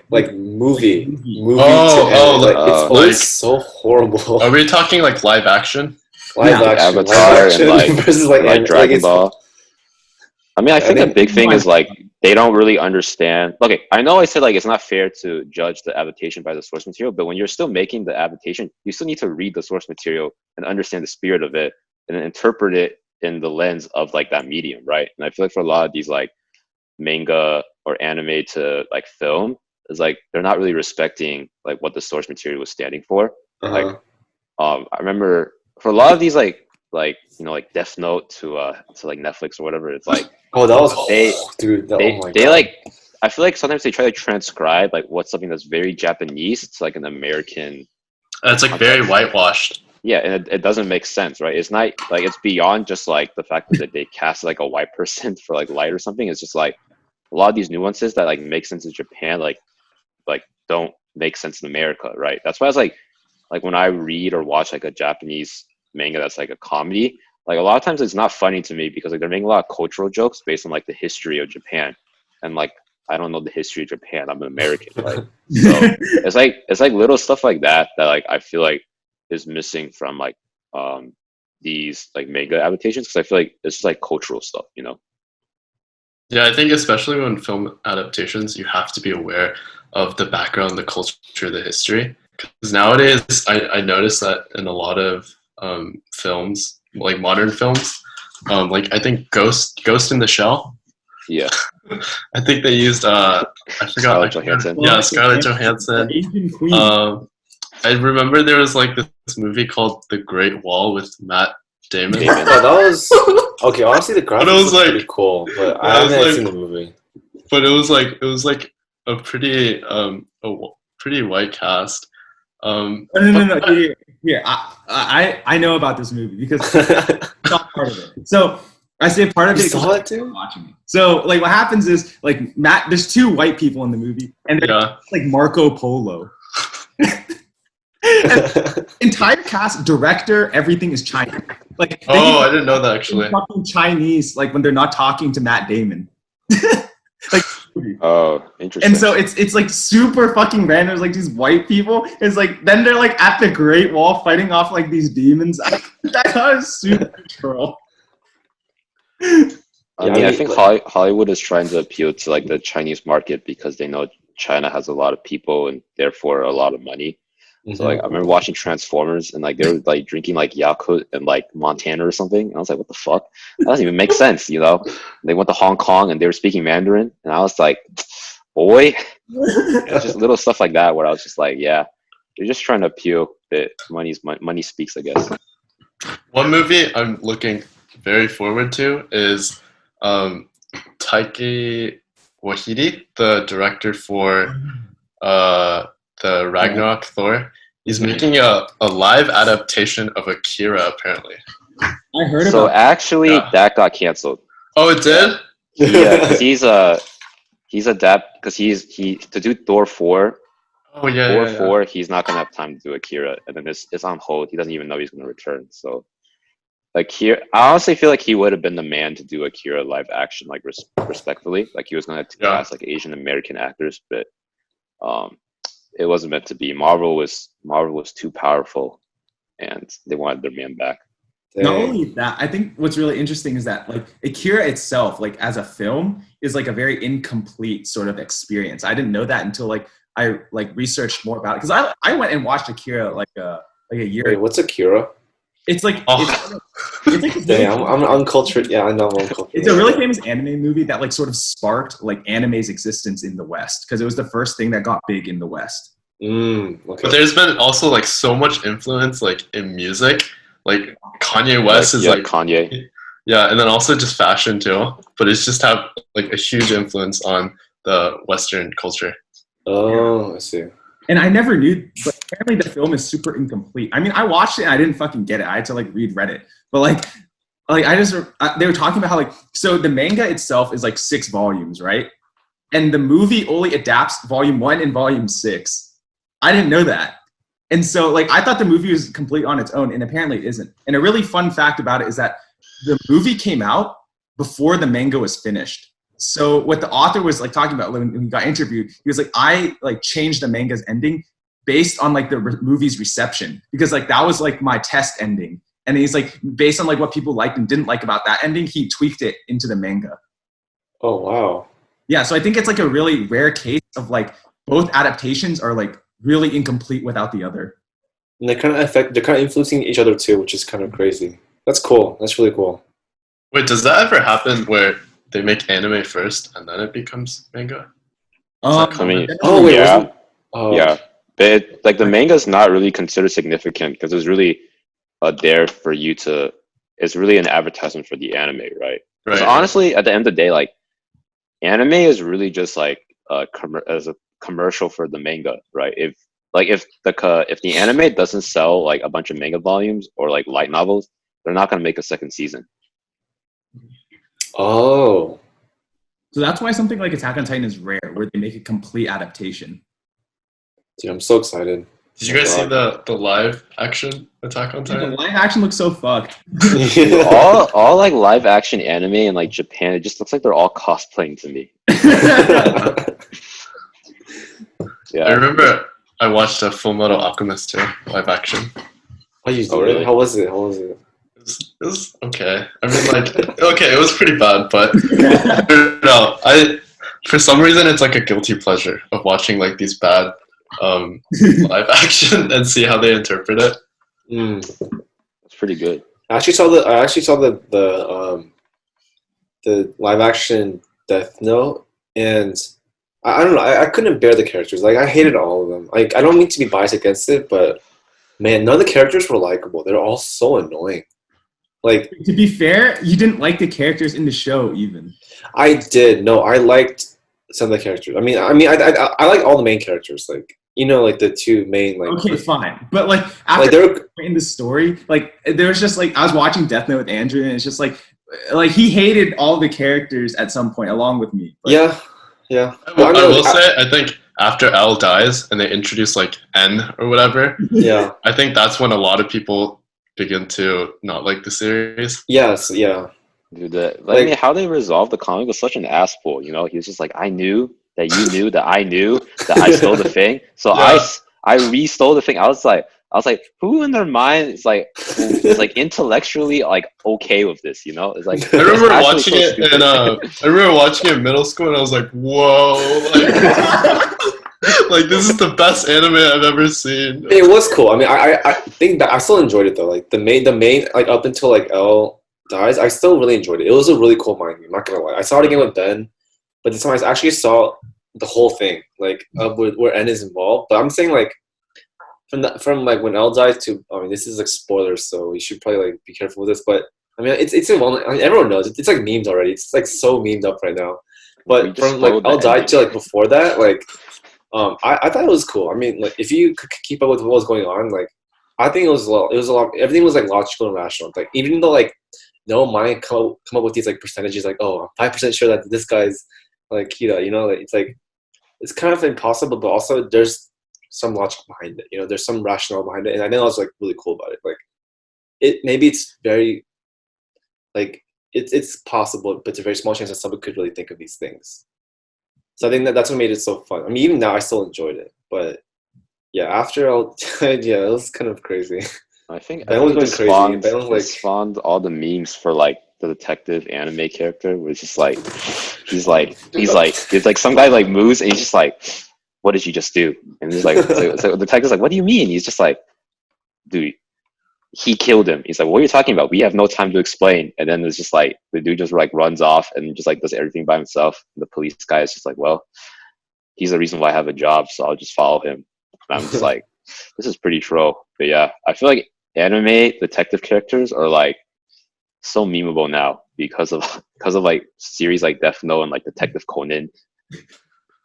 like movie to Oh, anime. Like it's like- always so horrible. Are we talking like live action? Live Yeah. action, Avatar and like versus like, and, like anime. Dragon it's- Ball. I mean, I think the think- big thing is like they don't really understand. Okay, I know I said like it's not fair to judge the adaptation by the source material, but when you're still making the adaptation, you still need to read the source material and understand the spirit of it, and then interpret it in the lens of like that medium, right? And I feel like for a lot of these like manga or anime to like film, is like they're not really respecting like what the source material was standing for. Uh-huh. Like I remember for a lot of these like you know like Death Note to like Netflix or whatever, it's like Oh, that was they- dude. That, they oh my they God. like, I feel like sometimes they try to transcribe like what's something that's very Japanese to like an American. It's like very whitewashed. Yeah, and it doesn't make sense, right? It's not like, it's beyond just like the fact that they cast like a white person for like light or something. It's just like a lot of these nuances that like make sense in Japan like don't make sense in America, right? That's why I was like when I read or watch like a Japanese manga that's like a comedy, like a lot of times it's not funny to me because like they're making a lot of cultural jokes based on like the history of Japan, and like I don't know the history of Japan. I'm an American, right? So it's like little stuff like that like I feel like is missing from like these like manga adaptations, because I feel like it's just like cultural stuff, you know. Yeah, I think especially when film adaptations, you have to be aware of the background, the culture, the history. Because nowadays, I notice that in a lot of films, like modern films, like I think Ghost in the Shell. Yeah, I think they used I forgot. Scarlett Johansson. Yeah, Scarlett Johansson. Asian queen. I remember there was like this movie called The Great Wall with Matt Damon. Damon. Oh, that was okay. Honestly, the graphics was was like- pretty cool, but I I was haven't like- seen the movie. But it was like a pretty pretty white cast. No. Here, I know about this movie because I saw part of it. So I say part of You it. saw it too? Watching it. So like what happens is like Matt. There's two white people in the movie, and they're Yeah. like Marco Polo. Entire cast, director, everything is Chinese. Like they Oh, I didn't know that actually. fucking Chinese. Like when they're not talking to Matt Damon. Like. Oh, interesting. And so it's like super fucking random. It's like these white people. It's like then they're like at the Great Wall fighting off like these demons. That was super cool. I mean, I think Hollywood is trying to appeal to like the Chinese market because they know China has a lot of people and therefore a lot of money. So like I remember watching Transformers and like they were like drinking like Yakult in like Montana or something, and I was like, what the fuck? That doesn't even make sense, you know? They went to Hong Kong and they were speaking Mandarin, and I was like, boy, it's just little stuff like that where I was just like, yeah, they're just trying to appeal that money speaks, I guess. One movie I'm looking very forward to is Taiki Waititi, the director for the Ragnarok Thor. He's making a live adaptation of Akira, apparently. I heard So about actually, Yeah. that got canceled. Oh, it did? Yeah, because to do Thor 4. Oh, yeah, Thor yeah, 4, he's not gonna have time to do Akira, and then it's on hold. He doesn't even know he's gonna return. So, like here, I honestly feel like he would have been the man to do Akira live action, like respectfully. Like he was gonna Yeah. cast like Asian American actors, but it wasn't meant to be. Marvel was too powerful, and they wanted their man back. Not Dang. only that, I think what's really interesting is that like Akira itself, like as a film, is like a very incomplete sort of experience. I didn't know that until like I like researched more about it, because I went and watched Akira like a year Wait, ago. what's Akira? It's like Oh. it's like this really Dang, I'm uncultured. Yeah, I know I'm uncultured. it's a really famous anime movie that like sort of sparked like anime's existence in the West, because it was the first thing that got big in the West. Okay. But there's been also like so much influence like in music. Like Kanye West is yeah, like Kanye. yeah, and then also just fashion too. But it's just have like a huge influence on the Western culture. Oh, I see. And I never knew, but apparently the film is super incomplete. I mean, I watched it and I didn't fucking get it. I had to like read Reddit. But like they were talking about how like, so the manga itself is like 6 volumes, right? And the movie only adapts volume 1 and volume 6. I didn't know that. And so like, I thought the movie was complete on its own, and apparently it isn't. And a really fun fact about it is that the movie came out before the manga was finished. So what the author was like talking about when he got interviewed, he was like, I like changed the manga's ending based on like the movie's reception, because like that was like my test ending. And he's like, based on like what people liked and didn't like about that ending, he tweaked it into the manga. Oh, wow. Yeah, so I think it's like a really rare case of like both adaptations are like really incomplete without the other. And they're kind of influencing each other too, which is kind of crazy. That's cool. That's really cool. Wait, does that ever happen where they make anime first and then it becomes manga? I mean, Oh, wait, yeah, wasn't- Oh, yeah. But like the manga's not really considered significant because it's really there for you to. It's really an advertisement for the anime, right? Right. So honestly, at the end of the day, like anime is really just like as a commercial for the manga, right? If the anime doesn't sell like a bunch of manga volumes or like light novels, they're not gonna make a second season. Oh. So that's why something like Attack on Titan is rare, where they make a complete adaptation. Dude, I'm so excited. Did you guys see the live action Attack on The Titan? live action looks so fucked. all like live action anime in like Japan, it just looks like they're all cosplaying to me. Yeah. I remember I watched a Full Metal Alchemist too, live action. How you Oh, doing? really? How was it? How was it? It was okay. I mean, like, okay, it was pretty bad, but no, for some reason it's like a guilty pleasure of watching like these bad live action and see how they interpret it. It's pretty good. I actually saw the live action Death Note, and I don't know. I couldn't bear the characters. Like I hated all of them. Like I don't mean to be biased against it, but man, none of the characters were likable. They're all so annoying. Like To be fair, you didn't like the characters in the show even. I did. No, I liked some of the characters. I I like all the main characters. Like you know, like the 2 main. Like Okay, fine. But like like after they're in the story, like there was just like I was watching Death Note with Andrew, and it's just like he hated all the characters at some point along with me. But yeah. I will say, I think after L dies and they introduce like N or whatever, Yeah. I think that's when a lot of people begin to not like the series. Yes. Yeah. Dude, I mean, how they resolved the comic was such an assful. You know, he was just like, I knew that you knew that I knew that I stole the thing, so Yeah. I re-stole the thing. I was like, who in their mind is like intellectually like okay with this? You know, it's like I remember it's actually watching so it, stupid. and I remember watching it in middle school, and I was like, "Whoa!" Like this is the best anime I've ever seen. It was cool. I mean, I think that I still enjoyed it though. Like the main like up until like L dies, I still really enjoyed it. It was a really cool mind game. I'm not gonna lie. I saw it again with Ben, but this time I actually saw the whole thing, like where N is involved. But I'm saying like from like when L dies to, I mean, this is like spoilers, so we should probably like be careful with this. But I mean, it's a well, I mean, everyone knows it's like memed already. It's like so memed up right now. We But just from like spoiled the L died ending. to like before that, like I thought it was cool. I mean, like if you could keep up with what was going on, like I think it was a lot. Everything was like logical and rational. Like even though like no mind come up with these like percentages, like oh, I'm 5% sure that this guy's like you know, like, it's like it's kind of impossible, but also there's some logic behind it. You know, there's some rationale behind it, and I think I was like really cool about it. Like maybe it's very like it's possible, but it's a very small chance that someone could really think of these things. So I think that's what made it so fun. I mean, even now I still enjoyed it, but yeah, after all, yeah, it was kind of crazy. I think Ben was it going just crazy. Ben was it like, spawned all the memes for like the detective anime character, where it's just like he's like some guy like moves and he's just like, what did you just do? And he's like, so the detective's like, what do you mean? He's just like, dude, he killed him. He's like, what are you talking about? We have no time to explain. And then it's just like the dude just like runs off and just like does everything by himself. And the police guy is just like, well, he's the reason why I have a job, so I'll just follow him. And I'm just like, this is pretty troll. But yeah, I feel like anime detective characters are like so memeable now because of like series like Death Note and like Detective Conan.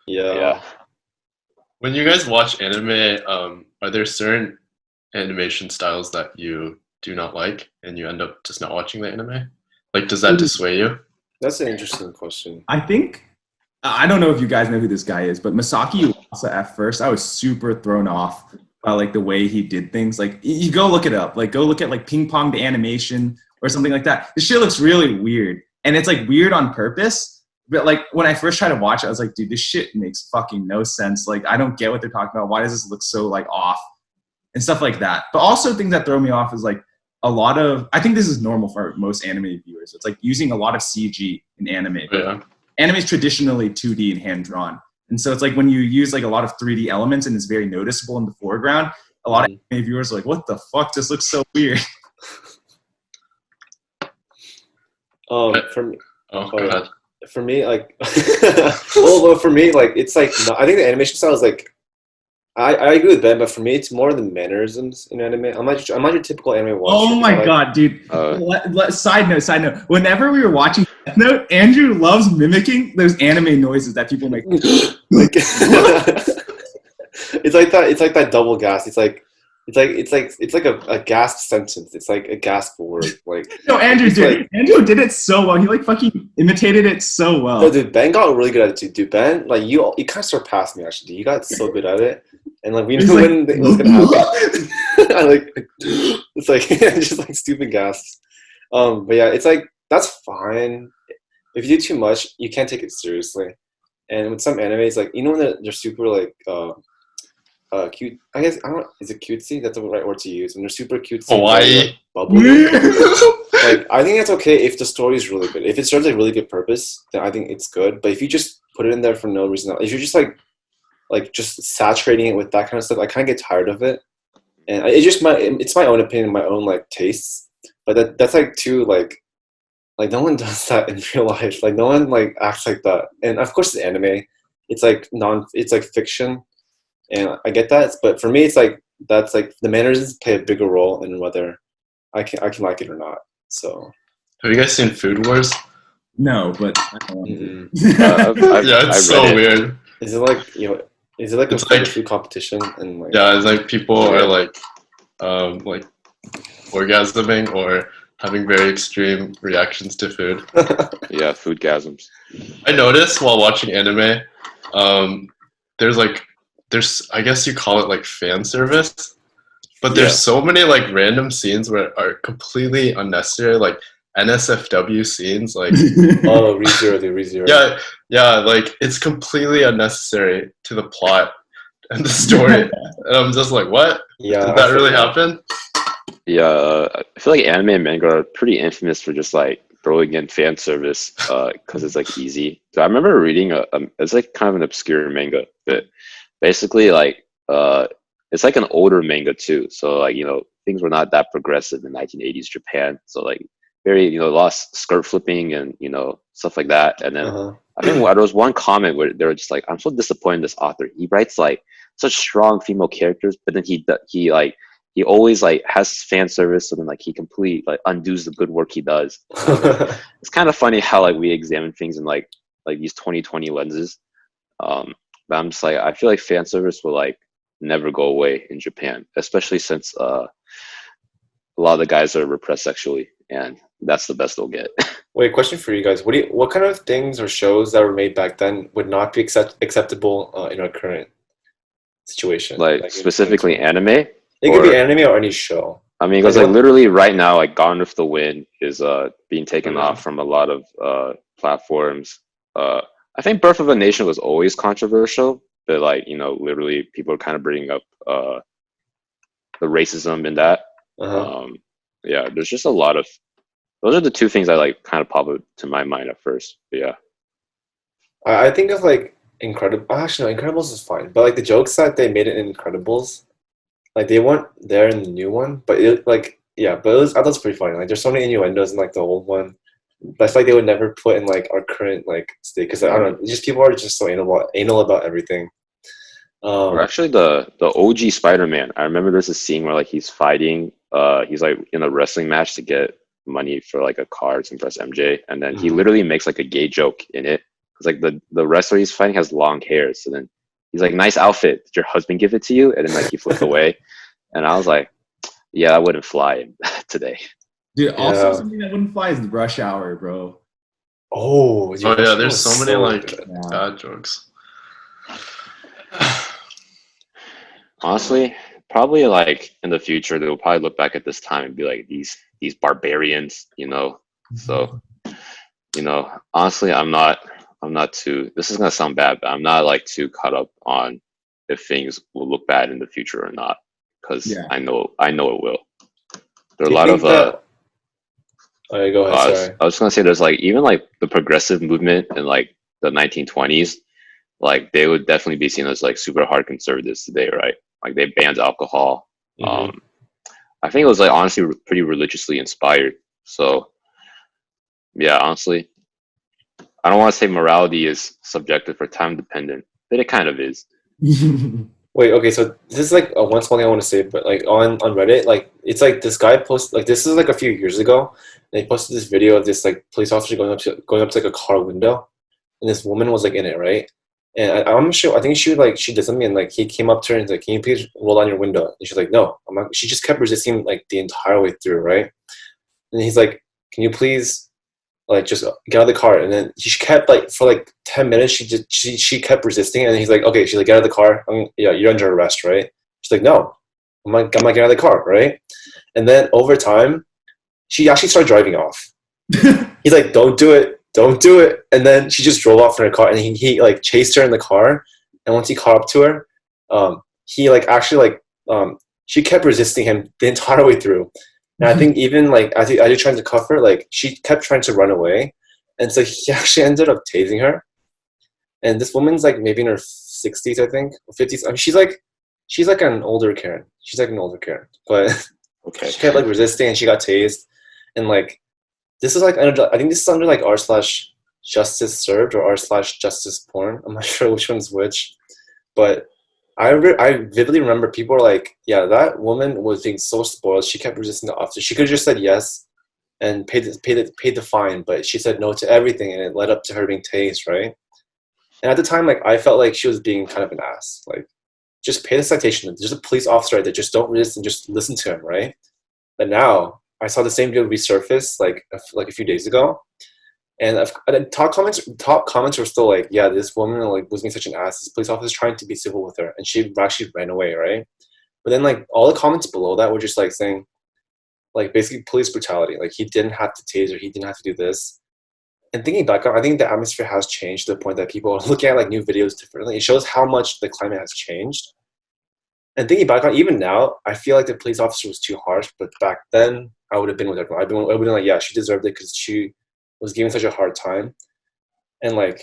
Yeah. When you guys watch anime, are there certain animation styles that you do not like and you end up just not watching the anime? Like, does that dissuade you? that's an interesting question. I think I don't know if you guys know who this guy is, but Masaki Uasa, at first I was super thrown off by like the way he did things. Like you go look it up, like go look at like Ping Pong the animation or something like that. This shit looks really weird, and it's like weird on purpose. But like when I first tried to watch it, I was like, dude, this shit makes fucking no sense. Like I don't get what they're talking about. Why does this look so like off and stuff like that? But also things that throw me off is like a lot of, I think this is normal for most anime viewers. It's like using a lot of CG in anime. Yeah. Anime is traditionally 2D and hand drawn. And so it's like when you use like a lot of 3D elements and it's very noticeable in the foreground, a lot of anime viewers are like, what the fuck? This looks so weird. For me, Oh, go ahead. for me, like, well, for me, like, it's like, I think the animation style is like, I agree with Ben, but for me, it's more the mannerisms in anime. I'm not your typical anime watcher. Oh my god, dude. Side note. Whenever we were watching Death Note, Andrew loves mimicking those anime noises that people make. Like, it's like that. It's like that double gas. It's like a gasped sentence. It's like a gasp word. Like no, Andrew did. Like, Andrew did it so well. He like fucking imitated it so well. No, dude, Ben got really good at it too. Dude, Ben, like you kind of surpassed me actually. You got so good at it, and like we knew when it was gonna happen. I like it's like just like stupid gasps. But yeah, it's like that's fine. If you do too much, you can't take it seriously. And with some animes, like you know when they're super like cute. I guess I don't. Is it cutesy? That's the right word to use. When they're super cutesy, Hawaii. Bubbly. Like I think that's okay if the story is really good. If it serves a really good purpose, then I think it's good. But if you just put it in there for no reason, if you're just like just saturating it with that kind of stuff, I kind of get tired of it. And it's my own opinion, my own like tastes. But that's like too like no one does that in real life. Like no one like acts like that. And of course, it's anime. It's like it's like fiction, and I get that. But for me, it's like that's like the mannerisms play a bigger role in whether I can like it or not. So, have you guys seen Food Wars? No, but I don't want to. Yeah, it's so weird. Is it like Is it like it's a like, food competition and like? Yeah, it's like people are like orgasming or having very extreme reactions to food. Yeah, foodgasms. I noticed while watching anime, there's I guess you call it like fan service, but there's so many like random scenes where are completely unnecessary, like NSFW scenes, like oh, ReZero. Yeah, like it's completely unnecessary to the plot and the story, and I'm just like, what? Yeah, did that really happen? Yeah, I feel like anime and manga are pretty infamous for just like throwing in fan service because it's like easy. So I remember reading it's like kind of an obscure manga, but basically like it's like an older manga too. So like things were not that progressive in 1980s Japan. So like very lost skirt flipping and stuff like that. And then I think there was one comment where they were just like, I'm so disappointed in this author. He writes like such strong female characters, but then he always like has fan service, so then like he completely like undoes the good work he does. It's kind of funny how like we examine things in like these 2020 lenses. But I'm just like, I feel like fan service will like never go away in Japan, especially since a lot of the guys are repressed sexually, and that's the best they'll get. Wait, question for you guys: what kind of things or shows that were made back then would not be acceptable in our current situation? Like specifically anime. It could be anime or any show. I mean, because like literally right now, like Gone with the Wind is being taken off from a lot of platforms. I think Birth of a Nation was always controversial, but like literally people are kind of bringing up the racism in that. Yeah, there's just a lot of those are the two things that like kind of pop up to my mind at first. But yeah. I think of like Incredible. Actually, no, Incredibles is fine, but like the jokes that they made in Incredibles, like they weren't there in the new one. But it like yeah, but I thought it was pretty funny. Like there's so many innuendos in like the old one. But I feel like they would never put in like our current like state because I don't know, just people are just so anal about everything. Or actually the OG Spider-Man. I remember there's a scene where like he's fighting he's like in a wrestling match to get money for like a car to impress MJ, and then he literally makes like a gay joke in it. Cause like the wrestler he's fighting has long hair, so then he's like, "Nice outfit. Did your husband give it to you?" And then like he flipped away, and I was like, "Yeah, that wouldn't fly today." Dude, also something that wouldn't fly is the Rush Hour, bro. Oh yeah, there's so many like bad jokes. Honestly, probably like in the future they'll probably look back at this time and be like these barbarians, you know. So, you know, honestly, I'm not too. This is gonna sound bad, but I'm not like too caught up on if things will look bad in the future or not, because I know it will. There are a lot of Oh, yeah, go ahead. Sorry. I was just gonna say there's like even like the progressive movement in like the 1920s, like they would definitely be seen as like super hard conservatives today, right? Like they banned alcohol. I think it was like honestly pretty religiously inspired. So yeah, honestly, I don't want to say morality is subjective or time dependent, but it kind of is. Wait, okay, so this is like one small thing I want to say, but like on Reddit, like it's like this guy posted like this is like a few years ago, and he posted this video of this like police officer going up to like a car window, and this woman was like in it, right? And I'm sure I think she did something, and like he came up to her and like, "Can you please roll down your window?" And she's like, "No, I'm not." She just kept resisting like the entire way through, right? And he's like, "Can you please?" Like just get out of the car, and then she kept like for like 10 minutes. She kept resisting, and he's like, "Okay." She's like, "Get out of the car. Yeah, you're under arrest, right?" She's like, "No, I'm not getting out of the car, right?" And then over time, she actually started driving off. He's like, "Don't do it, don't do it." And then she just drove off in her car, and he like chased her in the car. And once he caught up to her, he like actually like she kept resisting him the entire way through. And I think even like as he trying to cuff her, like she kept trying to run away, and so he actually ended up tasing her. And this woman's like maybe in her 60s, I think, or 50s. I mean, she's like an older Karen. She's like an older Karen, but she kept like resisting, and she got tased. And like this is like I think this is under like r/justice served or r/justice porn. I'm not sure which one's which, but I vividly remember people were like, "Yeah, that woman was being so spoiled. She kept resisting the officer. She could have just said yes and paid the fine, but she said no to everything, and it led up to her being tased, right?" And at the time, like I felt like she was being kind of an ass. Like, just pay the citation. There's a police officer right there. Just don't resist and just listen to him, right? But now I saw the same video resurface like a few days ago. And top comments were still like, "Yeah, this woman like was being such an ass. This police officer trying to be civil with her, and she actually ran away, right?" But then like all the comments below that were just like saying, like basically police brutality. Like he didn't have to tase her, he didn't have to do this. And thinking back on, I think the atmosphere has changed to the point that people are looking at like new videos differently. It shows how much the climate has changed. And thinking back on, even now, I feel like the police officer was too harsh. But back then, I would have been with everyone. I would have been like, "Yeah, she deserved it because she was given such a hard time." And like,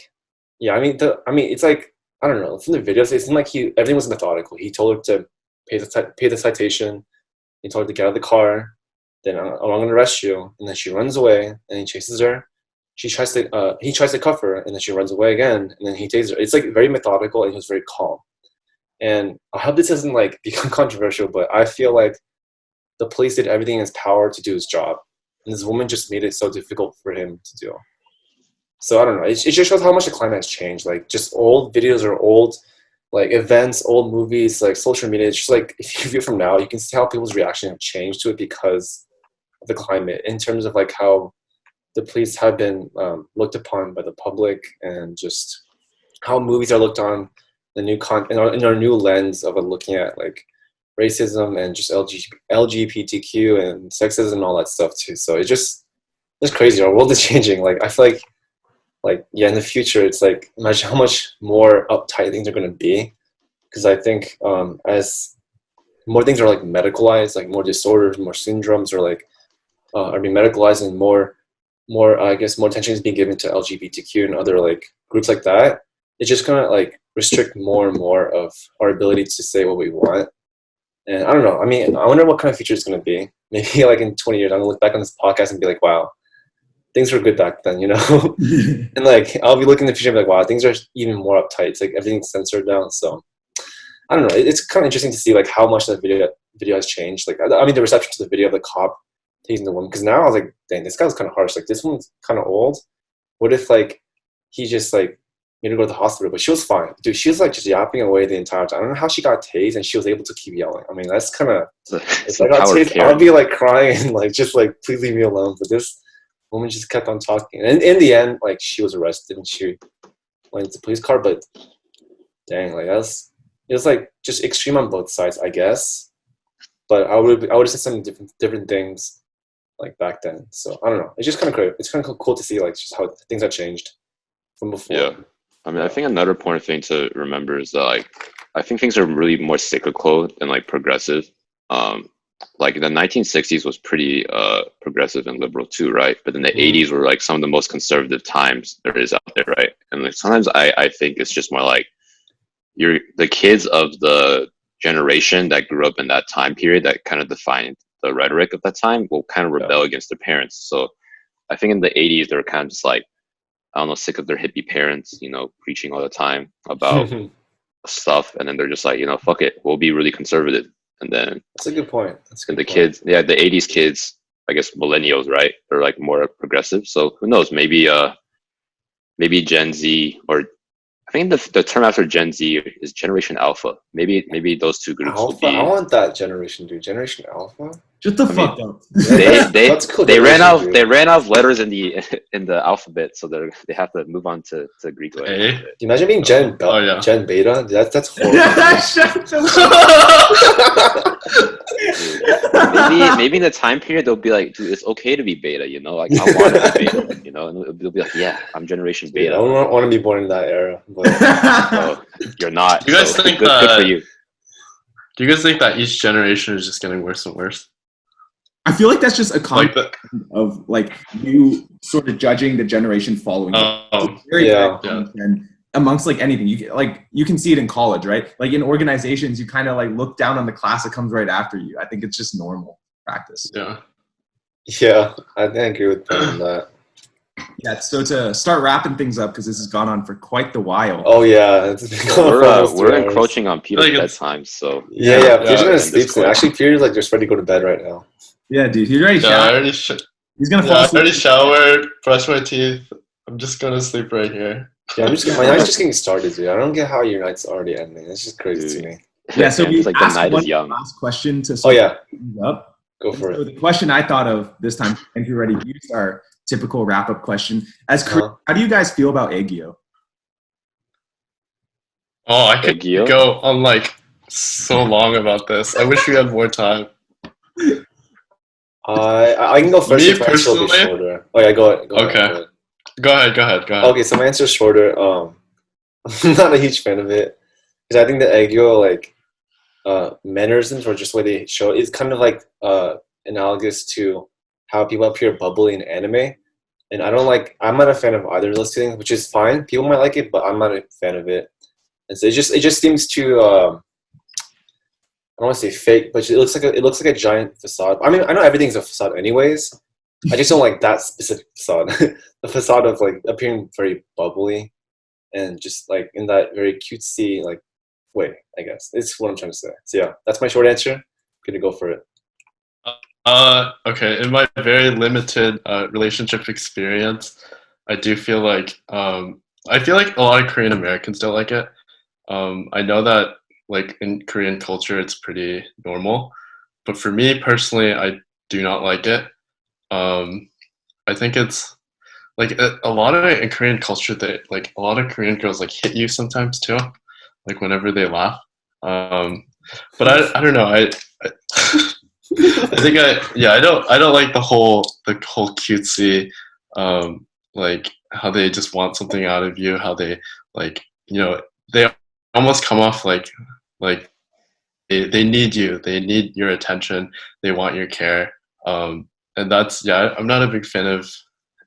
yeah, I mean, it's like I don't know. From the videos, it seemed like everything was methodical. He told her to pay the citation. He told her to get out of the car. Then I'm going to arrest you. And then she runs away, and he chases her. He tries to cuff her, and then she runs away again, and then he tases her. It's like very methodical, and he was very calm. And I hope this doesn't like become controversial, but I feel like the police did everything in his power to do his job, and this woman just made it so difficult for him to do. So I don't know. It just shows how much the climate has changed. Like just old videos or old like events, old movies, like social media. It's just like if you view it from now, you can see how people's reaction have changed to it because of the climate. In terms of like how the police have been looked upon by the public, and just how movies are looked on the new in our new lens of looking at like racism and just LGBTQ and sexism and all that stuff too. So it's crazy. Our world is changing. Like I feel like yeah, in the future, it's like imagine how much more uptight things are going to be. Because I think as more things are like medicalized, like more disorders, more syndromes, or like are being medicalized, and more I guess more attention is being given to LGBTQ and other like groups like that. It just kind of like restrict more and more of our ability to say what we want. And I don't know. I mean, I wonder what kind of future it's going to be. Maybe like in 20 years, I'm gonna look back on this podcast and be like, wow, things were good back then, you know? And like, I'll be looking in the future and be like, wow, things are even more uptight. It's like everything's censored now. So I don't know. It's kind of interesting to see like how much that video has changed. Like, I mean, the reception to the video of the cop tasing the woman. Because now I was like, dang, this guy was kind of harsh. Like, this one's kind of old. What if like he just like made her go to the hospital? But she was fine, dude. She was like just yapping away the entire time. I don't know how she got tased and she was able to keep yelling. I mean, that's kind of. If I got tased, I'd be like crying and like just like please leave me alone. But this woman just kept on talking, and in the end, like she was arrested and she went to the police car. But dang, like it was like just extreme on both sides, I guess. But I would have said some different things like back then. So I don't know. It's just kind of cool. It's kind of cool to see like just how things have changed from before. Yeah, I mean, I think another important thing to remember is that like I think things are really more cyclical than like progressive. Like the 1960s was pretty progressive and liberal too, right? But then the 80s were like some of the most conservative times there is out there, right? And like sometimes I think it's just more like you're the kids of the generation that grew up in that time period that kind of defined the rhetoric of that time will kind of rebel against their parents. So I think in the 80s they were kind of just like, I don't know, sick of their hippie parents, you know, preaching all the time about stuff, and then they're just like, you know, fuck it, we'll be really conservative. And then that's a good point. Kids, yeah, the 80s kids, I guess millennials, right? They're like more progressive. So who knows? Maybe Gen Z, or I think the term after Gen Z is Generation Alpha. Maybe those two groups will be. I want that generation, dude. Generation Alpha. Shut the fuck up. They ran out of letters in the alphabet, so they have to move on to Greek letters. Imagine being Gen Beta. That's horrible. maybe in the time period they'll be like, dude, it's okay to be beta, you know, like I want to be beta, you know, and they'll be like, yeah, I'm Generation Beta. I don't want to be born in that era, but no, you're not. Do you guys think good for you? Do you guys think that each generation is just getting worse and worse? I feel like that's just a concept of like you sort of judging the generation following. And amongst like anything, you can see it in college, right? Like in organizations, you kind of like look down on the class that comes right after you. I think it's just normal practice. Yeah, I agree with that. Yeah, so to start wrapping things up, because this has gone on for quite the while. Oh yeah, we're encroaching on Peter's bedtime, so yeah. Peter's gonna sleep soon. Actually, Peter's like just ready to go to bed right now. Yeah, dude, he's ready. He's gonna fall asleep. I already showered, brushed my teeth. I'm just gonna sleep right here. Yeah, my night's just getting started, dude. I don't get how your night's already ending. It's just crazy to me. Yeah, so we like asked the night one is young. last question to up. Go for it. So the question I thought of this time, if you're ready, use our typical wrap-up question. As Korean, how do you guys feel about Aegyo? Oh, I could go on like so long about this. I wish we had more time. I can go first. Me personally, shorter. Oh yeah, go ahead. Go ahead. Okay, so my answer is shorter. I'm not a huge fan of it because I think the Aegyo like mannerisms or just the way they show it is kind of like analogous to how people appear bubbly in anime, and I'm not a fan of either of those things, which is fine. People might like it, but I'm not a fan of it. And so it just seems to I don't want to say fake, but it looks like a giant facade. I mean, I know everything's a facade anyways. I just don't like that specific facade. The facade of like appearing very bubbly and just like in that very cutesy like way, I guess. It's what I'm trying to say. So yeah, that's my short answer. I'm gonna go for it. Okay. In my very limited relationship experience, I do feel like a lot of Korean Americans don't like it. I know that like in Korean culture, it's pretty normal, but for me personally, I do not like it. I think it's like a lot of it in Korean culture that like a lot of Korean girls like hit you sometimes too, like whenever they laugh. But I don't know. I think I don't like the whole cutesy, like how they just want something out of you, how they like, you know, they almost come off like they need you. They need your attention. They want your care. And that's, I'm not a big fan of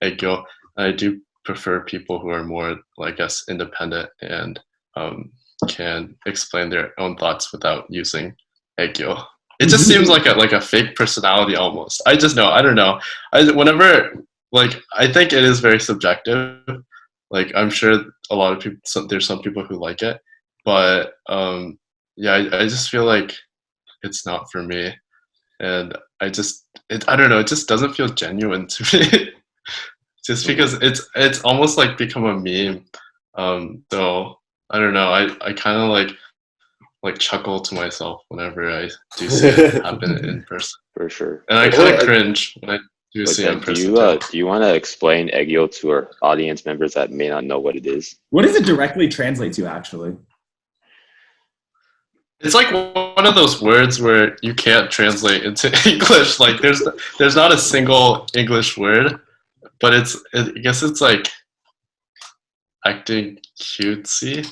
aegyo. I do prefer people who are more, I guess, independent and can explain their own thoughts without using aegyo. It just seems like a fake personality almost. I just know. I don't know. I think it is very subjective. Like, I'm sure a lot of people, there's some people who like it, but I just feel like it's not for me, and I don't know. It just doesn't feel genuine to me. Just because it's almost like become a meme. So I don't know. I kind of like chuckle to myself whenever I do see it happen in person. For sure. And I kind of cringe when I do see it in person. Do you want to explain aegyo to our audience members that may not know what it is? What does it directly translate to, actually? It's like one of those words where you can't translate into English. Like there's not a single English word, but I guess it's like acting cutesy.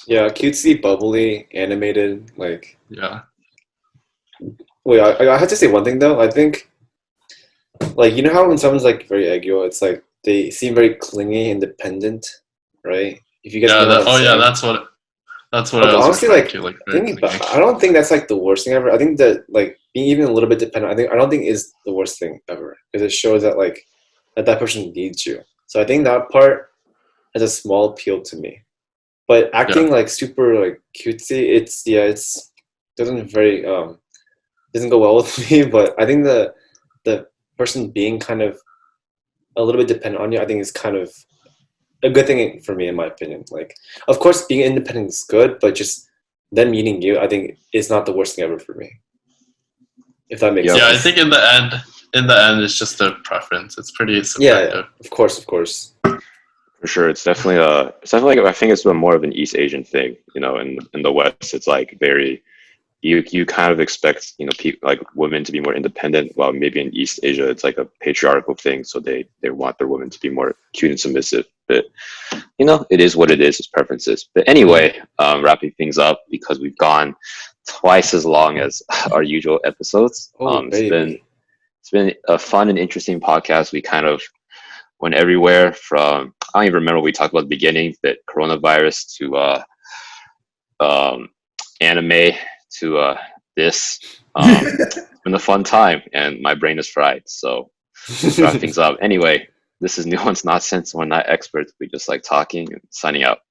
Yeah, cutesy, bubbly, animated, like. Yeah. Wait, I have to say one thing though. I think, like, you know how when someone's like very aegyo, it's like they seem very clingy, independent, right? If you guys know what I'm saying. That's what I was honestly, like, but I don't think that's like the worst thing ever. I think that like being even a little bit dependent, I don't think is the worst thing ever, because it shows that like that person needs you. So I think that part has a small appeal to me. But acting like super like cutesy, it's doesn't go well with me. But I think the person being kind of a little bit dependent on you, I think is kind of a good thing for me, in my opinion. Like, of course, being independent is good, but just them meeting you, I think, is not the worst thing ever for me. If that makes sense. Yeah, I think in the end, it's just a preference. It's pretty subjective. Yeah, of course. For sure, it's definitely like, I think it's more of an East Asian thing. You know, in the West, it's like very, you kind of expect, you know, people like women to be more independent, while maybe in East Asia it's like a patriarchal thing, so they want their women to be more cute and submissive. But you know, it is what it is. It's preferences. But anyway, wrapping things up, because we've gone twice as long as our usual episodes. It's been a fun and interesting podcast. We kind of went everywhere from, I don't even remember what we talked about at the beginning, but coronavirus to anime to this. It's been a fun time, and my brain is fried. So let's wrap things up. Anyway, this is Nuanced Nonsense. We're not experts. We just like talking and signing out.